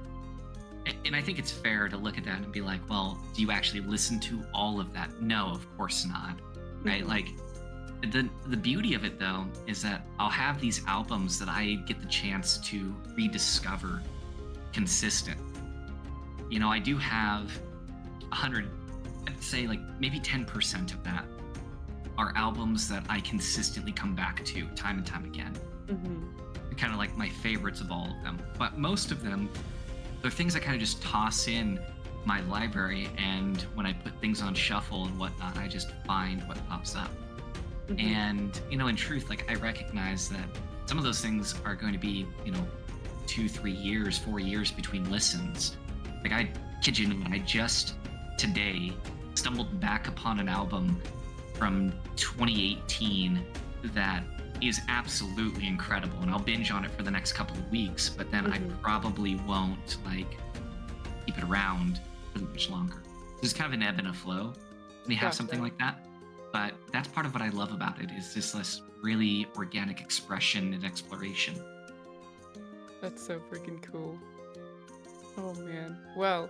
and I think it's fair to look at that and be like, well, do you actually listen to all of that? No, of course not, right? Mhm. Like, the beauty of it, though, is that I'll have these albums that I get the chance to rediscover consistent. You know, I do have 100, I'd say like maybe 10% of that are albums that I consistently come back to time and time again. Mm-hmm. Kind of like my favorites of all of them. But most of them, they're things I kind of just toss in my library, and when I put things on shuffle and whatnot, I just find what pops up. Mm-hmm. And, you know, in truth, like, I recognize that some of those things are going to be, you know, 2, 3 years, 4 years between listens. Like, I kid you not, I just today stumbled back upon an album from 2018 that is absolutely incredible, and I'll binge on it for the next couple of weeks, but then I probably won't, like, keep it around for much longer. There's kind of an ebb and a flow when you have something like that. But that's part of what I love about it, is just this really organic expression and exploration. That's so freaking cool. Oh man. Well,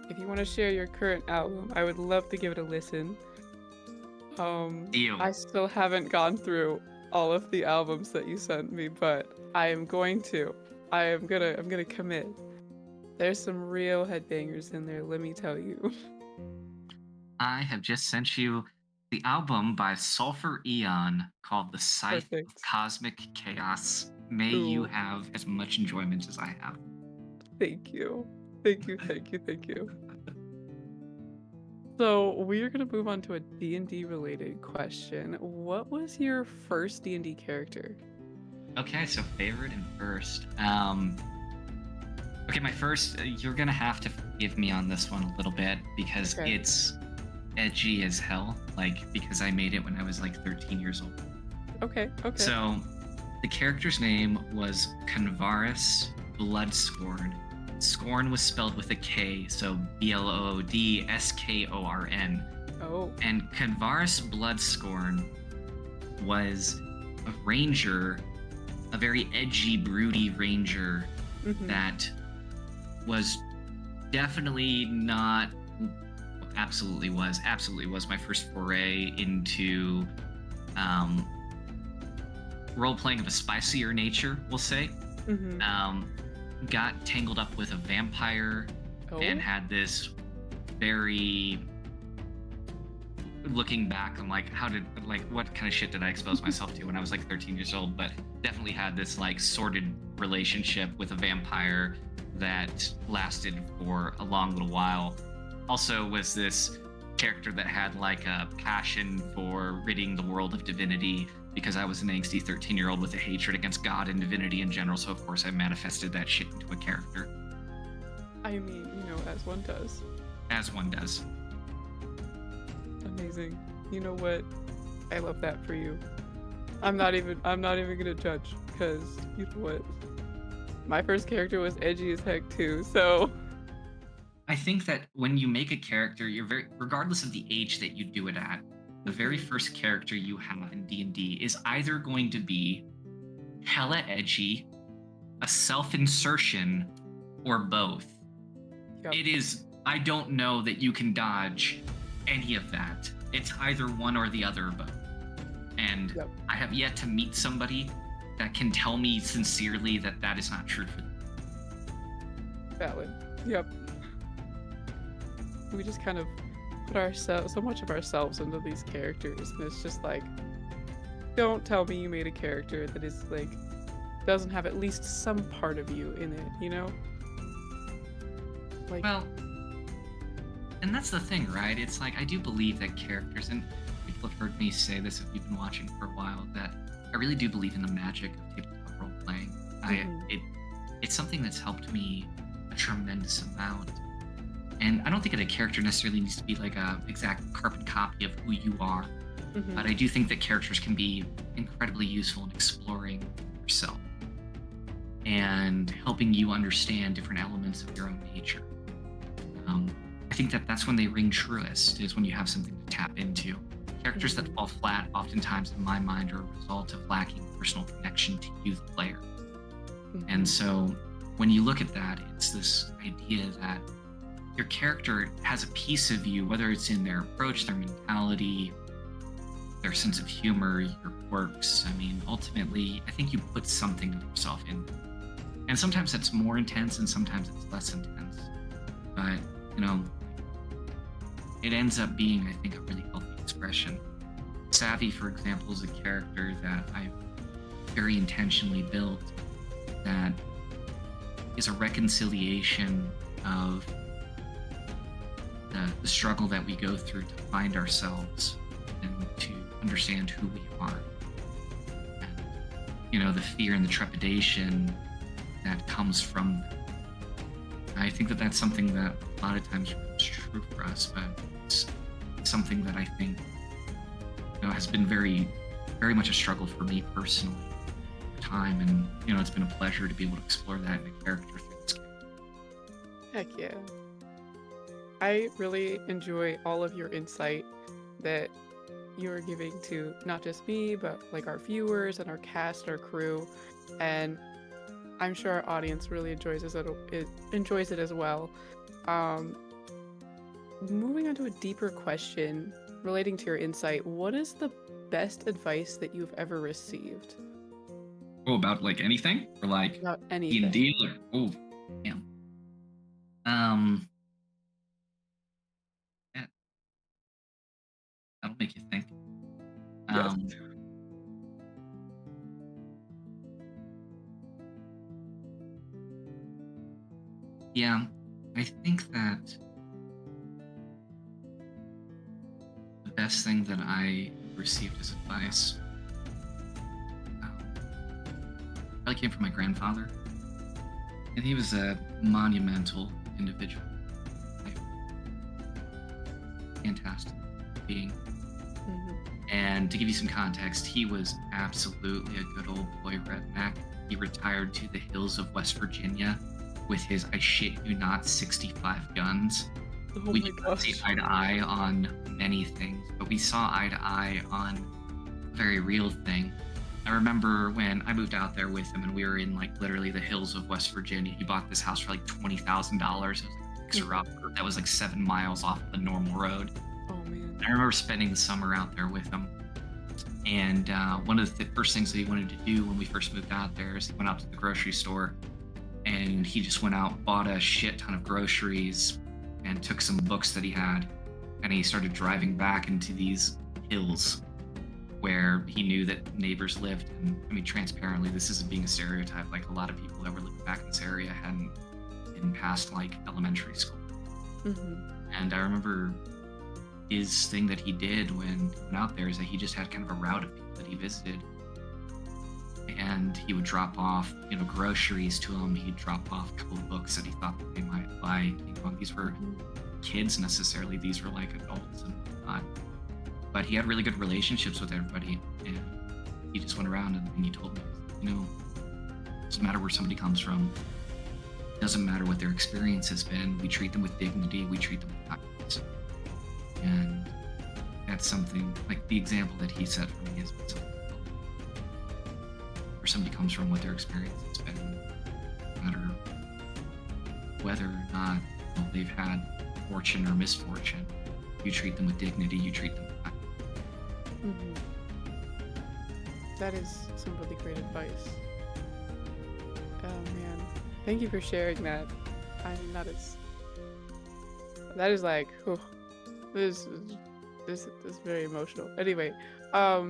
if you want to share your current album, I would love to give it a listen. Deal. I still haven't gone through all of the albums that you sent me, but I am going to. I'm gonna commit. There's some real headbangers in there, let me tell you. I have just sent you the album by Sulfur Eon called The Scythe of Perfect. Cosmic Chaos. May you have as much enjoyment as I have. Thank you. Thank you, thank you, thank you. So we're gonna move on to a D&D related question. What was your first D&D character? Okay, so favorite and first. Okay, my first, you're gonna have to forgive me on this one a little bit, because Okay. it's edgy as hell, like, because I made it when I was like 13 years old. Okay. So the character's name was Convarus Bloodscorn. Scorn was spelled with a K, so Bloodskorn. Oh. And Convarus Bloodscorn was a ranger, a very edgy, broody ranger Mhm. that was definitely not, absolutely was my first foray into role-playing of a spicier nature, we'll say. Mhm. Got tangled up with a vampire Oh. and had this very, looking back, I'm like, what kind of shit did I expose myself to when I was like 13 years old? But definitely had this like sordid relationship with a vampire that lasted for a long little while. Also was this character that had like a passion for ridding the world of divinity, because I was an angsty 13-year-old with a hatred against God and divinity in general, so of course I manifested that shit into a character. I mean, you know, as one does. As one does. Amazing. You know what? I love that for you. I'm not even gonna judge, because you know what? My first character was edgy as heck too, so I think that when you make a character, you're regardless of the age that you do it at, the very first character you have in D&D is either going to be hella edgy, a self-insertion, or both. Yep. It is, I don't know that you can dodge any of that. It's either one or the other or both. And Yep. I have yet to meet somebody that can tell me sincerely that that is not true for them. Valid. Yep. We just kind of put so much of ourselves into these characters, and it's just like, don't tell me you made a character that is like, doesn't have at least some part of you in it, you know? Like, Well, and that's the thing, right? It's like, I do believe that characters, and people have heard me say this if you've been watching for a while, that I really do believe in the magic of tabletop role playing. It's something that's helped me a tremendous amount. And I don't think that a character necessarily needs to be like a exact carbon copy of who you are, but I do think that characters can be incredibly useful in exploring yourself and helping you understand different elements of your own nature. I think that that's when they ring truest, is when you have something to tap into. Characters that fall flat, oftentimes in my mind, are a result of lacking personal connection to you, the player. And so when you look at that, it's this idea that your character has a piece of you, whether it's in their approach, their mentality, their sense of humor, your quirks. I mean, ultimately, I think you put something of yourself in. And sometimes that's more intense and sometimes it's less intense. But, it ends up being, I think, a really healthy expression. Savvy, for example, is a character that I've very intentionally built that is a reconciliation of the struggle that we go through to find ourselves and to understand who we are. And, the fear and the trepidation that comes from that. I think that that's something that a lot of times is true for us, but it's something that I think has been very, very much a struggle for me personally over time, and it's been a pleasure to be able to explore that in a character through this game. Heck yeah. I really enjoy all of your insight that you're giving to not just me, but like our viewers and our cast, our crew, and I'm sure our audience really enjoys it as well. Moving on to a deeper question relating to your insight, what is the best advice that you've ever received? Oh, about like anything? Or like About anything. D&D? Oh, damn. Yeah. That'll make you think. Yes. Yeah, I think that the best thing that I received as advice probably came from my grandfather. And he was a monumental individual. Fantastic being. And to give you some context, he was absolutely a good old boy redneck. He retired to the hills of West Virginia with his, I shit you not, 65 guns. We did not see eye to eye on many things, but we saw eye to eye on a very real thing. I remember when I moved out there with him and we were in like literally the hills of West Virginia. He bought this house for like $20,000. It was like a fixer-upper that was like 7 miles off the normal road. Oh man. I remember spending the summer out there with him. And one of the first things that he wanted to do when we first moved out there is he went out to the grocery store and he just went out, bought a shit ton of groceries and took some books that he had. And he started driving back into these hills where he knew that neighbors lived. And I mean, transparently, this isn't being a stereotype. Like a lot of people that were living back in this area hadn't been past like elementary school. And I remember his thing that he did when he went out there is that he just had kind of a route of people that he visited. And he would drop off, groceries to them. He'd drop off a couple of books that he thought that they might like. These were kids necessarily. These were like adults and whatnot. But he had really good relationships with everybody. And he just went around and he told me, it doesn't matter where somebody comes from. It doesn't matter what their experience has been. We treat them with dignity. We treat them with kindness. And that's something, like the example that he set for me is something where somebody comes from, what their experience has been, no matter whether or not they've had fortune or misfortune. You treat them with dignity, you treat them with kindness. That is some really great advice. Oh man, thank you for sharing that. I mean, that is like, whew, this is very emotional. Anyway, I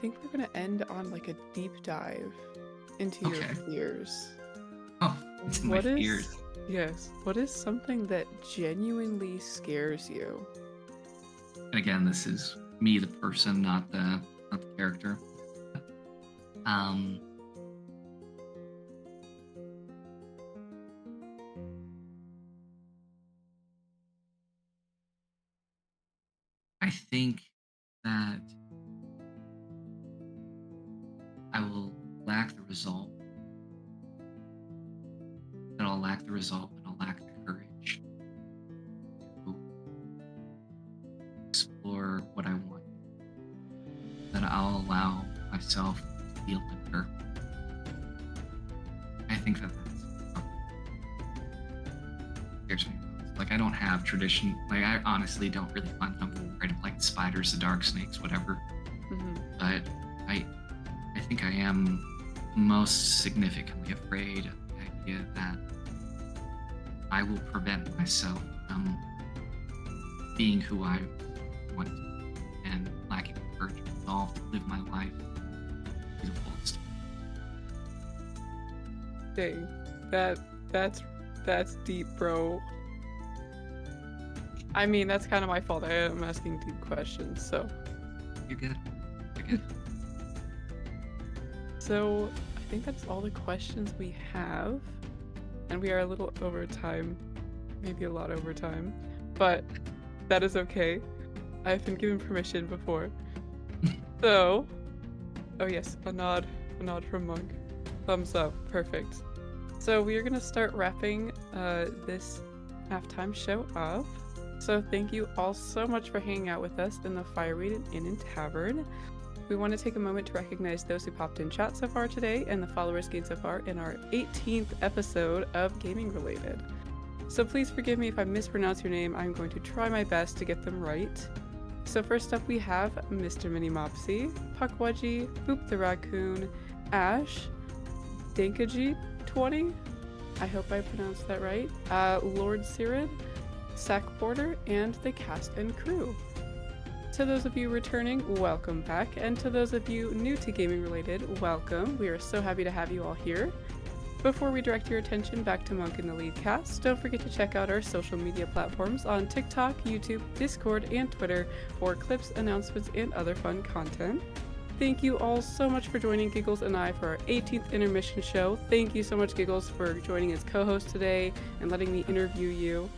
think we're gonna end on like a deep dive into your fears. Oh, it's my fears. Yes. What is something that genuinely scares you? And again, this is me, the person, not the character. I think that I will lack the result. That I'll lack the result, and I'll lack the courage to explore what I want. That I'll allow myself to feel the hurt. I think that that's scares me. Like, I don't have tradition. Like, I honestly don't really find them afraid of like spiders, the dark snakes, whatever. Mm-hmm. But I think I am most significantly afraid of the idea that I will prevent myself from being who I want to be and lacking the courage and resolve to live my life to the fullest. Dang, that's deep, bro. I mean, that's kind of my fault. I am asking deep questions, so. You're good. You're good. So, I think that's all the questions we have. And we are a little over time. Maybe a lot over time. But that is okay. I've been given permission before. So, oh yes, a nod from Monk. Thumbs up, perfect. So we are gonna start wrapping this halftime show up. So thank you all so much for hanging out with us in the Fireweed Inn and Tavern. We want to take a moment to recognize those who popped in chat so far today and the followers gained so far in our 18th episode of Gaming Related. So please forgive me if I mispronounce your name. I'm going to try my best to get them right. So first up we have Mr. Mini Mopsy, Puckwudgie, Boop the Raccoon, Ash, Dinkaji20, I hope I pronounced that right, Lord Sirid, Sack Porter, and the cast and crew. To those of you returning, welcome back, and to those of you new to Gaming Related, welcome. We are so happy to have you all here. Before we direct your attention back to Monk and the lead cast, don't forget to check out our social media platforms on TikTok, YouTube, Discord, and Twitter for clips, announcements, and other fun content. Thank you all so much for joining Giggles and I for our 18th intermission show. Thank you so much, Giggles, for joining as co-host today and letting me interview you.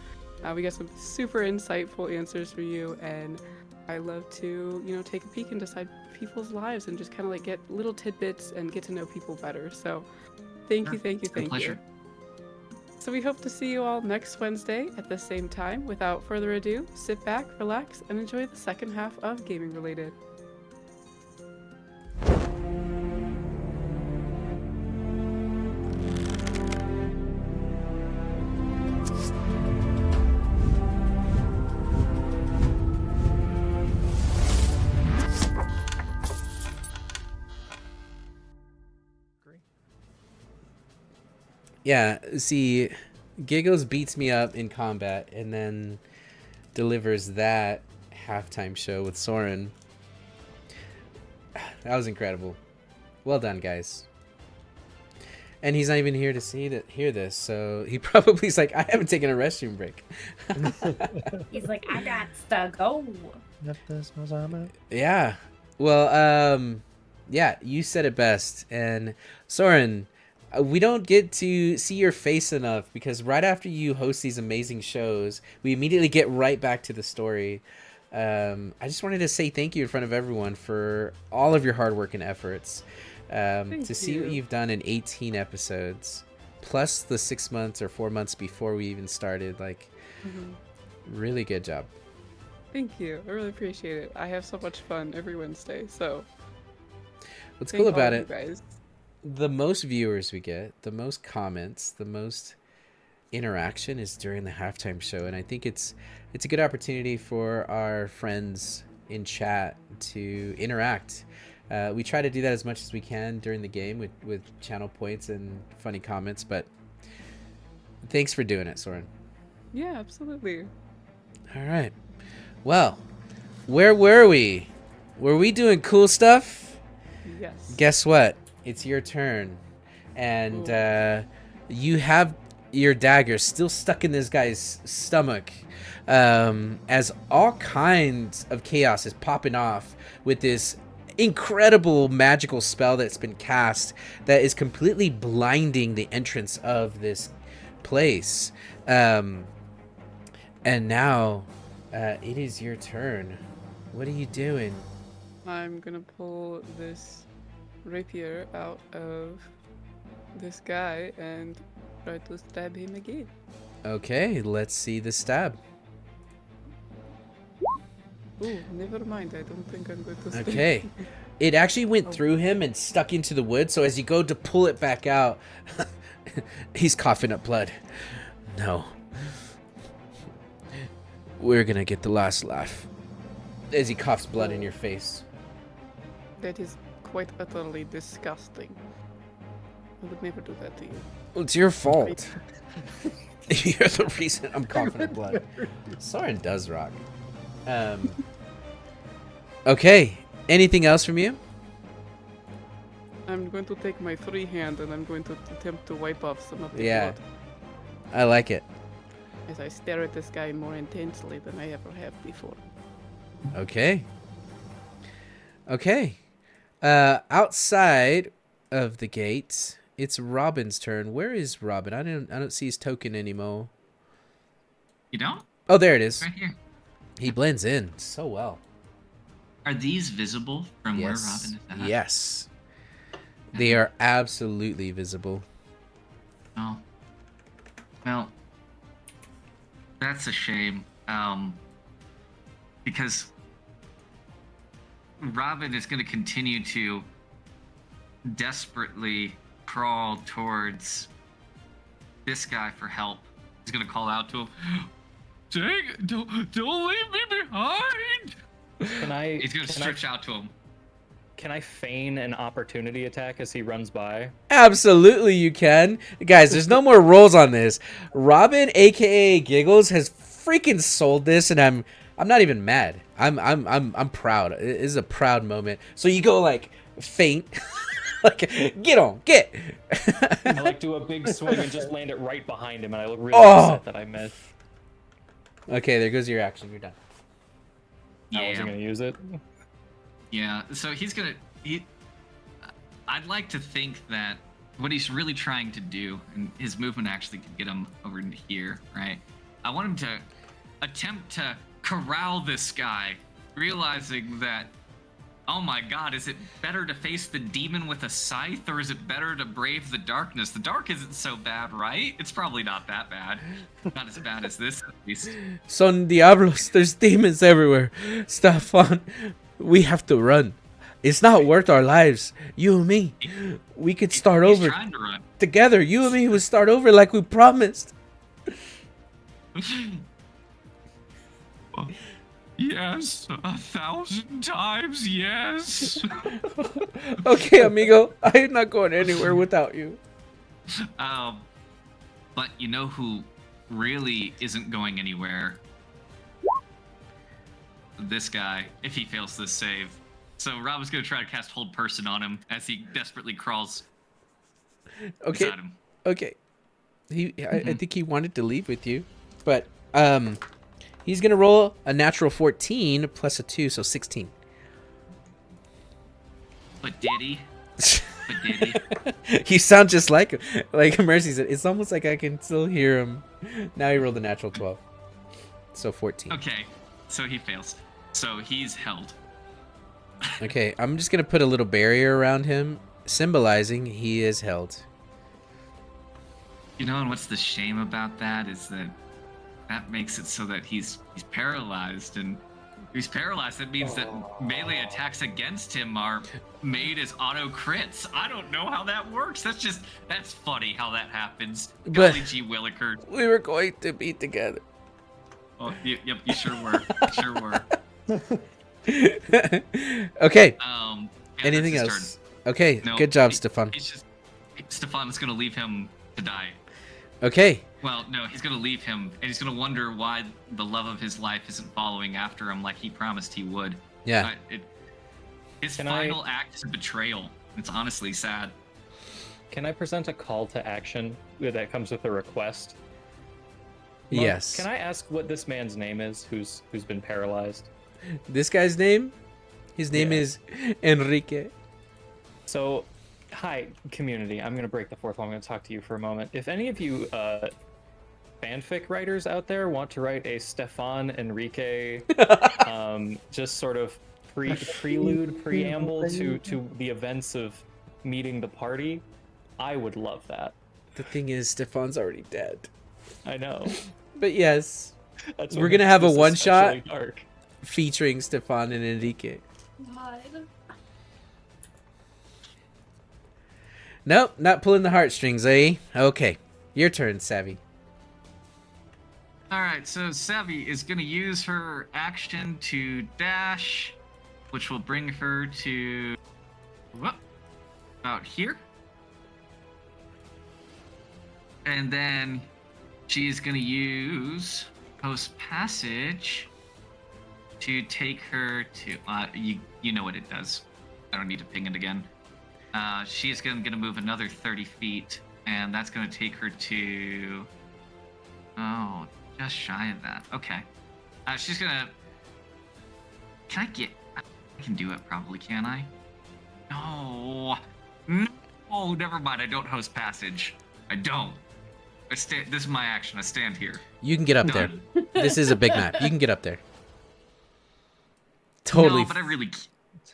We got some super insightful answers for you, and I love to, take a peek inside people's lives and just kind of like get little tidbits and get to know people better. So thank you. Pleasure. So we hope to see you all next Wednesday at the same time. Without further ado, sit back, relax, and enjoy the second half of Gaming Related. Yeah, see, Giggles beats me up in combat and then delivers that halftime show with Soren. That was incredible. Well done, guys. And he's not even here to hear this, so he probably is like, I haven't taken a restroom break. He's like, I got to go. Yeah. Well, yeah, you said it best. And Soren, we don't get to see your face enough because right after you host these amazing shows, we immediately get right back to the story. I just wanted to say thank you in front of everyone for all of your hard work and efforts. To see what you've done in 18 episodes, plus the 6 months or 4 months before we even started, really good job. Thank you. I really appreciate it. I have so much fun every Wednesday, so What's cool about it, guys. The most viewers we get, the most comments, the most interaction is during the halftime show, and I think it's a good opportunity for our friends in chat to interact. We try to do that as much as we can during the game with channel points and funny comments, but thanks for doing it, Soren. Yeah, absolutely. All right. Well, where were we? Were we doing cool stuff? Yes. Guess what? It's your turn. And you have your dagger still stuck in this guy's stomach as all kinds of chaos is popping off with this incredible magical spell that's been cast that is completely blinding the entrance of this place. And now it is your turn. What are you doing? I'm gonna pull this rapier out of this guy and try to stab him again. Okay, let's see the stab. Ooh, never mind. I don't think I'm going to stab Okay. him. It actually went through him and stuck into the wood, so as you go to pull it back out, he's coughing up blood. No. We're gonna get the last laugh. As he coughs blood in your face. That is quite utterly disgusting. I would never do that to you. Well, it's your fault. You're the reason I'm coughing up blood. Soren does rock. Okay. Anything else from you? I'm going to take my free hand and I'm going to attempt to wipe off some of the Yeah. blood I like it. as I stare at this guy more intensely than I ever have before. Okay. Okay. Outside of the gate, it's Robin's turn. Where is Robin? I don't see his token anymore. You don't? Oh, there it is. Right here. He blends in so well. Are these visible from where Yes. Robin is at? Yes. They are absolutely visible. Oh. Well, that's a shame. Because Robin is going to continue to desperately crawl towards this guy for help. He's going to call out to him. Dang it, don't leave me behind! He's going to stretch out to him. Can I feign an opportunity attack as he runs by? Absolutely, you can, guys. There's no more rolls on this. Robin, aka Giggles, has freaking sold this, and I'm not even mad. I'm proud. It is a proud moment. So you go like faint, like get on, get. I like do a big swing and just land it right behind him, and I look really Oh. upset that I missed. Okay, there goes your action. You're done. I wasn't gonna use it. Yeah, so I'd like to think that what he's really trying to do, and his movement actually could get him over into here, right? I want him to attempt to corral this guy, realizing that, oh my god, is it better to face the demon with a scythe, or is it better to brave the darkness? The dark isn't so bad, right? It's probably not that bad. Not as bad as this, at least. Son Diablos, there's demons everywhere. Stefan, we have to run. It's not worth our lives. You and me. We could start He's over trying to run. together. You and me would start over like we promised. Yes, 1,000 times yes. Okay, amigo. I'm not going anywhere without you. But you know who really isn't going anywhere? This guy, if he fails this save. So Robin's gonna try to cast Hold Person on him as he desperately crawls Okay. beside him. Okay. I think he wanted to leave with you, but he's gonna roll a natural 14 plus a 2, so 16. But did he? But did he? You sound just like him. Like Mercy said, it's almost like I can still hear him. Now he rolled a natural 12, so 14. Okay, so he fails. So he's held. Okay, I'm just gonna put a little barrier around him, symbolizing he is held. You know, and what's the shame about that is that makes it so that he's paralyzed, and if he's paralyzed, that means that melee attacks against him are made as auto crits. I don't know how that works. That's funny how that happens. But- Golly gee willikers. We were going to be together. Oh, yep, you sure were. Sure were. Okay. Yeah, Anything that's his else? Okay. turn. No, Good job, he- Stefan. Stefan's gonna leave him to die. Okay. Well, no, he's gonna leave him, and he's gonna wonder why the love of his life isn't following after him like he promised he would. Yeah. His Can final act is a betrayal. It's honestly sad. Can I present a call to action that comes with a request? Monk, Yes. Can I ask what this man's name is who's been paralyzed? This guy's name? His name Yeah. is Enrique. So, hi, community. I'm going to break the fourth wall. I'm going to talk to you for a moment. If any of you fanfic writers out there want to write a Stefan Enrique, just sort of preamble to the events of meeting the party, I would love that. The thing is, Stefan's already dead. I know. But yes, That's we're what gonna makes have a this one-shot especially dark. featuring Stefan and Enrique. God. Nope, not pulling the heartstrings, eh? Okay, your turn, Savvy. All right, so Savvy is going to use her action to dash, which will bring her to about here. And then she's going to use Post Passage to take her to you know what it does. I don't need to ping it again. She's going to move another 30 feet, and that's going to take her to just shy of that. Okay. She's gonna. Can I get? I can do it probably, can I? No. No, never mind. I don't host passage. I don't. This is my action. I stand here. You can get up Done. there. This is a big map. You can get up there. Totally. No, but I really.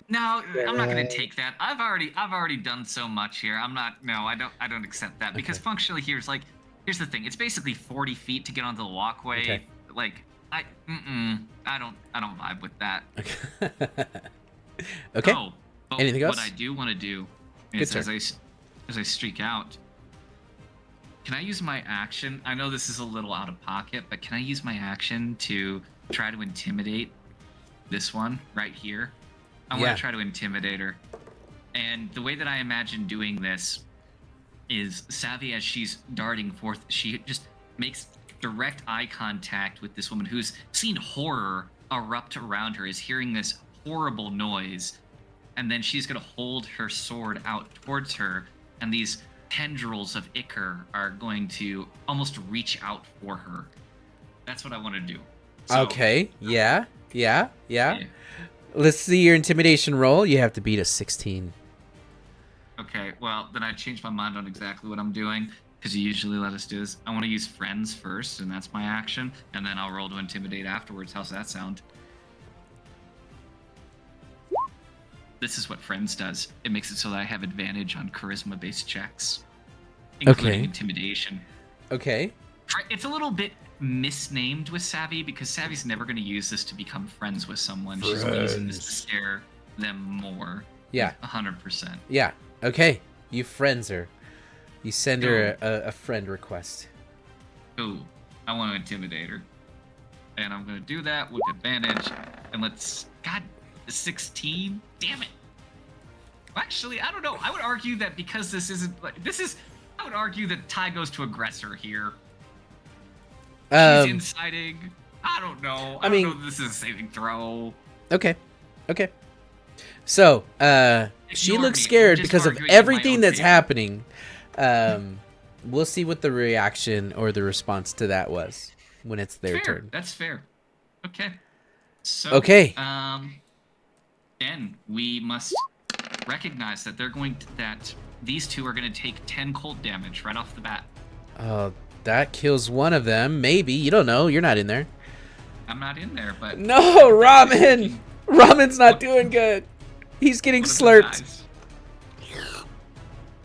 No, I'm not gonna take that. I've already done so much here. I'm not. No, I don't accept that because functionally here's the thing. It's basically 40 feet to get onto the walkway. Okay. Like I don't vibe with that. Okay. Oh, but Anything else? What I do want to do Good is turn. as I streak out, can I use my action? I know this is a little out of pocket, but can I use my action to try to intimidate this one right here? I want Yeah. to try to intimidate her. And the way that I imagine doing this is Savvy, as she's darting forth, she just makes direct eye contact with this woman who's seen horror erupt around her, is hearing this horrible noise, and then she's going to hold her sword out towards her, and these tendrils of ichor are going to almost reach out for her. That's what I want to do. So, Okay. Yeah. yeah. Let's see your intimidation roll. You have to beat a 16. Okay, well, then I changed my mind on exactly what I'm doing, because you usually let us do this. I want to use friends first, and that's my action, and then I'll roll to intimidate afterwards. How's that sound? This is what friends does. It makes it so that I have advantage on charisma-based checks, including Okay. intimidation. Okay. It's a little bit misnamed with Savvy, because Savvy's never going to use this to become friends with someone. She's using this to scare them more. Yeah. 100%. Yeah. Okay. You friends her. You send her a friend request. Ooh, I want to intimidate her. And I'm going to do that with advantage. And let's... God, 16? Damn it. Actually, I don't know. I would argue that because this isn't... I would argue that tie goes to aggressor here. She's inciting. I don't know. I mean- don't know if this is a saving throw. Okay. Okay. So, she Ignore looks me. scared I'm just because of arguing in my everything own that's favor. happening. We'll see what the reaction or the response to that was when it's their Fair. turn. That's fair. Okay. So, Okay. Then we must recognize that that these two are going to take 10 cold damage right off the bat. Oh, that kills one of them. Maybe. You don't know. You're not in there. I'm not in there, but No, Ramen! Ramen's not doing good. He's getting what of the slurped. guys?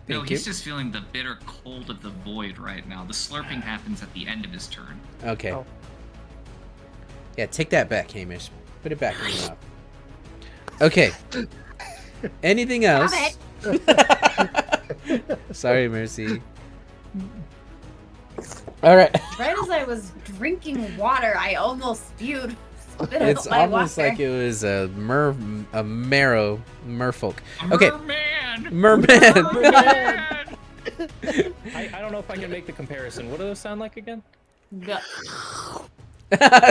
No, Thank he's you. just feeling the bitter cold of the void right now. The slurping happens at the end of his turn. Okay. Oh. Yeah, take that back, Hamish. Put it back in your mouth. Okay. Anything else? Sorry, Mercy. All right. Right as I was drinking water, I almost spewed. Spit out It's my almost water. like it was a merfolk. Okay. Merman! Merman. Merman! I don't know if I can make the comparison. What do those sound like again? No.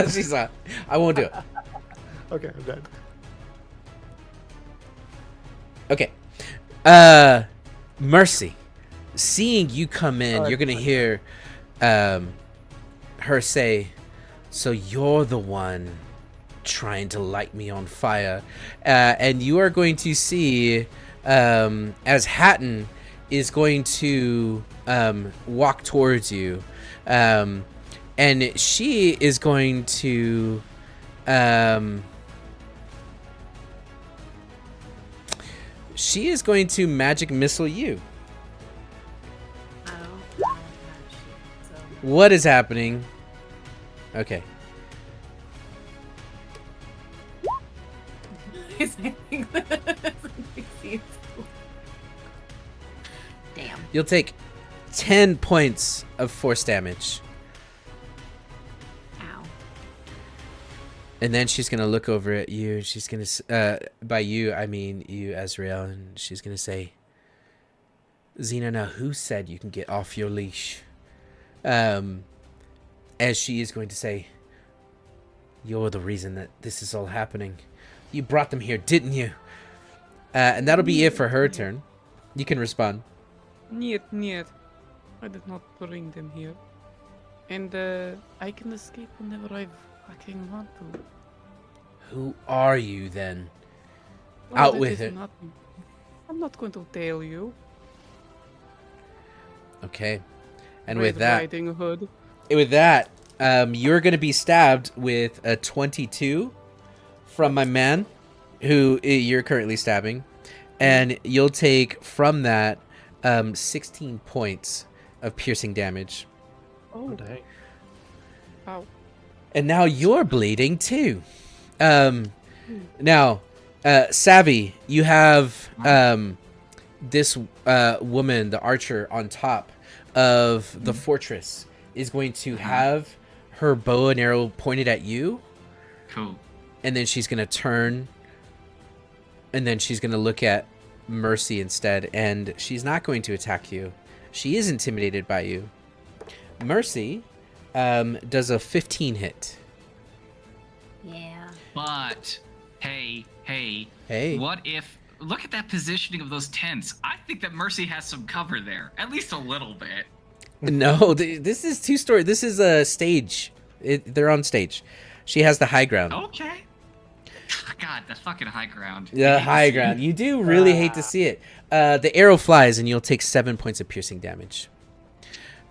She's not. I won't do it. Okay, I'm done. Okay. Mercy. Seeing you come in, Oh, you're gonna hear her say, "So you're the one trying to light me on fire. And you are going to see as Hatton is going to walk towards you. And she is going to magic missile you. Oh, shit. So, What is happening? Okay. damn. You'll take 10 points of force damage. Ow. And then she's going to look over at you. She's going to, by you, I mean you, Azrael. And she's going to say, Xena, now who said you can get off your leash? As she is going to say, you're the reason that this is all happening. You brought them here, didn't you? And that'll be it for her turn. You can respond. Niet. I did not bring them here. And I can escape whenever I fucking want to. Who are you then? Oh, Out that with is it. nothing. I'm not going to tell you. Okay. And Red with that, Riding Hood. you're going to be stabbed with a 22 from my man, who you're currently stabbing. And you'll take from that 16 points of piercing damage. Oh, Dang. wow. And now you're bleeding too. Now, Savvy, you have this woman, the archer, on top of the fortress is going to have her bow and arrow pointed at you. Cool. And then she's going to turn. And then she's going to look at Mercy instead. And she's not going to attack you. She is intimidated by you. Mercy does a 15 hit. Yeah. But hey, Hey. what if? Look at that positioning of those tents. I think that Mercy has some cover there, at least a little bit. No, this is two-story. This is a stage. They're on stage. She has the high ground. Okay. God, the fucking high ground. The high ground. You do really hate to see it. The arrow flies, and you'll take 7 points of piercing damage.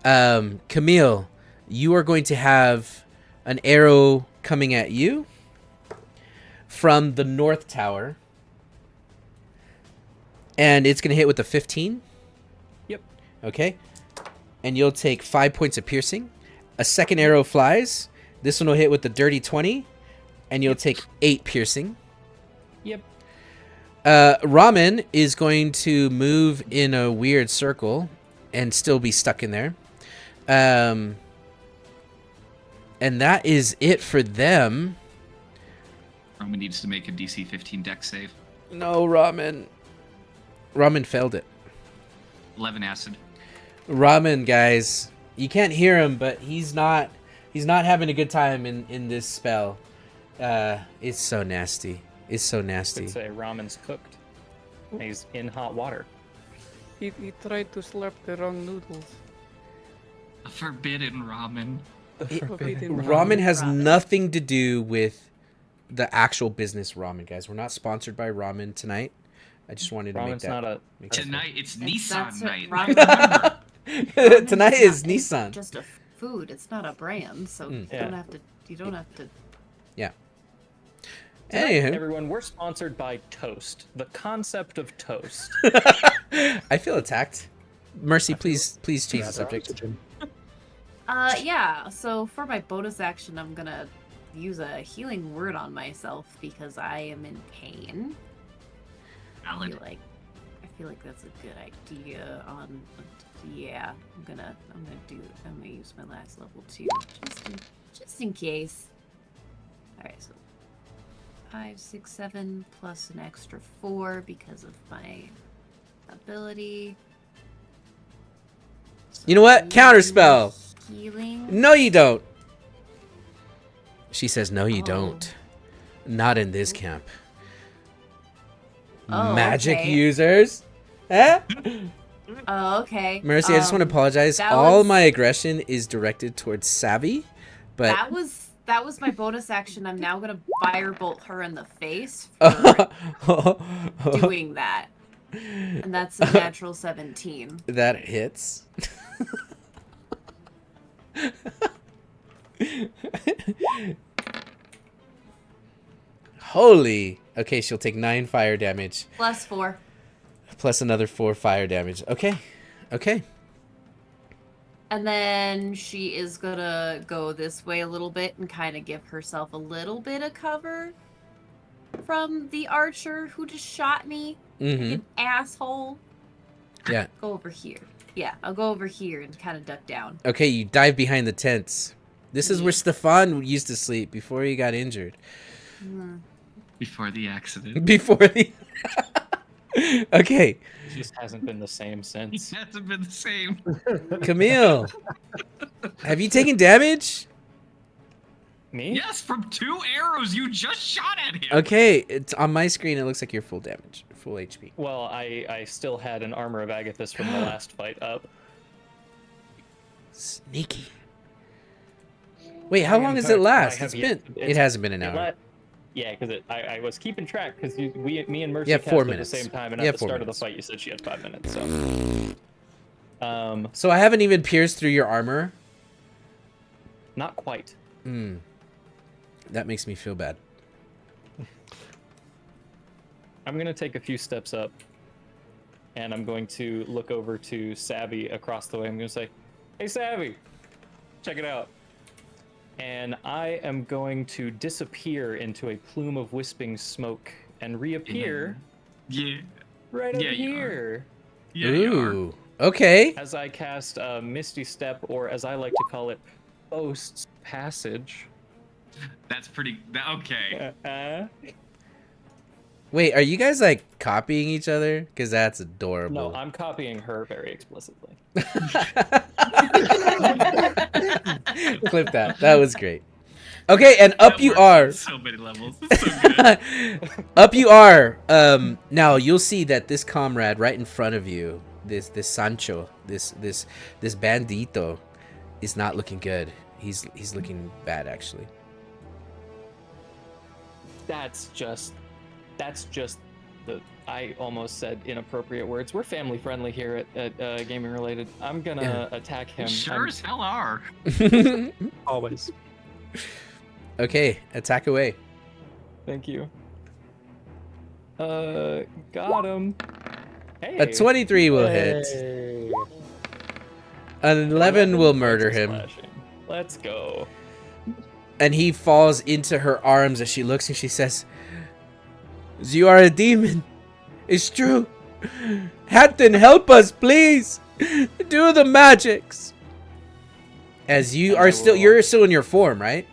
Camille, you are going to have an arrow coming at you from the north tower. And it's going to hit with a 15. Yep. Okay. And you'll take 5 points of piercing. A second arrow flies. This one will hit with the dirty 20. And you'll take 8 piercing. Yep. Ramen is going to move in a weird circle and still be stuck in there. And that is it for them. Roman needs to make a DC 15 dex save. No, Ramen. Ramen failed it. 11 acid. Ramen, guys, you can't hear him, but he's not having a good time in this spell. It's so nasty. It's so nasty. Could say ramen's cooked. He's in hot water. He tried to slurp the wrong noodles. A forbidden ramen. Forbidden Ramen has Ramen. nothing to do with the actual business ramen, guys. We're not sponsored by ramen tonight. I just wanted to make Ramen's that. not a. make that Tonight it's That's Nissan what night. ramen- Remember. Ramen's Tonight not- is it's Nissan. Just a food. It's not a brand, so you Yeah. don't have to. You don't have to. Tonight, Anywho. everyone, we're sponsored by toast. The concept of toast. I feel attacked. Mercy, please change the Yeah, subject. oxygen. Yeah. So for my bonus action, I'm gonna use a healing word on myself because I am in pain. Valid. I feel like that's a good idea. Yeah, I'm gonna use my last level 2 just in case. All right, so 5, 6, 7 plus an extra 4 because of my ability. You know what? Counterspell. Healing. No, you don't. She says, no, you Oh. don't. Not in this camp. Oh, Magic okay. users. Eh? Oh, okay. Mercy, I just want to apologize. that All was- my aggression is directed towards Savvy, but That was that was my bonus action. I'm now gonna firebolt her in the face for doing that. And that's a natural 17. That hits. Holy. Okay, she'll take 9 fire damage. Plus 4. Plus another 4 fire damage. Okay. Okay. And then she is gonna go this way a little bit and kind of give herself a little bit of cover from the archer who just shot me. Mm-hmm. An asshole. Yeah. Go over here. Yeah, I'll go over here and kind of duck down. Okay, you dive behind the tents. This is where Stefan used to sleep before he got injured. Before the accident. Before the... Okay. It just hasn't been the same It since. hasn't been the same. Camille. Have you taken damage? Me? Yes, from 2 arrows you just shot at him. Okay, it's on my screen. It looks like you're full damage, full HP. Well, I still had an armor of Agathis from the last fight up. Sneaky. Wait, how long does it last? It's been. It hasn't been an hour. Yeah, because I was keeping track because me and Mercy Yeah, cast 4 at the minutes. same time, and Yeah, at the 4 start of the minutes. fight you said she had 5 minutes. So, So I haven't even pierced through your armor. not quite. That makes me feel bad. I'm gonna take a few steps up, and I'm going to look over to Savvy across the way. I'm gonna say, "Hey, Savvy, check it out." And I am going to disappear into a plume of wisping smoke and reappear Yeah. right up Yeah, you are. here Yeah, you are. Ooh. Okay. as I cast Misty Step, or as I like to call it, Boast's Passage. That's pretty. Okay. Wait, are you guys like copying each other? Because that's adorable. No, I'm copying her very explicitly. Clip that. That was great. Okay, and up That you works are. on so many levels. It's so good. Up you are. Now you'll see that this comrade right in front of you, this Sancho, this bandito, is not looking good. He's looking bad actually. That's just the. I almost said inappropriate words. We're family friendly here at Gaming Related. I'm gonna attack him. Sure as hell are. Always. Okay, attack away. Thank you. Got him. Hey. A 23 will hit. Hey. An 11 will points murder of him. slashing. Let's go. And he falls into her arms as she looks and she says, "You are a demon. It's true. Hatton, help us, please. Do the magics." As you are still, you're still in your form, right?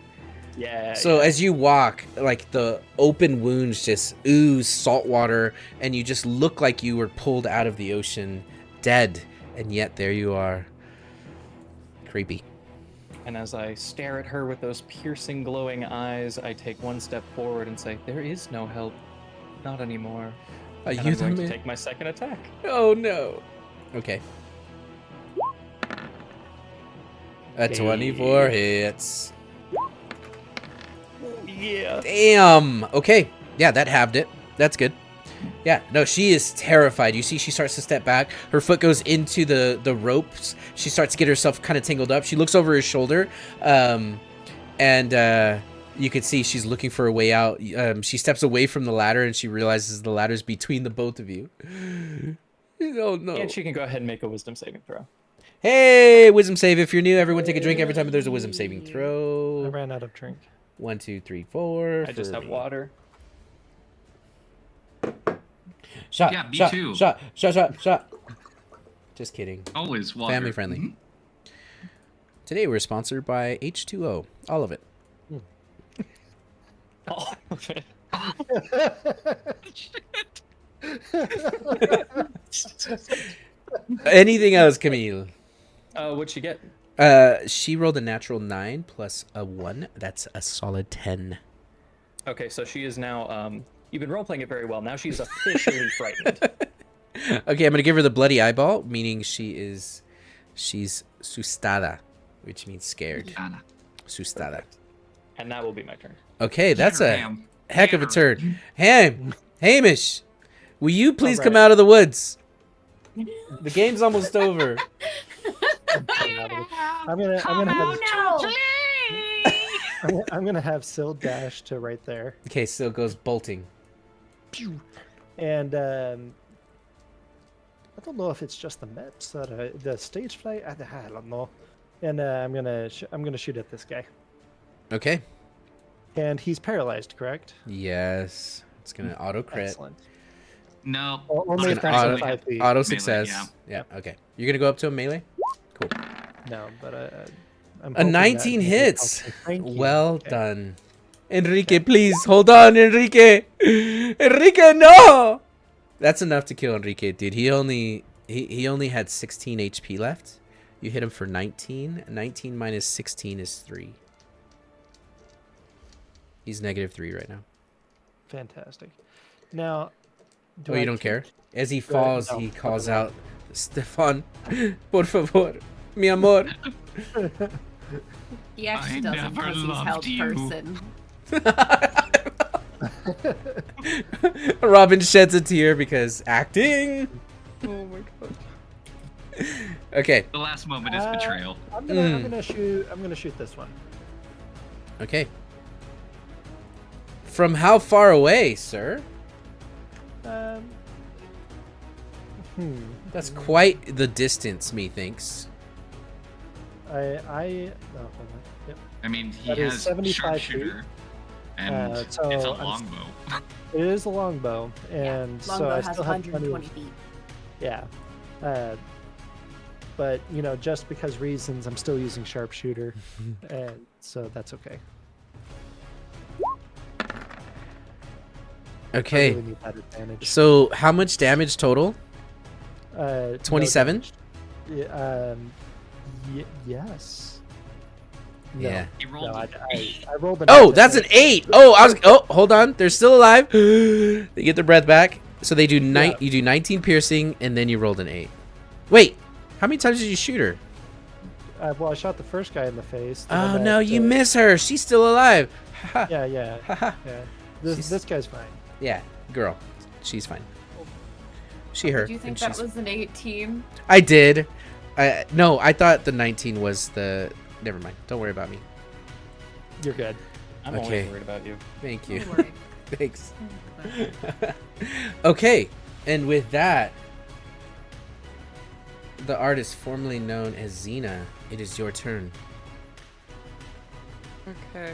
Yeah. So as you walk, like the open wounds just ooze salt water, and you just look like you were pulled out of the ocean, dead, and yet there you are. Creepy. And as I stare at her with those piercing, glowing eyes, I take one step forward and say, "There is no help. Not anymore." Are And you I'm the going to man? take my second attack. Oh no. Okay. A 24 hits. Yeah. Damn. Okay. Yeah, that halved it. That's good. Yeah, no, she is terrified. You see she starts to step back. Her foot goes into the ropes. She starts to get herself kind of tangled up. She looks over her shoulder. And you can see she's looking for a way out. She steps away from the ladder and she realizes the ladder's between the both of you. Oh no. And she can go ahead and make a wisdom saving throw. Hey, wisdom save. If you're new, everyone take a drink every time there's a wisdom saving I throw. ran out of drink. 1, 2, 3, 4. I just for have me. water. Shot. Yeah, me shot, too. Shot. Just kidding. Always water. Family friendly. Mhm. Today we're sponsored by H2O. All of it. All of it. Anything else, Camille? What'd she get? She rolled a natural 9 plus a 1. That's a solid 10. Okay, so she is now. You've been role playing it very well. Now she's officially frightened. Okay, I'm gonna give her the bloody eyeball, meaning she's sustada, which means scared. Anna. Sustada. And that will be my turn. Okay, that's a Ham. heck of a Hammer. turn. Hamish, will you please come Alright. out of the woods? The game's almost over. I'm gonna have No. I'm gonna have Syl dash to right there, Okay, so it goes bolting. and I don't know if it's just the maps or the stage flight. I don't know. And I'm gonna shoot at this guy, Okay. and he's paralyzed, correct? Yes. It's gonna auto crit. Excellent. No. Only It's if gonna that's auto, in 5 feet. auto Melee, success. Yeah. Okay. You're gonna go up to a melee. Cool. No, but I'm A hoping that 19 maybe hits. helps me. Thank you. Well Okay. done. Enrique, please hold on, Enrique. Enrique, no. That's enough to kill Enrique, dude. He only had 16 HP left. You hit him for 19. 19 minus 16 is 3. He's -3 right now. Fantastic. Now, Oh, you don't care? As he Go ahead. falls, No, he not calls at all. out, Stefan, por favor, mi amor. He actually I doesn't never because he's loved held you. person. Robin sheds a tear because acting. Oh my god. Okay, The last moment is betrayal. I'm Mm. gonna shoot this one. okay. From how far away, sir? Um, That's quite the distance, methinks. oh, hold on. Yep. I mean, he That is has 75 sharpshooter, and so it's a I'm- longbow. It is a longbow, and so Longbow I has still have plenty 120 of, feet. yeah. But just because reasons, I'm still using sharpshooter, and so that's okay. I Okay, really need that advantage. so how much damage total? No 27? damage. Yes. No. Yeah. He No, rolled. I rolled an Oh, eight. that's an 8. Oh, hold on. They're still alive. They get their breath back. So they do Yeah. you do 19 piercing, and then you rolled an 8. Wait, how many times did you shoot her? Well, I shot the first guy in the face. then Oh I no, got, you miss her. She's still alive. Yeah, yeah, Haha. yeah. She's- This guy's fine. Yeah, girl. She's fine. She, her. Do you think and that she's- was an 18? I did. No, I thought the 19 was the... Never mind. Don't worry about me. You're good. I'm Okay. always worried about you. Thank you. Don't worry. Thanks. Okay, and with that, the artist formerly known as Xena, it is your turn. Okay.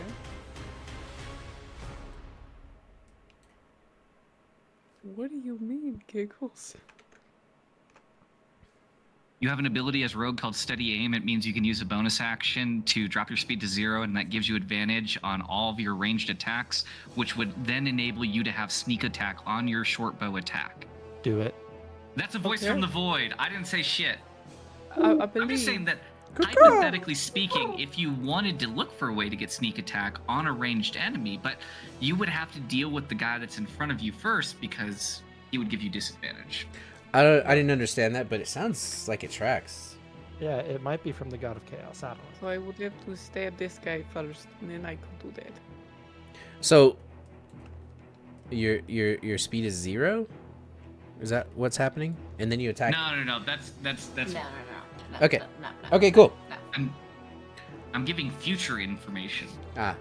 What do you mean, Giggles? You have an ability as rogue called Steady Aim. It means you can use a bonus action to drop your speed to 0, and that gives you advantage on all of your ranged attacks, which would then enable you to have sneak attack on your short bow attack. Do it. That's a voice Okay. from the void. I didn't say shit. I I'm believe. just saying that, hypothetically speaking, if you wanted to look for a way to get sneak attack on a ranged enemy, but you would have to deal with the guy that's in front of you first because he would give you disadvantage. I didn't understand that, but it sounds like it tracks. Yeah, it might be from the God of Chaos. I don't know. So I would have to stab this guy first, and then I could do that. So your speed is 0? Is that what's happening? And then you attack. No. That's No. Okay. No. Okay, cool. I'm giving future information. Ah,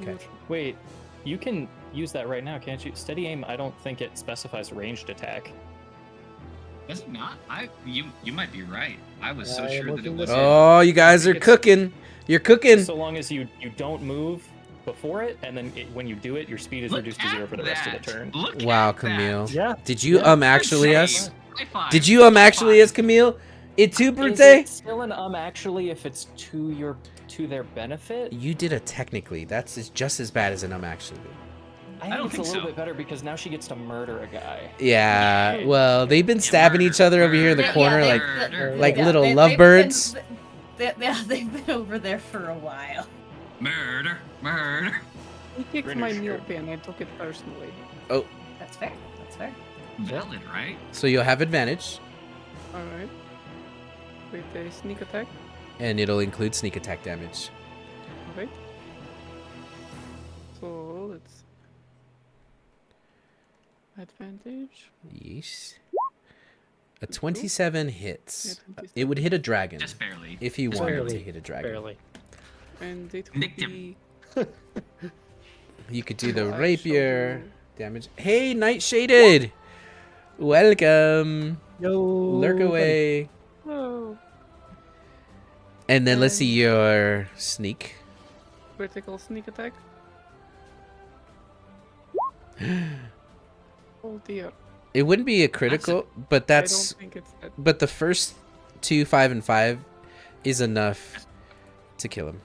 okay. Wait, you can use that right now, can't you? Steady aim, I don't think it specifies ranged attack. Does it not? You might be right. I was so I am sure that it looking was. this Oh, you guys are It's- cooking. You're cooking. So long as you don't move before it, and then when you do it, your speed is Look reduced to at 0 for the rest of the that. turn. Look Wow, at that. Camille. Yeah. Did you Yeah. actually us? Insane. High five. Did you actually High us, Camille? It too, Is birthday? it still an actually if it's to their benefit? You did a technically. That's just as bad as an actually. I don't think it's a think little so. bit better because now she gets to murder a guy. Yeah. Well, they've been stabbing each other over here in the Yeah, corner, yeah, like Murder. like little they've lovebirds. They've been over there for a while. Murder. He kicked British my shirt. meal pan. I took it personally. That's fair. That's fair. Valid, right? So you'll have advantage, All right. With a sneak attack. and it'll include sneak attack damage. All right. Advantage. Yes. A 27 hits. Yeah, 27. It would hit a dragon. Just barely. If you Just wanted barely. to hit a dragon. Barely. And it will Nicked him. be. You could do the I shall rapier do- damage. Hey, Nightshaded! Welcome. Yo. Lurk buddy. away. Oh, And then let's see your sneak. critical sneak attack. Oh dear. It wouldn't be a critical, but I that's don't think it's that. but the first 2, 5, and 5 is enough to kill him.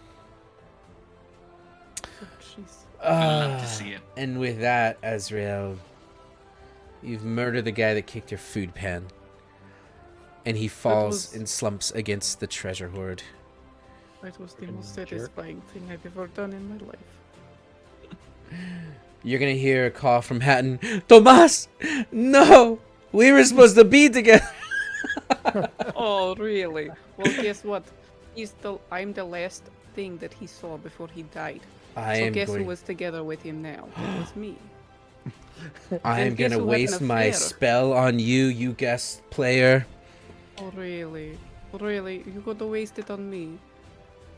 Oh, jeez. I'd love to see it. And with that, Azrael, you've murdered the guy that kicked your food pan. And he falls was- and slumps against the treasure hoard. That was the Freaking most jerk. satisfying thing I've ever done in my life. You're gonna hear a call from Hatton. Tomas! No! We were supposed to be together! Oh, really? Well, guess what? I'm the last thing that he saw before he died. I So am guess going, who was together with him now? It was me. I am and guess gonna who had an waste my affair? spell on you, you guest player. Oh, really? Really? You got to waste it on me.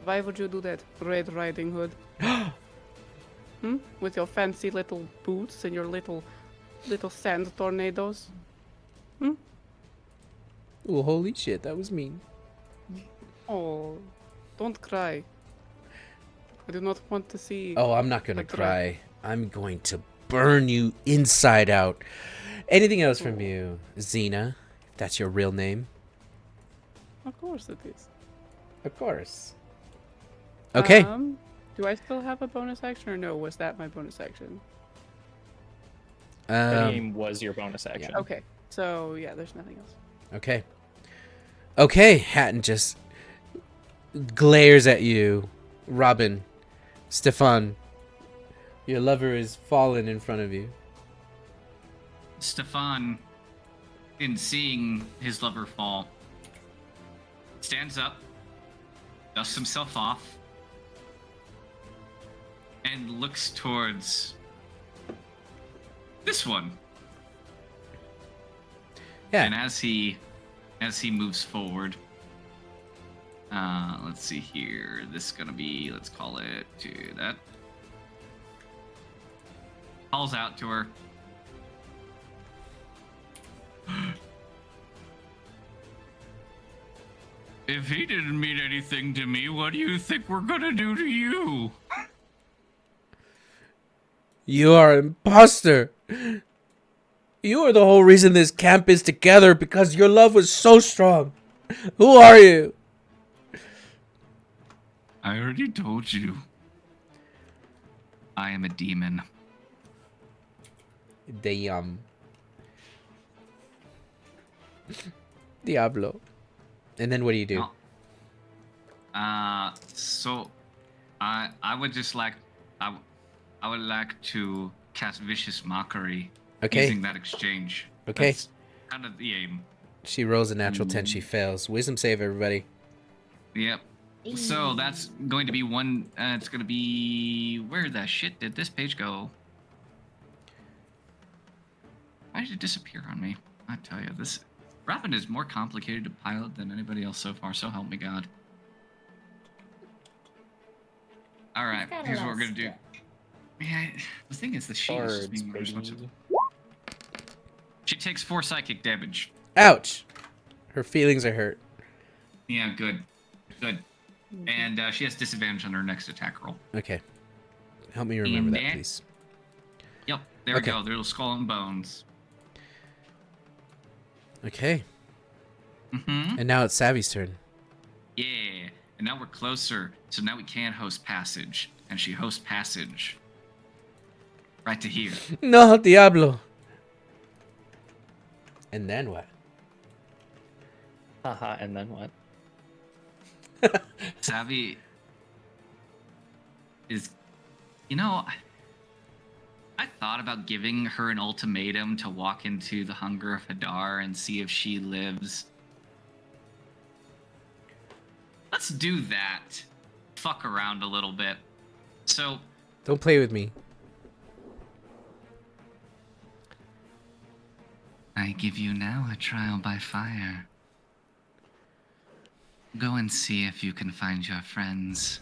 Why would you do that, Red Riding Hood? With your fancy little boots and your little sand tornadoes? Oh, holy shit, that was mean. Oh, don't cry. I do not want to see. Oh, I'm not gonna Like, cry. I'm going to burn you inside out. Anything else from you, Xena? If that's your real name? Of course it is. Of course. Okay. Do I still have a bonus action or no? Was that my bonus action? The game was your bonus action. Okay, so yeah, there's nothing else. Okay. Okay, Hatton just glares at you. Robin, Stefan, your lover is fallen in front of you. Stefan, in seeing his lover fall, stands up, dusts himself off, and looks towards this one. Yeah. And as he moves forward, let's see here. This is gonna be, let's call it to that. Calls out to her. If he didn't mean anything to me, what do you think we're gonna do to you? You are an imposter. You are the whole reason this camp is together because your love was so strong. Who are you? I already told you. I am a demon. Damn. Diablo. And then what do you do? So I would just like I would like to cast vicious mockery Okay. using that exchange. Okay. That's kind of the aim. She rolls a natural 10. She fails. Wisdom save, everybody. Yep. So that's going to be one. It's going to be, where the shit did this page go? Why did it disappear on me? I tell you, this Robin is more complicated to pilot than anybody else so far. So help me God. All right, got a here's what lot we're of gonna do. stuff. Yeah, the thing is, the sheet is Cards, just being baby. responsible. She takes 4 psychic damage. Ouch. Her feelings are hurt. Yeah, good, good. And she has disadvantage on her next attack roll. Okay. Help me remember that, And please. Yep, there Okay. we go. Little skull and bones. Okay. Mm-hmm. And now it's Savvy's turn. Yeah, and now we're closer, so now we can host passage, and she hosts passage right to here. No, Diablo. And then what? Haha, and then what? Savvy is, you know, I thought about giving her an ultimatum to walk into the Hunger of Hadar and see if she lives. Let's do that. Fuck around a little bit. So, Don't play with me. I give you now a trial by fire. Go and see if you can find your friends.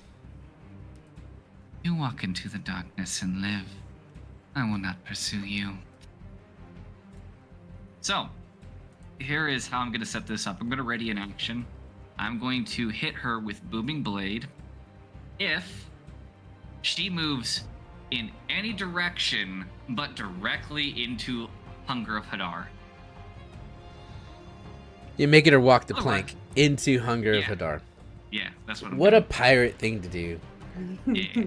You walk into the darkness and live. I will not pursue you. So, here is how I'm going to set this up. I'm going to ready an action. I'm going to hit her with Booming Blade. If she moves in any direction but directly into Hunger of Hadar. You're making her walk the Otherwise- plank into Hunger of Yeah. Hadar. Yeah, that's what I'm What a doing. pirate thing to do. Yeah.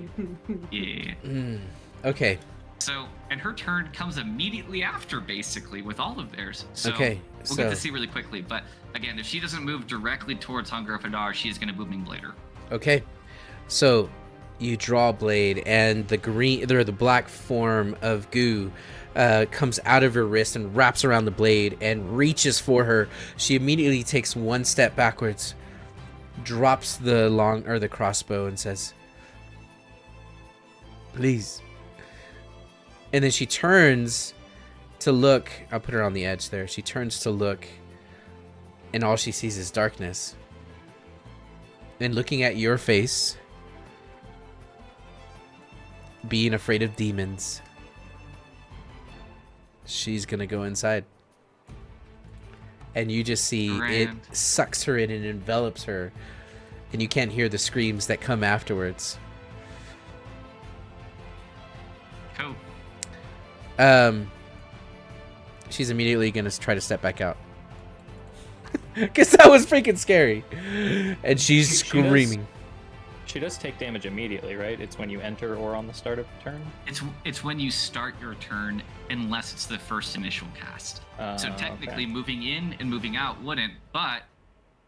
Yeah. Okay. So, and her turn comes immediately after, basically, with all of theirs. So, Okay, we'll get so- to see really quickly. But again, if she doesn't move directly towards Hunger of Hadar, she is going to Booming Blade her. Okay. So you draw a blade, and the black form of goo comes out of her wrist and wraps around the blade and reaches for her. She immediately takes one step backwards, drops the crossbow, and says, "Please." And then she turns to look. I'll put her on the edge there. She turns to look, and all she sees is darkness. And looking at your face, being afraid of demons, she's gonna go inside. And you just see Grand. it sucks her in and envelops her, and you can't hear the screams that come afterwards. Cool. She's immediately gonna try to step back out. Because that was freaking scary. And she's She does- screaming. She does take damage immediately, right? It's when you enter or on the start of the turn? It's when you start your turn, unless it's the first initial cast. So technically, okay. moving in and moving out wouldn't. But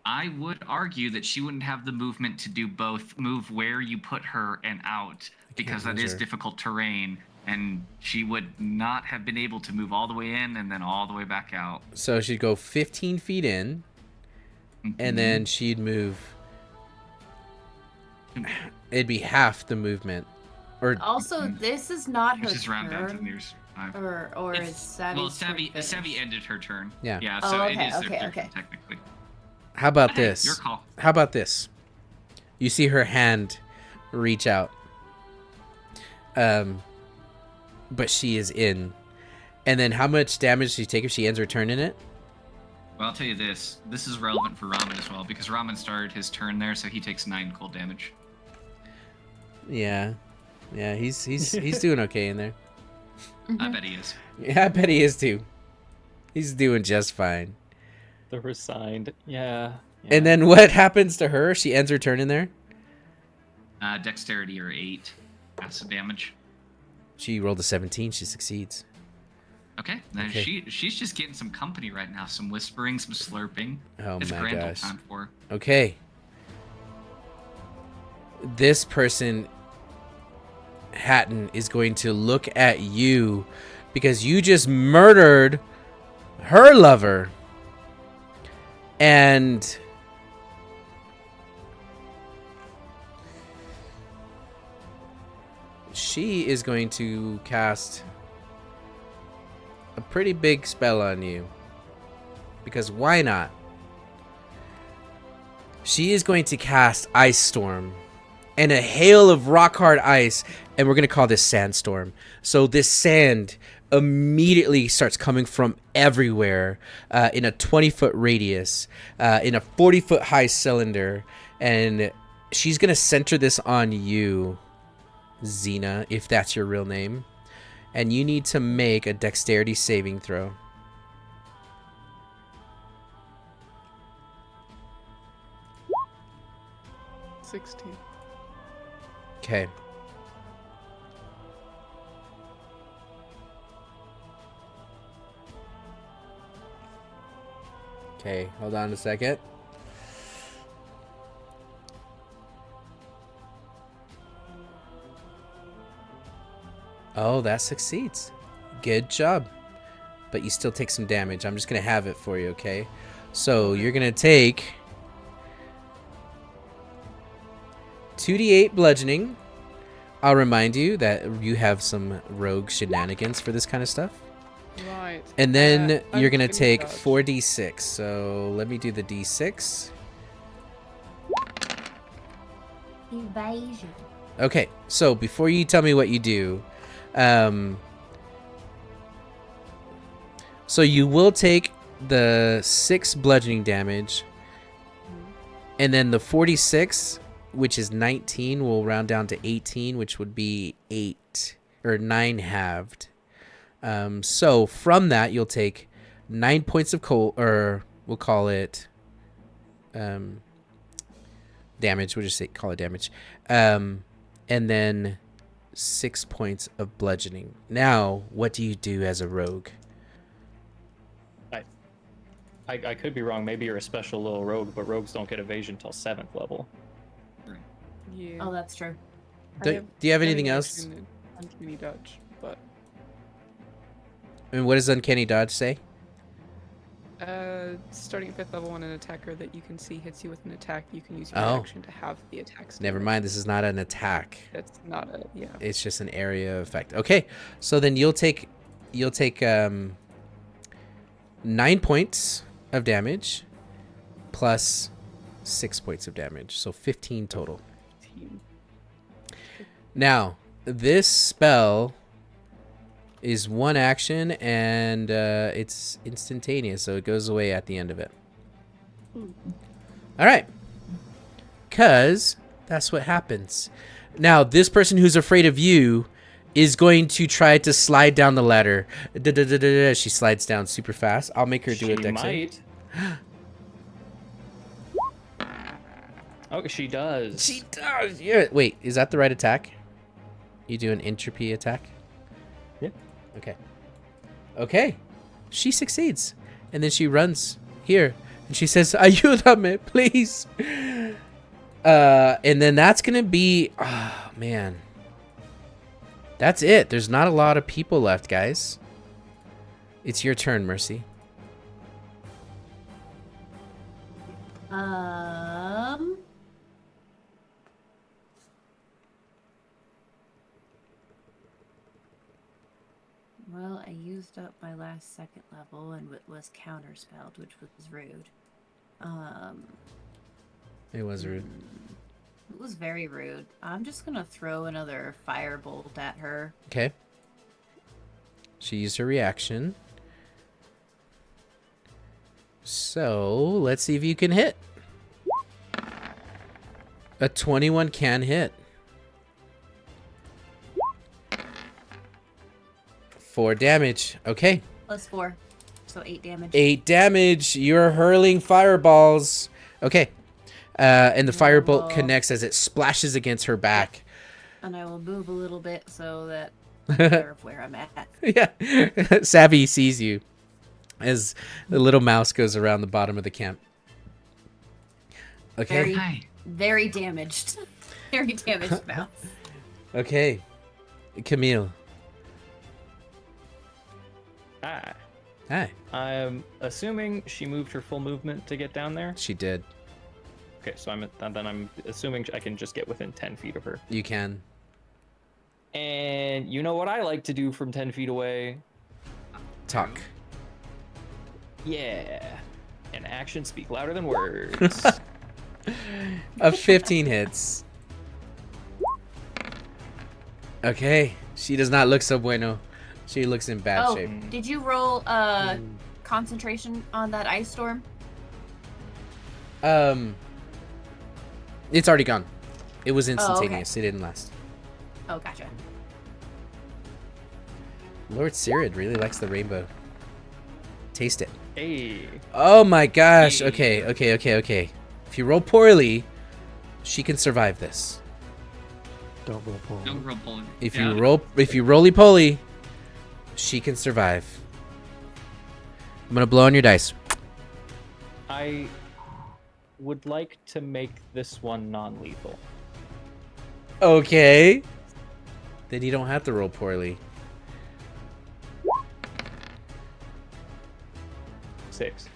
I would argue that she wouldn't have the movement to do both. Move where you put her and out, because that is measure. difficult terrain, and she would not have been able to move all the way in and then all the way back out. So she'd go 15 feet in, and then she'd move. It'd be half the movement. Or Also, this is not her Which is round down to turn, nearest 5. or is Savvy's Well, turn Savvy finished? ended her turn. Yeah. Yeah. Oh, So okay, it is okay, their turn okay. technically. how about Hey, this? your call. How about this? You see her hand reach out. But she is in. And then how much damage does she take if she ends her turn in it? Well, I'll tell you this. This is relevant for Ramen as well, because Ramen started his turn there, so he takes 9 cold damage. Yeah. Yeah, he's doing okay in there. I bet he is. Yeah, I bet he is too. He's doing just fine. The resigned. Yeah. And then what happens to her? She ends her turn in there. Dexterity or 8 acid damage. She rolled a 17. She succeeds. Okay, then Okay. she's just getting some company right now. Some whispering, some slurping. Oh It's my grand old gosh. time for her. Okay. This person, Hatton, is going to look at you because you just murdered her lover. And she is going to cast a pretty big spell on you. Because why not? She is going to cast Ice Storm and a hail of rock hard ice, and we're going to call this Sandstorm. So this sand immediately starts coming from everywhere in a 20-foot radius, in a 40-foot high cylinder, and she's going to center this on you, Xena, if that's your real name. And you need to make a dexterity saving throw. Mm-hmm. 16. Okay. Okay, hold on a second. Oh, that succeeds. Good job. But you still take some damage. I'm just going to have it for you, okay? So you're going to take 2d8 bludgeoning. I'll remind you that you have some rogue shenanigans for this kind of stuff. Right. And then you're gonna uncanny take dodge. 4d6. So let me do the d6. Evasion. Okay, so before you tell me what you do, so you will take the 6 bludgeoning damage, and then the 46, which is 19, will round down to 18, which would be 8 or 9 halved. So from that, you'll take 9 points of cold, or we'll call it damage. We'll just say call it damage. And then 6 points of bludgeoning. Now, what do you do as a rogue? I could be wrong. Maybe you're a special little rogue, but rogues don't get evasion till 7th level. Yeah. Oh, that's true. Do you have anything else? Uncanny dodge, but I mean, what does Uncanny Dodge say? starting at 5th level when an attacker that you can see hits you with an attack, you can use your Oh. action to have the attack. Never mind, this is not an attack. That's not a It's just an area effect. Okay, so then you'll take 9 points of damage plus 6 points of damage, so 15 total. team. Now, this spell is one action and it's instantaneous, so it goes away at the end of it. All right, because that's what happens. Now, this person who's afraid of you is going to try to slide down the ladder. She slides down super fast. I'll make her do a dex save. might. Oh, she does. She does. Yeah. Wait, is that the right attack? You do an entropy attack? Yeah. Okay. Okay. She succeeds. And then she runs here. And she says, ayúdame, please. And then that's going to be... Oh, man. That's it. There's not a lot of people left, guys. It's your turn, Mercy. Well, I used up my last 2nd level and was counterspelled, which was rude. It was rude. It was very rude. I'm just gonna throw another firebolt at her. Okay. She used her reaction. So, let's see if you can hit. A 21 can hit. 4 damage. Okay. Plus 4. So 8 damage. 8 damage. You're hurling fireballs. Okay. And the firebolt connects as it splashes against her back. And I will move a little bit so that I'm aware of where I'm at. Yeah. Savvy sees you as the little mouse goes around the bottom of the camp. Okay. Very, Hi. very damaged. Very damaged mouse. Okay. Camille. Ah. Hi. I'm assuming she moved her full movement to get down there. She did. Okay, so I'm assuming I can just get within 10 feet of her. You can. And you know what I like to do from 10 feet away? Talk. Yeah. And actions speak louder than words. A 15 hits. Okay. She does not look so bueno. She looks in bad Oh, shape. did you roll concentration on that ice storm? It's already gone. It was okay. instantaneous. It didn't last. Oh, gotcha. Lord Sirid really likes the rainbow. Taste it. Hey. Oh my gosh. Hey. Okay. If you roll poorly, she can survive this. Don't roll poorly. No real pulling. If you roly poly, she can survive. I'm gonna blow on your dice. I would like to make this one non-lethal. Okay. Then you don't have to roll poorly. 6.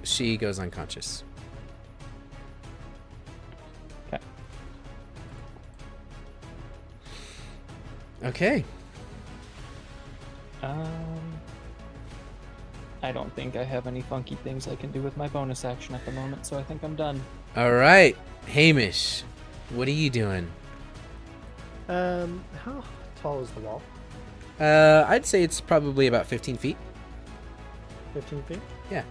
She goes unconscious. Okay. Okay. I don't think I have any funky things I can do with my bonus action at the moment, so I think I'm done. All right, Hamish, what are you doing? How tall is the wall? I'd say it's probably about 15 feet. 15 feet? Yeah.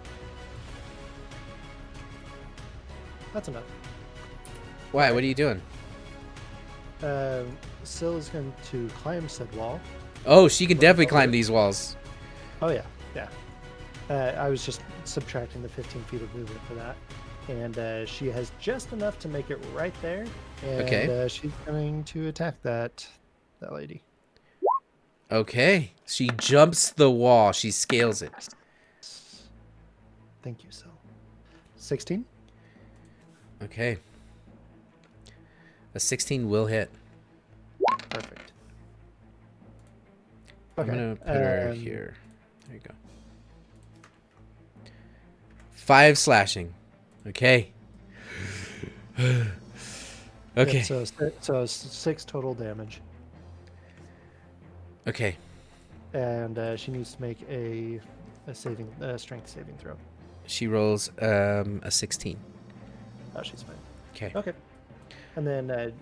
That's enough. Why? What are you doing? Syl is going to climb said wall. Oh, she can definitely climb these walls. Oh, yeah. Yeah. I was just subtracting the 15 feet of movement for that. And she has just enough to make it right there. And Okay. she's going to attack that lady. Okay. She jumps the wall. She scales it. Thank you, Syl. 16? Okay. A 16 will hit. Perfect. I'm gonna put her here. There you go. 5 slashing. Okay. Okay. Yeah, so 6 total damage. Okay. And she needs to make a strength saving throw. She rolls a 16. Oh, she's fine. Okay. Okay. And then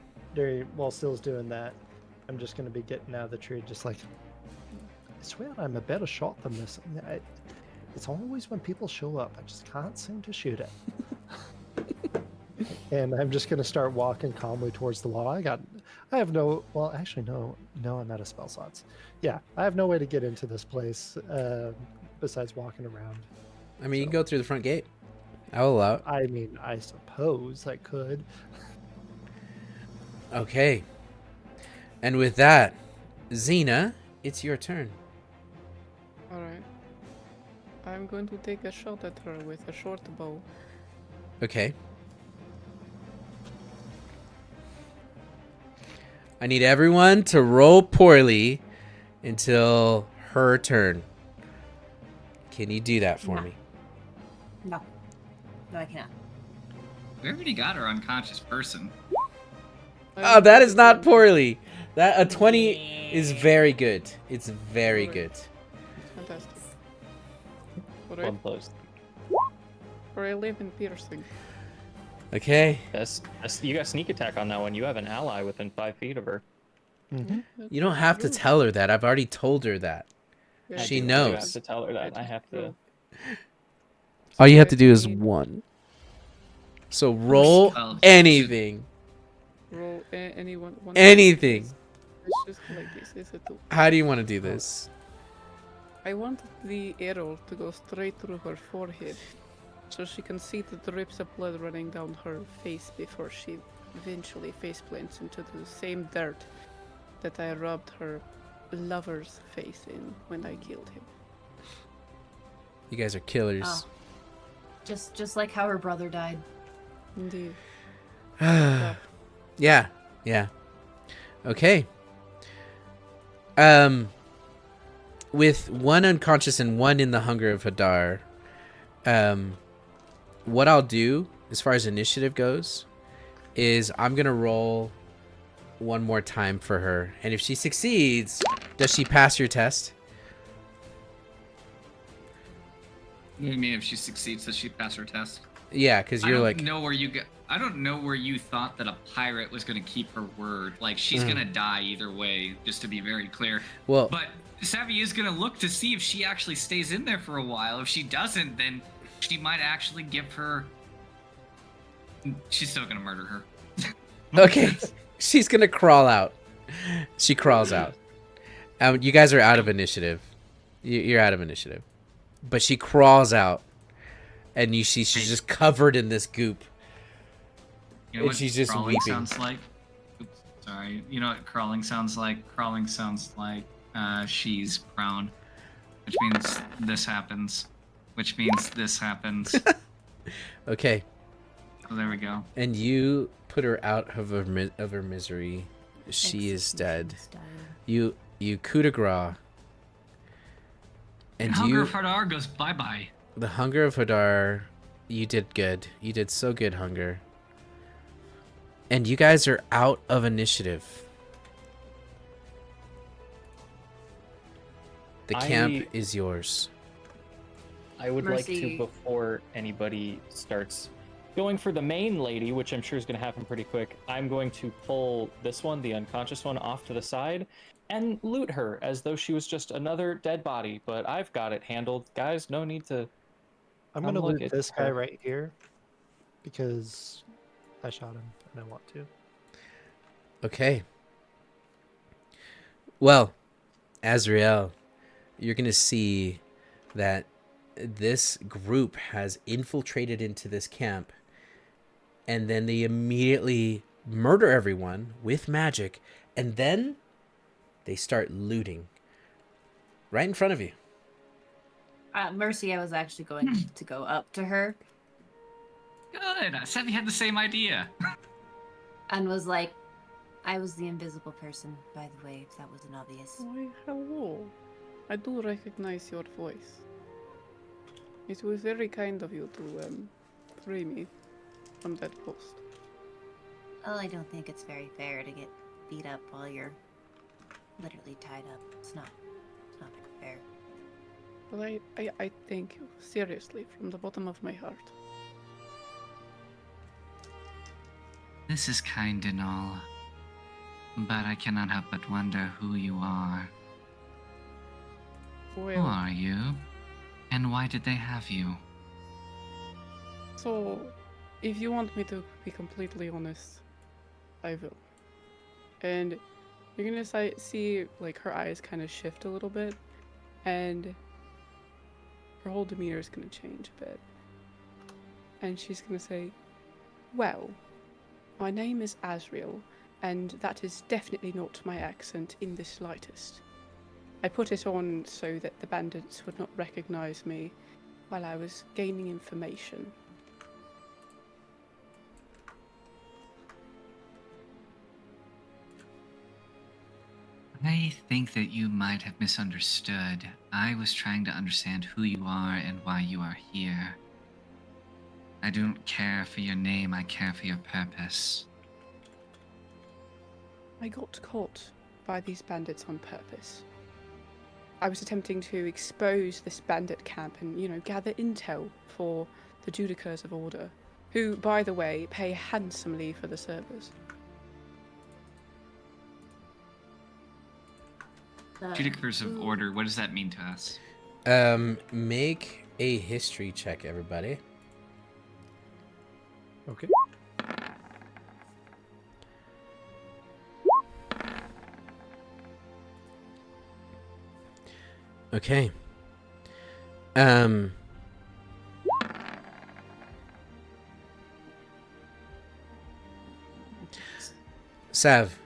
while Syl's doing that, I'm just going to be getting out of the tree, just like, I swear I'm a better shot than this. It's always when people show up, I just can't seem to shoot it. And I'm just going to start walking calmly towards the wall. I have no, well, actually, no, I'm out of spell slots. Yeah, I have no way to get into this place besides walking around. I mean, you can go through the front gate. I'll allow it. I mean, I suppose I could. Okay. And with that, Xena, it's your turn. Alright. I'm going to take a shot at her with a short bow. Okay. I need everyone to roll poorly until her turn. Can you do that for No. me? No. No, I cannot. We already got our unconscious person. Oh, that is not poorly. That a 20 is very good. It's very good. It's fantastic. One Alright. close. For 11 piercing. Okay. You got sneak attack on that one. You have an ally within 5 feet of her. Mm-hmm. You don't have to tell her that. I've already told her that. Yeah, She I do. You knows. have to tell her that. I have to. All you have to do is I need- 1. So roll Oh, anything. Roll anyone. Anything. It's just like this. It's a 2. How do you want to do this? I want the arrow to go straight through her forehead, so she can see the drips of blood running down her face before she eventually face plants into the same dirt that I rubbed her lover's face in when I killed him. You guys are killers. Oh. Just like how her brother died. Indeed. Yeah. Okay. With 1 unconscious and 1 in the Hunger of Hadar, what I'll do as far as initiative goes is I'm gonna roll 1 more time for her, and if she succeeds, does she pass your test? What do you mean if she succeeds, does she pass her test? Yeah, because you're like, I don't know where you thought that a pirate was gonna keep her word. Like she's gonna die either way, just to be very clear. well, But Savvy is gonna look to see if she actually stays in there for a while. If she doesn't, then she might actually give her. She's still gonna murder her. okay, she's gonna crawl out. She crawls out. You guys are out of initiative. You're out of initiative, but she crawls out, and you see she's just covered in this goop. You know And what she's just crawling weeping. sounds like? Oops, sorry. You know what crawling sounds like? Crawling sounds like she's prone, which means this happens, which means this happens. Okay, So there we go. and you put her out of her misery. She is dead. Execution You coup de grace. And Hunger you, of Hadar goes bye bye. the Hunger of Hadar, you did good. You did so good, Hunger. And you guys are out of initiative. The camp is yours. I would like to, Mercy. before anybody starts going for the main lady, which I'm sure is going to happen pretty quick, I'm going to pull this one, the unconscious one, off to the side and loot her as though she was just another dead body. But I've got it handled. Guys, no need to... I'm Come gonna look loot at this guy her. right here because I shot him and I want to. Okay. Well, Azrael, you're going to see that this group has infiltrated into this camp, and then they immediately murder everyone with magic, and then they start looting right in front of you. Mercy, I was actually going to go up to her Good. Savvy had the same idea. and was like, I was the invisible person, by the way, if that wasn't obvious. Why, hello. I do recognize your voice. It was very kind of you to free me from that post. Well, I don't think it's very fair to get beat up while you're literally tied up. It's not very fair. But I thank you, seriously, from the bottom of my heart. This is kind and all, but I cannot help but wonder who you are. Who Well, are you? And why did they have you? so, if you want me to be completely honest, I will. And you're gonna see, like, her eyes kind of shift a little bit, and her whole demeanor is gonna change a bit. And she's gonna say, well, my name is Azrael, and that is definitely not my accent in the slightest. I put it on so that the bandits would not recognize me while I was gaining information. I think that you might have misunderstood. I was trying to understand who you are and why you are here. I don't care for your name, I care for your purpose. I got caught by these bandits on purpose. I was attempting to expose this bandit camp and, gather intel for the Judicators of Order, who, by the way, pay handsomely for the servers. Judicators of Order, what does that mean to us? Make a history check, everybody. Okay. Okay. Sav,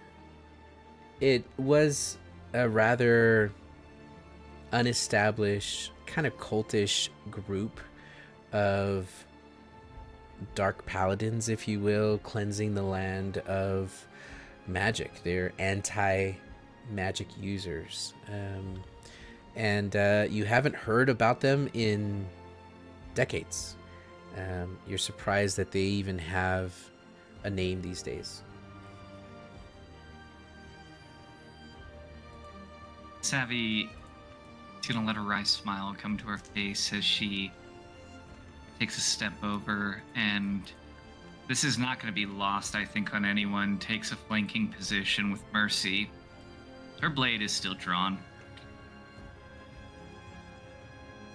it was a rather unestablished, kind of cultish group of dark paladins, if you will, cleansing the land of magic. They're anti-magic users. And you haven't heard about them in decades. You're surprised that they even have a name these days. Savvy is gonna let a wry smile come to her face as she takes a step over, and this is not gonna be lost, I think, on anyone. Takes a flanking position with Mercy. Her blade is still drawn.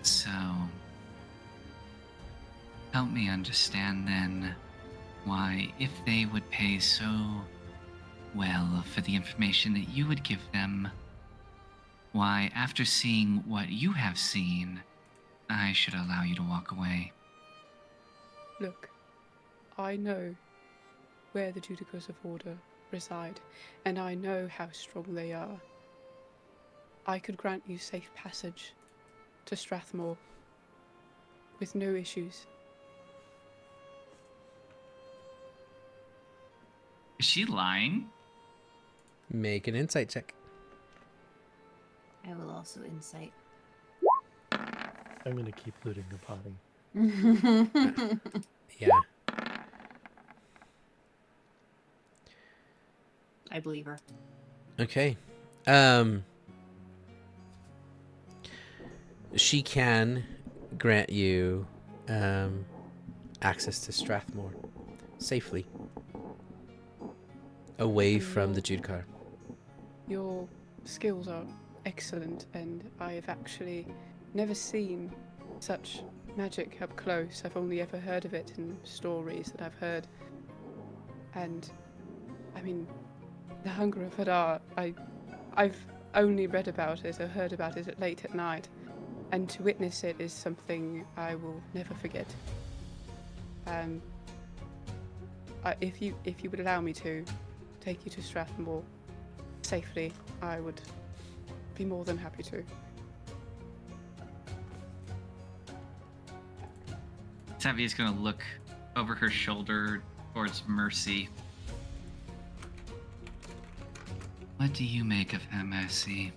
So, help me understand then why, if they would pay so well for the information that you would give them, why, after seeing what you have seen, I should allow you to walk away. Look, I know where the Judicators of Order reside, and I know how strong they are. I could grant you safe passage to Strathmore with no issues. Is she lying? Make an insight check. I will also insight. I'm gonna keep looting the body. Yeah. I believe her. Okay. She can grant you access to Strathmore safely, away from the Judcar. Your skills are excellent, and I've actually never seen such magic up close. I've only ever heard of it in stories that I've heard. And, I mean, the Hunger of Hadar, I've only read about it or heard about it late at night, and to witness it is something I will never forget. If you would allow me to take you to Strathmore safely, I would be more than happy to. Tavia's gonna look over her shoulder towards Mercy. What do you make of her, Mercy?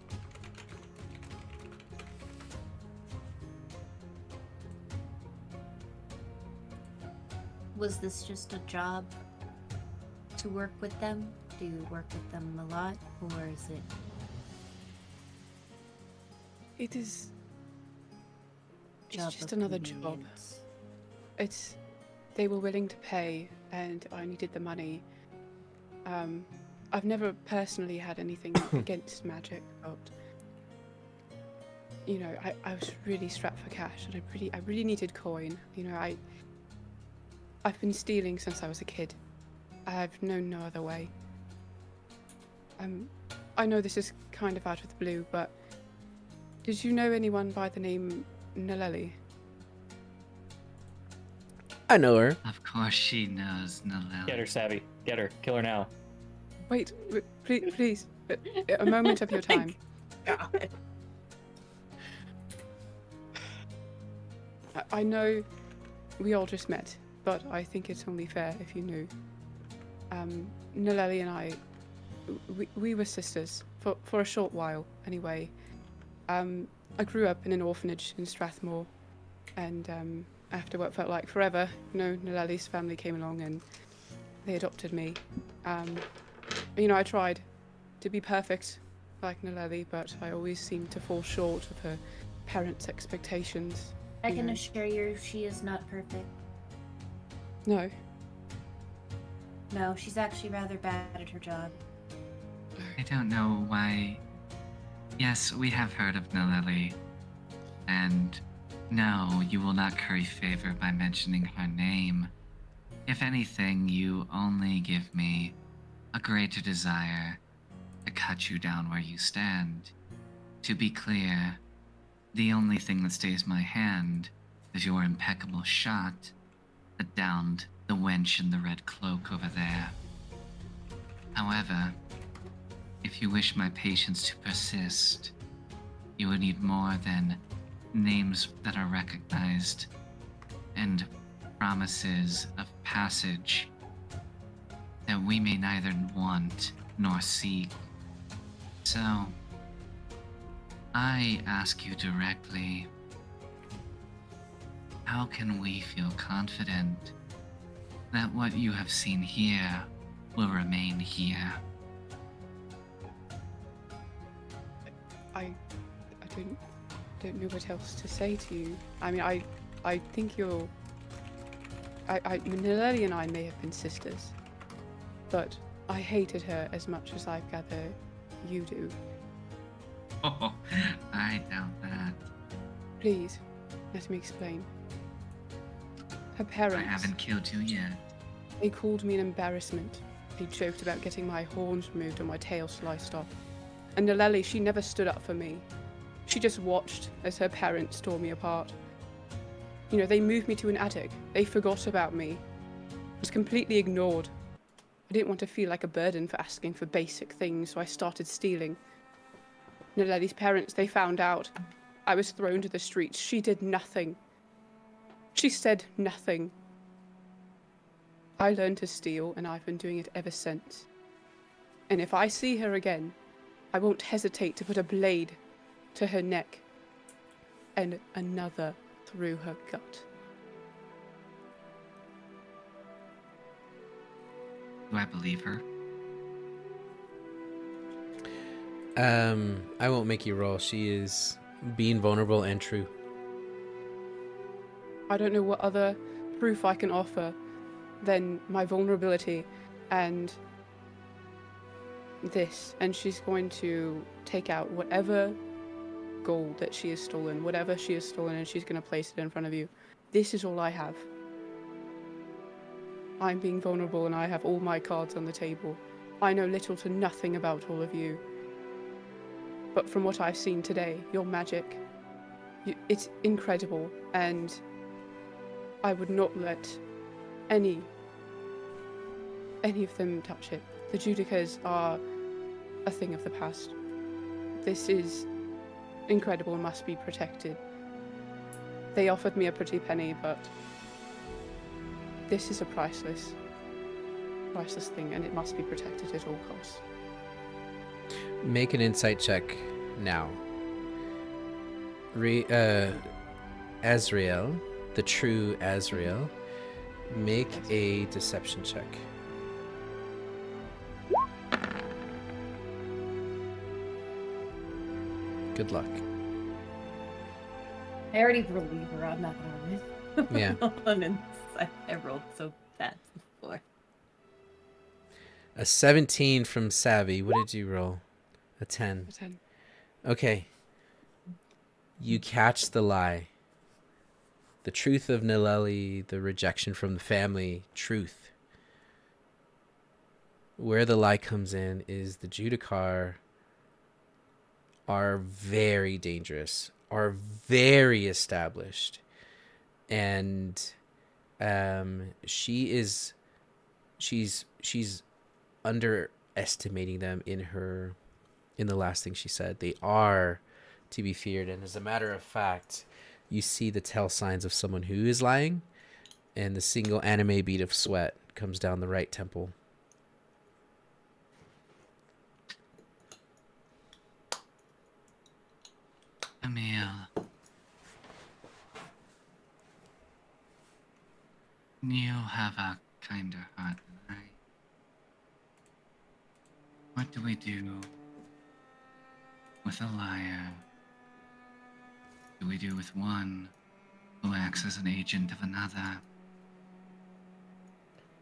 Was this just a job to work with them? Do you work with them a lot, or is it? It's Job just of another job. convenience? They were willing to pay, and I needed the money. I've never personally had anything against magic, but you know, I was really strapped for cash, and I really needed coin. You know, I've been stealing since I was a kid. I've known no other way. I know this is kind of out of the blue, but did you know anyone by the name Naleli? I know her. Of course she knows, Nalel. Get her, Savvy. Get her. Kill her now. Wait, please, a moment of your time. God. I know we all just met, but I think it's only fair if you knew. Naleli and I, we were sisters for a short while, anyway. I grew up in an orphanage in Strathmore, and after what felt like forever, you know, Naleli's family came along and they adopted me. You know, I tried to be perfect like Naleli, but I always seemed to fall short of her parents' expectations. I you can know. assure you she is not perfect. No. No, she's actually rather bad at her job. I don't know why. Yes, we have heard of Naleli. And no, you will not curry favor by mentioning her name. If anything, you only give me a greater desire to cut you down where you stand. To be clear, the only thing that stays my hand is your impeccable shot that downed the wench in the red cloak over there. However, if you wish my patience to persist, you would need more than names that are recognized and promises of passage that we may neither want nor seek. So, I ask you directly, how can we feel confident that what you have seen here will remain here? I don't know what else to say to you. I mean, I think you're. Naleli and I may have been sisters, but I hated her as much as I gather you do. Oh, I doubt that. Please, let me explain. Her I parents, haven't killed you yet. they called me an embarrassment. They joked about getting my horns removed and my tail sliced off. And Naleli, she never stood up for me. She just watched as her parents tore me apart. You know, they moved me to an attic. They forgot about me. I was completely ignored. I didn't want to feel like a burden for asking for basic things, so I started stealing. Naleli's parents, they found out. I was thrown to the streets. She did nothing. She said nothing. I learned to steal, and I've been doing it ever since. And if I see her again, I won't hesitate to put a blade to her neck and another through her gut. Do I believe her? I won't make you roll. She is being vulnerable and true. I don't know what other proof I can offer than my vulnerability and this. And she's going to take out whatever gold that she has stolen, whatever she has stolen, and she's going to place it in front of you. This is all I have. I'm being vulnerable and I have all my cards on the table. I know little to nothing about all of you. But from what I've seen today, your magic, it's incredible, and I would not let any of them touch it. The Judicas are a thing of the past. This is incredible and must be protected. They offered me a pretty penny, but this is a priceless thing, and it must be protected at all costs. Make an insight check now. Azrael, the true Azrael, make a deception check. Good luck. I already believe her. I'm not gonna win. Yeah. On insight. I rolled so bad before. A 17 from Savvy. What did you roll? A 10. A 10. Okay. You catch the lie. The truth of Nileli, the rejection from the family, truth. Where the lie comes in is the Judicar are very dangerous, are very established. And she's underestimating them in the last thing she said. They are to be feared, and as a matter of fact, you see the tell signs of someone who is lying, and the single anime bead of sweat comes down the right temple. Emil, you have a kinder heart than I. What do we do with a liar? What do we do with one who acts as an agent of another?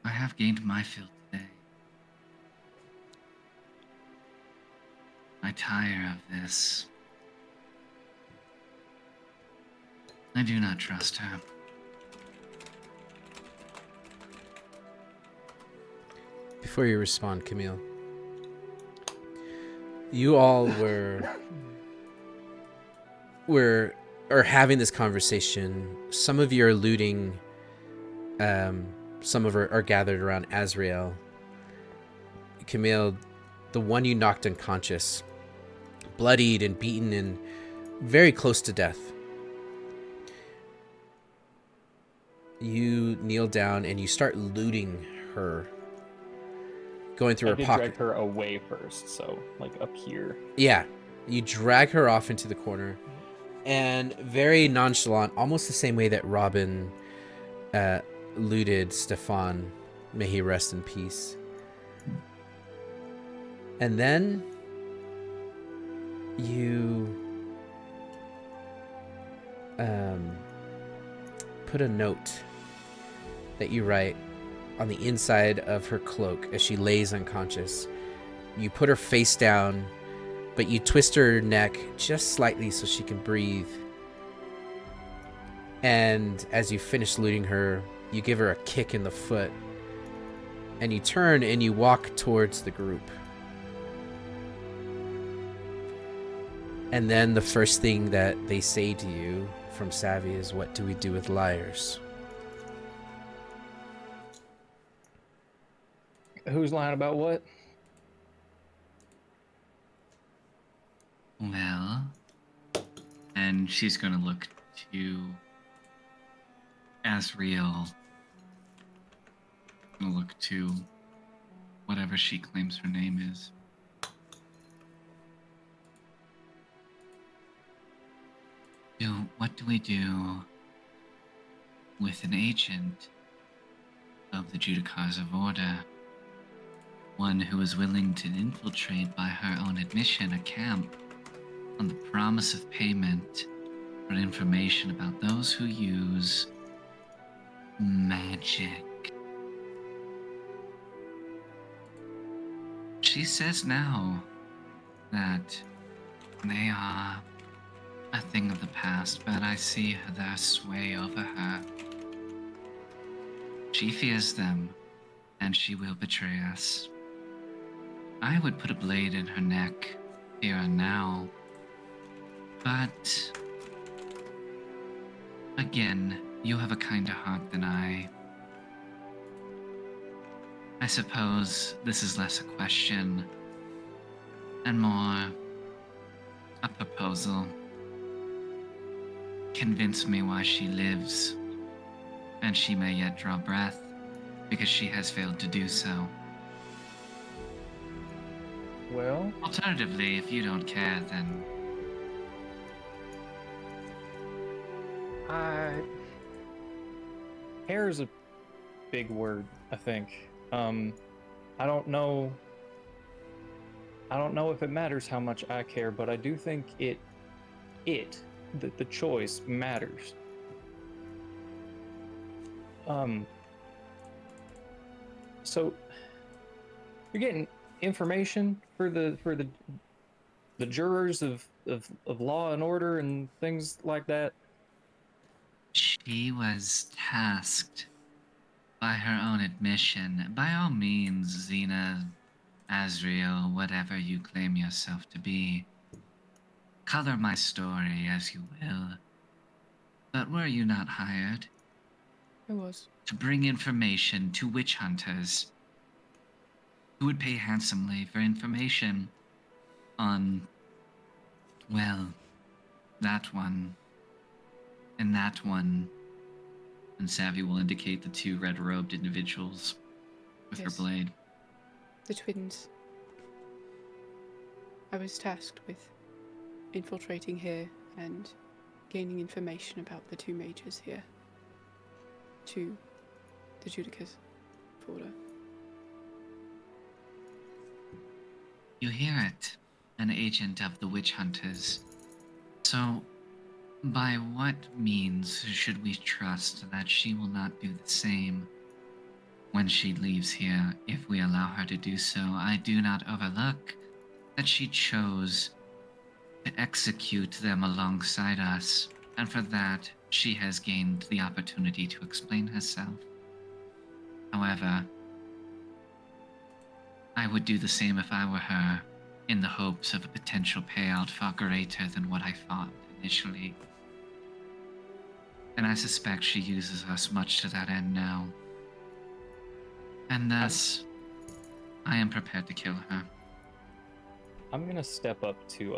I have gained my fill today. I tire of this. I do not trust her. Before you respond, Camille, you all are having this conversation. Some of you are looting. Some of are gathered around Azrael. Camille, the one you knocked unconscious, bloodied and beaten and very close to death. You kneel down and you start looting her, going through I her did pocket. drag her away first, so like up here. Yeah, you drag her off into the corner, and very nonchalant, almost the same way that Robin looted Stefan, may he rest in peace. And then you put a note that you write on the inside of her cloak as she lays unconscious. You put her face down, but you twist her neck just slightly so she can breathe. And as you finish looting her, you give her a kick in the foot. And you turn and you walk towards the group. And then the first thing that they say to you from Savvy is, "What do we do with liars?" Who's lying about what? Well, and she's gonna look to Azrael. Gonna look to whatever she claims her name is. What do we do with an agent of the Judicars of Order? One who is willing to infiltrate, by her own admission, a camp on the promise of payment for information about those who use magic. She says now that they are a thing of the past, but I see their sway over her. She fears them, and she will betray us. I would put a blade in her neck here and now, but again, you have a kinder heart than I. I suppose this is less a question and more a proposal. Convince me why she lives, and she may yet draw breath, because she has failed to do so. Well, Alternatively, if you don't care, then care is a big word, I think. I don't know if it matters how much I care, but I do think the choice matters. So you're getting information for the jurors of law and order and things like that. she was tasked by her own admission. By all means, Xena, Azriel, whatever you claim yourself to be, color my story as you will. But were you not hired I was. to bring information to witch hunters who would pay handsomely for information on, well, that one, and that one? And Savvy will indicate the two red-robed individuals with her Yes. blade. The twins. I was tasked with infiltrating here and gaining information about the two mages here. To the Judica's order. You hear it, an agent of the witch hunters. So, by what means should we trust that she will not do the same when she leaves here if we allow her to do so? I do not overlook that she chose to execute them alongside us, and for that she has gained the opportunity to explain herself. However, I would do the same if I were her, in the hopes of a potential payout far greater than what I thought initially. And I suspect she uses us much to that end now. And thus, I am prepared to kill her. I'm gonna step up to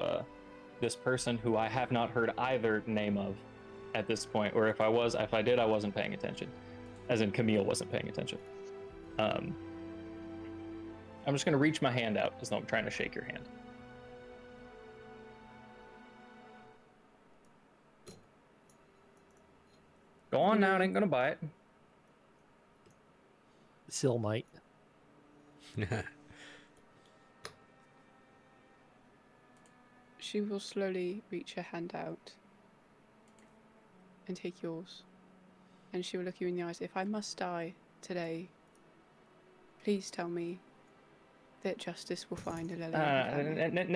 this person who I have not heard either name of at this point, or if I did, I wasn't paying attention, as in Camille wasn't paying attention. I'm just gonna reach my hand out as though I'm trying to shake your hand. Go on now, it ain't gonna bite. Still might. She will slowly reach her hand out and take yours. And she will look you in the eyes. If I must die today, please tell me that justice will find a Lily.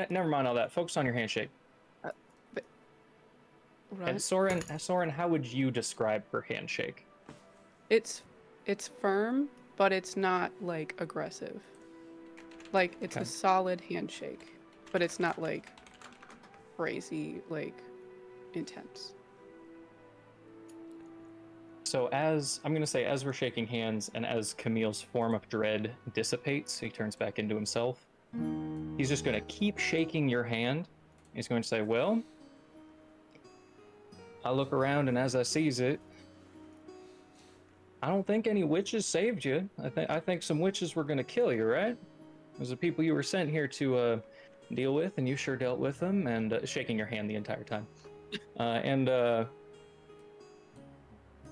Never mind all that. Focus on your handshake. And Right? Soren, how would you describe her handshake? It's firm, but it's not like aggressive. Like it's Okay. a solid handshake, but it's not like crazy, like intense. So as we're shaking hands and as Camille's form of dread dissipates, he turns back into himself. He's just going to keep shaking your hand. He's going to say, well, I look around and as I sees it, I don't think any witches saved you. I think some witches were going to kill you, right? Those are people you were sent here to deal with, and you sure dealt with them, and shaking your hand the entire time.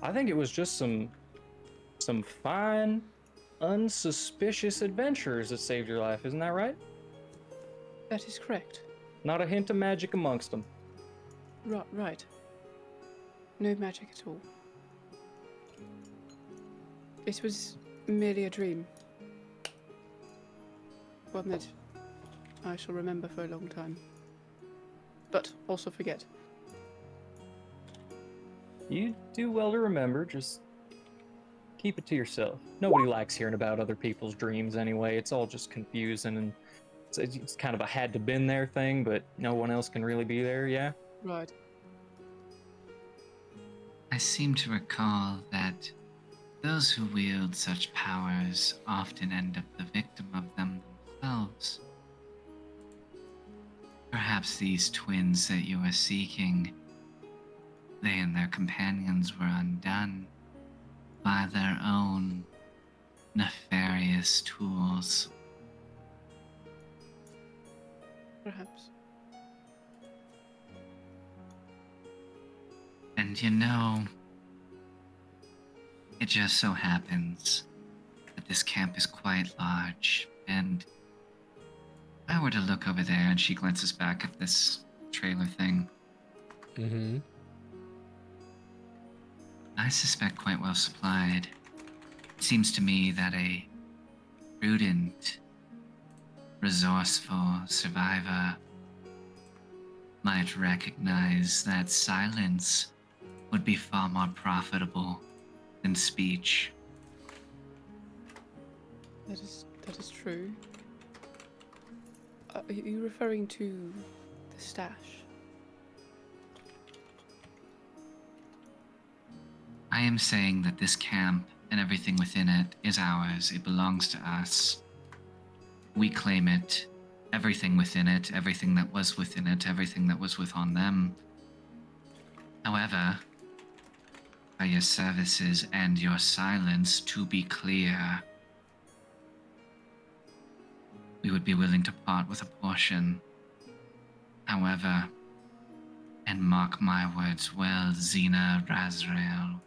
I think it was just some fine, unsuspicious adventurers that saved your life. Isn't that right? That is correct. Not a hint of magic amongst them. Right. No magic at all. It was merely a dream. One that I shall remember for a long time. But also forget. You do well to remember, just keep it to yourself. Nobody likes hearing about other people's dreams anyway. It's all just confusing, and it's kind of a had to been there thing, but no one else can really be there, yeah? Right. I seem to recall that those who wield such powers often end up the victim of them themselves. Perhaps these twins that you are seeking, they and their companions were undone by their own nefarious tools. Perhaps. And you know, it just so happens that this camp is quite large, and if I were to look over there, and she glances back at this trailer thing, Mm-hmm. I suspect quite well supplied. It seems to me that a prudent, resourceful survivor might recognize that silence would be far more profitable than speech. That is true. Are you referring to the stash? I am saying that this camp and everything within it is ours. It belongs to us. We claim it. Everything within it, everything that was within it, everything that was within them. However, by your services and your silence, to be clear, we would be willing to part with a portion. However, and mark my words well, Xena, Razrael,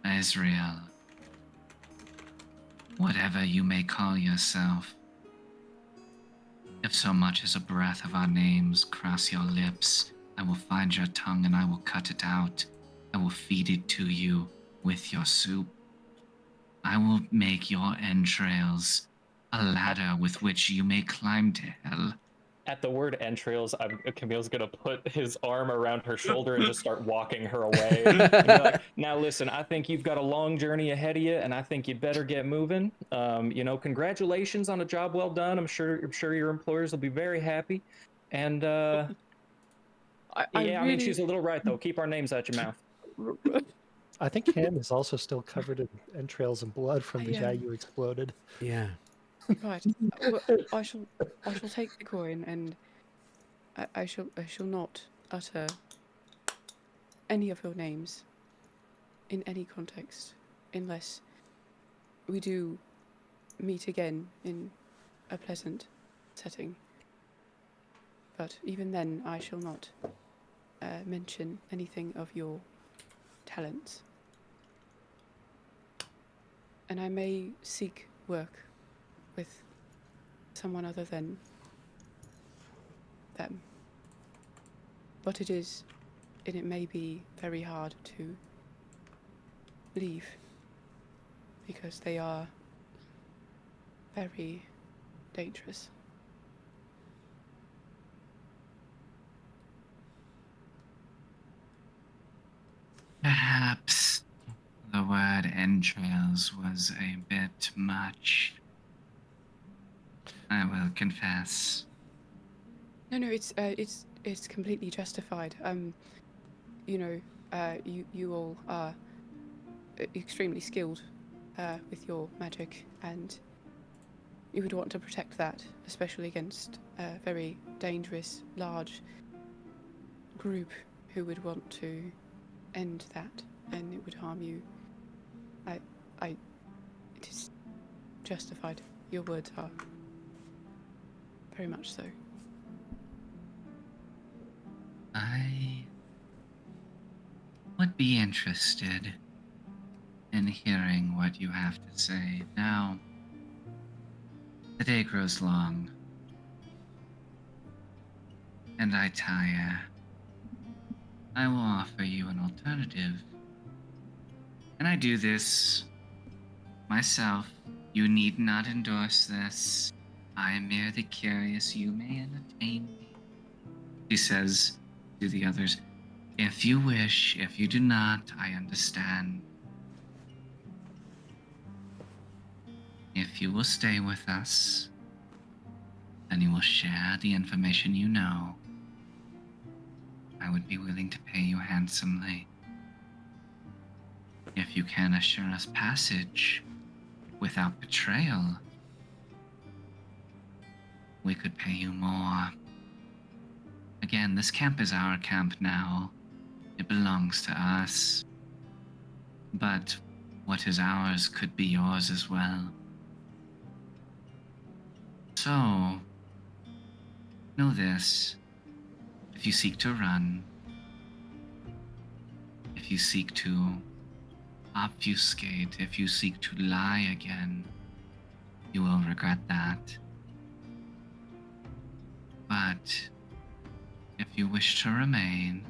Israel, whatever you may call yourself, if so much as a breath of our names cross your lips, I will find your tongue and I will cut it out. I will feed it to you with your soup. I will make your entrails a ladder with which you may climb to hell. At the word entrails, Camille's gonna put his arm around her shoulder and just start walking her away. And be like, now listen, I think you've got a long journey ahead of you, and I think you better get moving. Congratulations on a job well done. I'm sure your employers will be very happy. And I mean, she's a little right though. Keep our names out your mouth. I think Ham is also still covered in entrails and blood from the guy you exploded. Yeah. Right. Well, I shall take the coin, and I shall not utter any of your names in any context, unless we do meet again in a pleasant setting. But even then, I shall not mention anything of your talents. And I may seek work with someone other than them. But it may be very hard to leave, because they are very dangerous. Perhaps the word entrails was a bit much. I will confess. No, it's completely justified. You all are extremely skilled with your magic, and you would want to protect that, especially against a very dangerous, large group who would want to end that, and it would harm you. It is justified. Your words are very much so. I would be interested in hearing what you have to say. Now, the day grows long, and I tire. I will offer you an alternative. And I do this Myself, you need not endorse this. I am merely curious. You may entertain me. She says to the others, if you wish, if you do not, I understand. If you will stay with us, then you will share the information you know. I would be willing to pay you handsomely. If you can assure us passage without betrayal, we could pay you more. Again, this camp is our camp now. It belongs to us. But what is ours could be yours as well. So, know this. If you seek to run, if you seek to obfuscate, if you seek to lie again, you will regret that. But if you wish to remain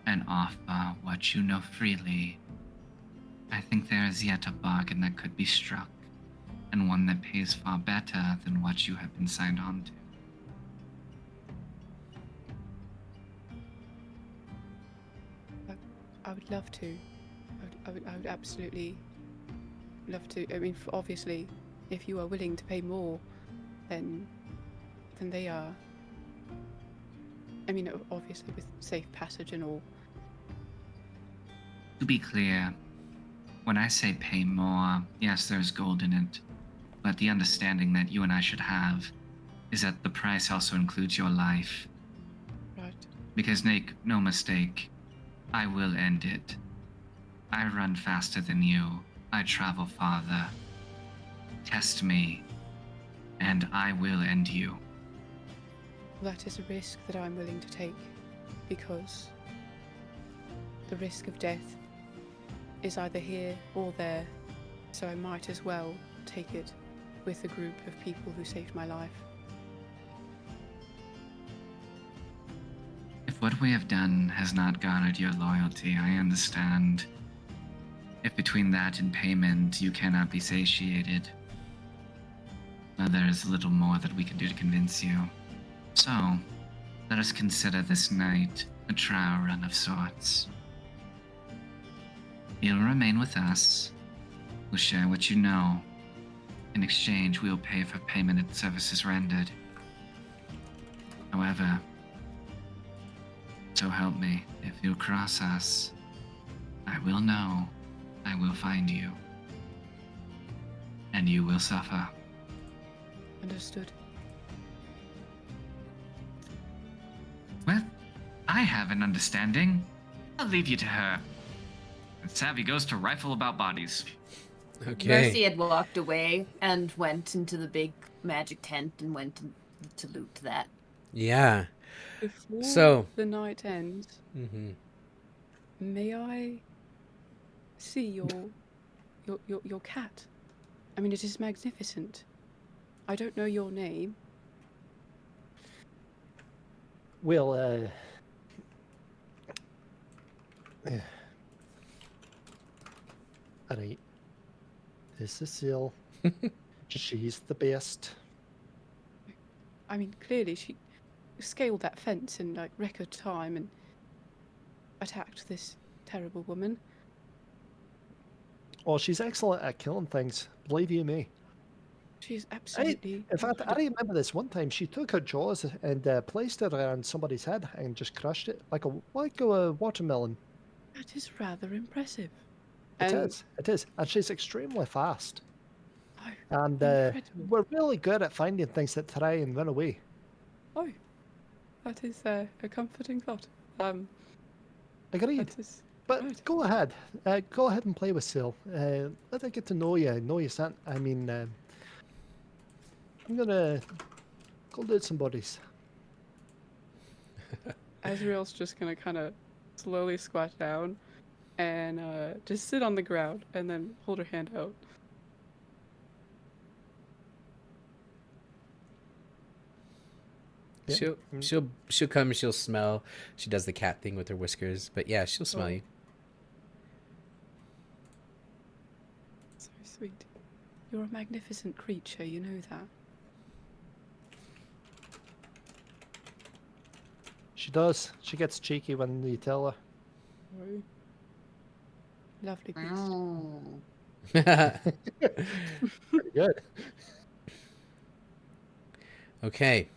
and offer what you know freely, I think there is yet a bargain that could be struck, and one that pays far better than what you have been signed on to. I would love to. I would absolutely love to. I mean, obviously, if you are willing to pay more, then they are. I mean, obviously with safe passage and all. To be clear, when I say pay more, yes, there's gold in it, but the understanding that you and I should have is that the price also includes your life. Right. Because, Nick, no mistake, I will end it. I run faster than you. I travel farther. Test me, and I will end you. That is a risk that I'm willing to take, because the risk of death is either here or there, so I might as well take it with a group of people who saved my life. If what we have done has not garnered your loyalty, I understand. If between that and payment you cannot be satiated, well, there is little more that we can do to convince you. So, let us consider this night a trial run of sorts. You'll remain with us. We'll share what you know. In exchange, we'll pay for payment and services rendered. However, so help me, if you cross us, I will know, I will find you, and you will suffer. Understood. Well, I have an understanding. I'll leave you to her. And Savvy goes to rifle about bodies. Okay. Mercy had walked away and went into the big magic tent and went to loot that. Yeah. Before So- the night ends, Mm-hmm. may I see your cat? I mean, it is magnificent. I don't know your name. Well, alright. This is Sil. She's the best. I mean, clearly she scaled that fence in like record time and attacked this terrible woman. Oh, she's excellent at killing things. Believe you me. She's absolutely. In fact, I remember this one time. She took her jaws and placed it around somebody's head and just crushed it like a watermelon. That is rather impressive. It And- is. It is, and she's extremely fast. Oh, And incredible. we're really good at finding things that try and run away. Oh, that is a comforting thought. Agreed. That is. But right. go ahead. Go ahead and play with Sil. Let her get to know you. Know you, son. I mean, I'm gonna go loot some bodies. Azrael's just gonna kind of slowly squat down and just sit on the ground and then hold her hand out. Yeah. She'll come and she'll smell. She does the cat thing with her whiskers, but yeah, she'll smell Oh. you. So sweet. You're a magnificent creature, you know that. She does. She gets cheeky when you tell her. Oh. Lovely beast. Oh. Pretty good. Okay.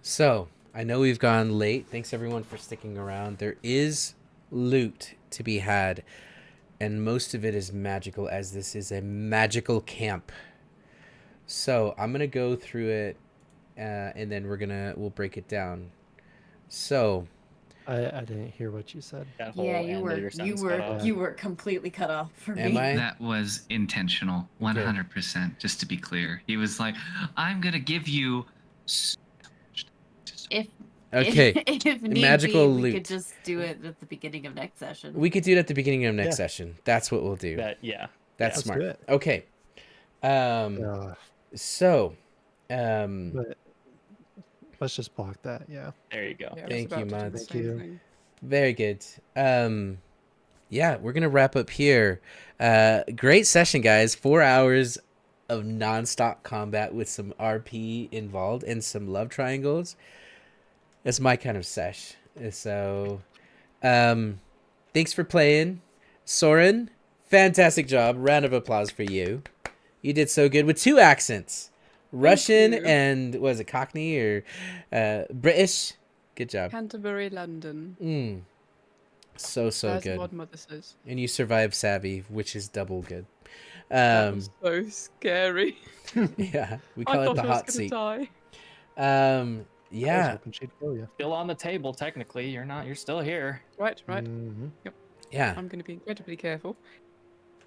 So, I know we've gone late. Thanks everyone for sticking around. There is loot to be had, and most of it is magical, as this is a magical camp. So, I'm going to go through it, and then we'll break it down. So, I didn't hear what you said. That whole Yeah, end of your sentence cut off. you were completely cut off for Am me. I? That was intentional, 100%. Just to be clear, he was like, "I'm gonna give you." If okay. if need Magical be, we loot. could just do it at the beginning of next session. We could do it at the beginning of next Yeah. session. That's what we'll do. That yeah. That's Let's smart. do it. Okay. So, But let's just block that. Yeah. There you go. Yeah, I was Thank you, about to do Mads. the Thank same you. thing. very good. Yeah, we're gonna wrap up here. Great session, guys. 4 hours of nonstop combat with some RP involved and some love triangles. That's my kind of sesh. So, thanks for playing, Soren. Fantastic job. Round of applause for you. You did so good with 2 accents, Russian you. and was it Cockney or British? Good job. Canterbury, London. So As good. Godmother says. And you survived Savvy, which is double good. That was so scary. Yeah, we I call it thought the I was hot gonna seat. die. I was Yeah, hoping she'd kill you. Still on the table, technically. You're still here. Right. Mhm. yeah, I'm going to be incredibly careful.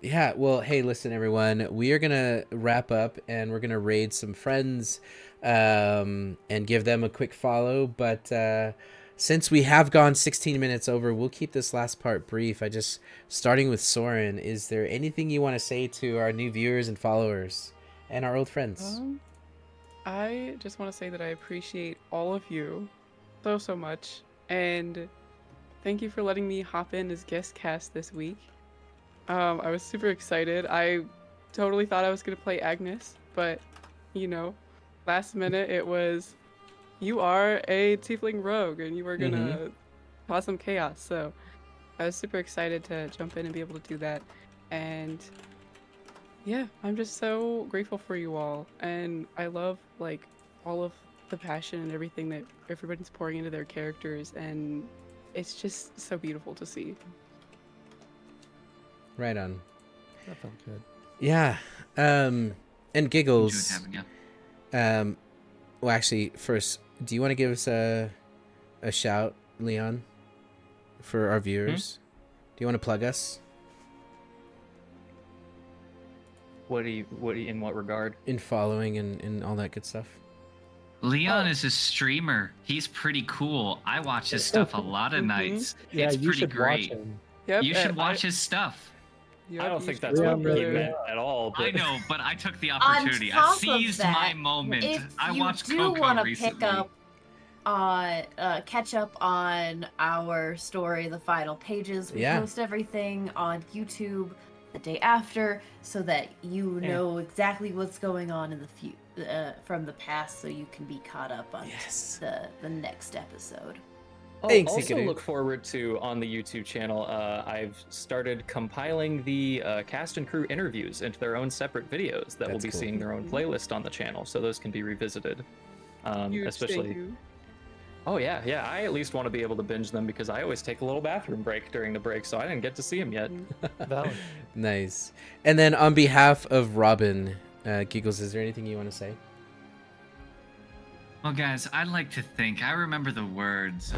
yeah. Well, hey, listen, everyone. We are gonna wrap up, and we're gonna raid some friends, and give them a quick follow. But since we have gone 16 minutes over, we'll keep this last part brief. Starting with Soren. Is there anything you want to say to our new viewers and followers, and our old friends? I just want to say that I appreciate all of you so much, and thank you for letting me hop in as guest cast this week. I was super excited. I totally thought I was going to play Agnes, but, last minute it was, you are a tiefling rogue, and you were going to cause some chaos, so I was super excited to jump in and be able to do that, and yeah, I'm just so grateful for you all, and I love, all of the passion and everything that everybody's pouring into their characters, and it's just so beautiful to see. Right on. That felt good. Yeah. And Giggles. Enjoyed having you. Well, actually, first, do you want to give us a shout, Leon, for our viewers? Do you want to plug us? In what regard? In following and all that good stuff. Leon is a streamer. He's pretty cool. I watch his stuff a lot of nights. Yeah, it's you pretty should great. watch him. Yep, You should watch his stuff. Yep, I don't you think should that's Yeah, what really he really. meant at all. But I know, but I took the On opportunity. I top of seized that, my moment. If I you watched do Coco want to recently. pick up on catch up on our story, the final pages, we Yeah. post everything on YouTube the day after, so that you know exactly what's going on in the from the past, so you can be caught up on Yes. the next episode. Thanks, also Hikaru. look forward to on the YouTube channel. I've started compiling the cast and crew interviews into their own separate videos that will That's be cool. seeing their own playlist on the channel, so those can be revisited. Huge Especially. thank you. Oh yeah. I at least want to be able to binge them because I always take a little bathroom break during the break, so I didn't get to see them yet. Valid. Nice. And then on behalf of Robin, Giggles, is there anything you want to say? Well, guys, I'd like to think I remember the words.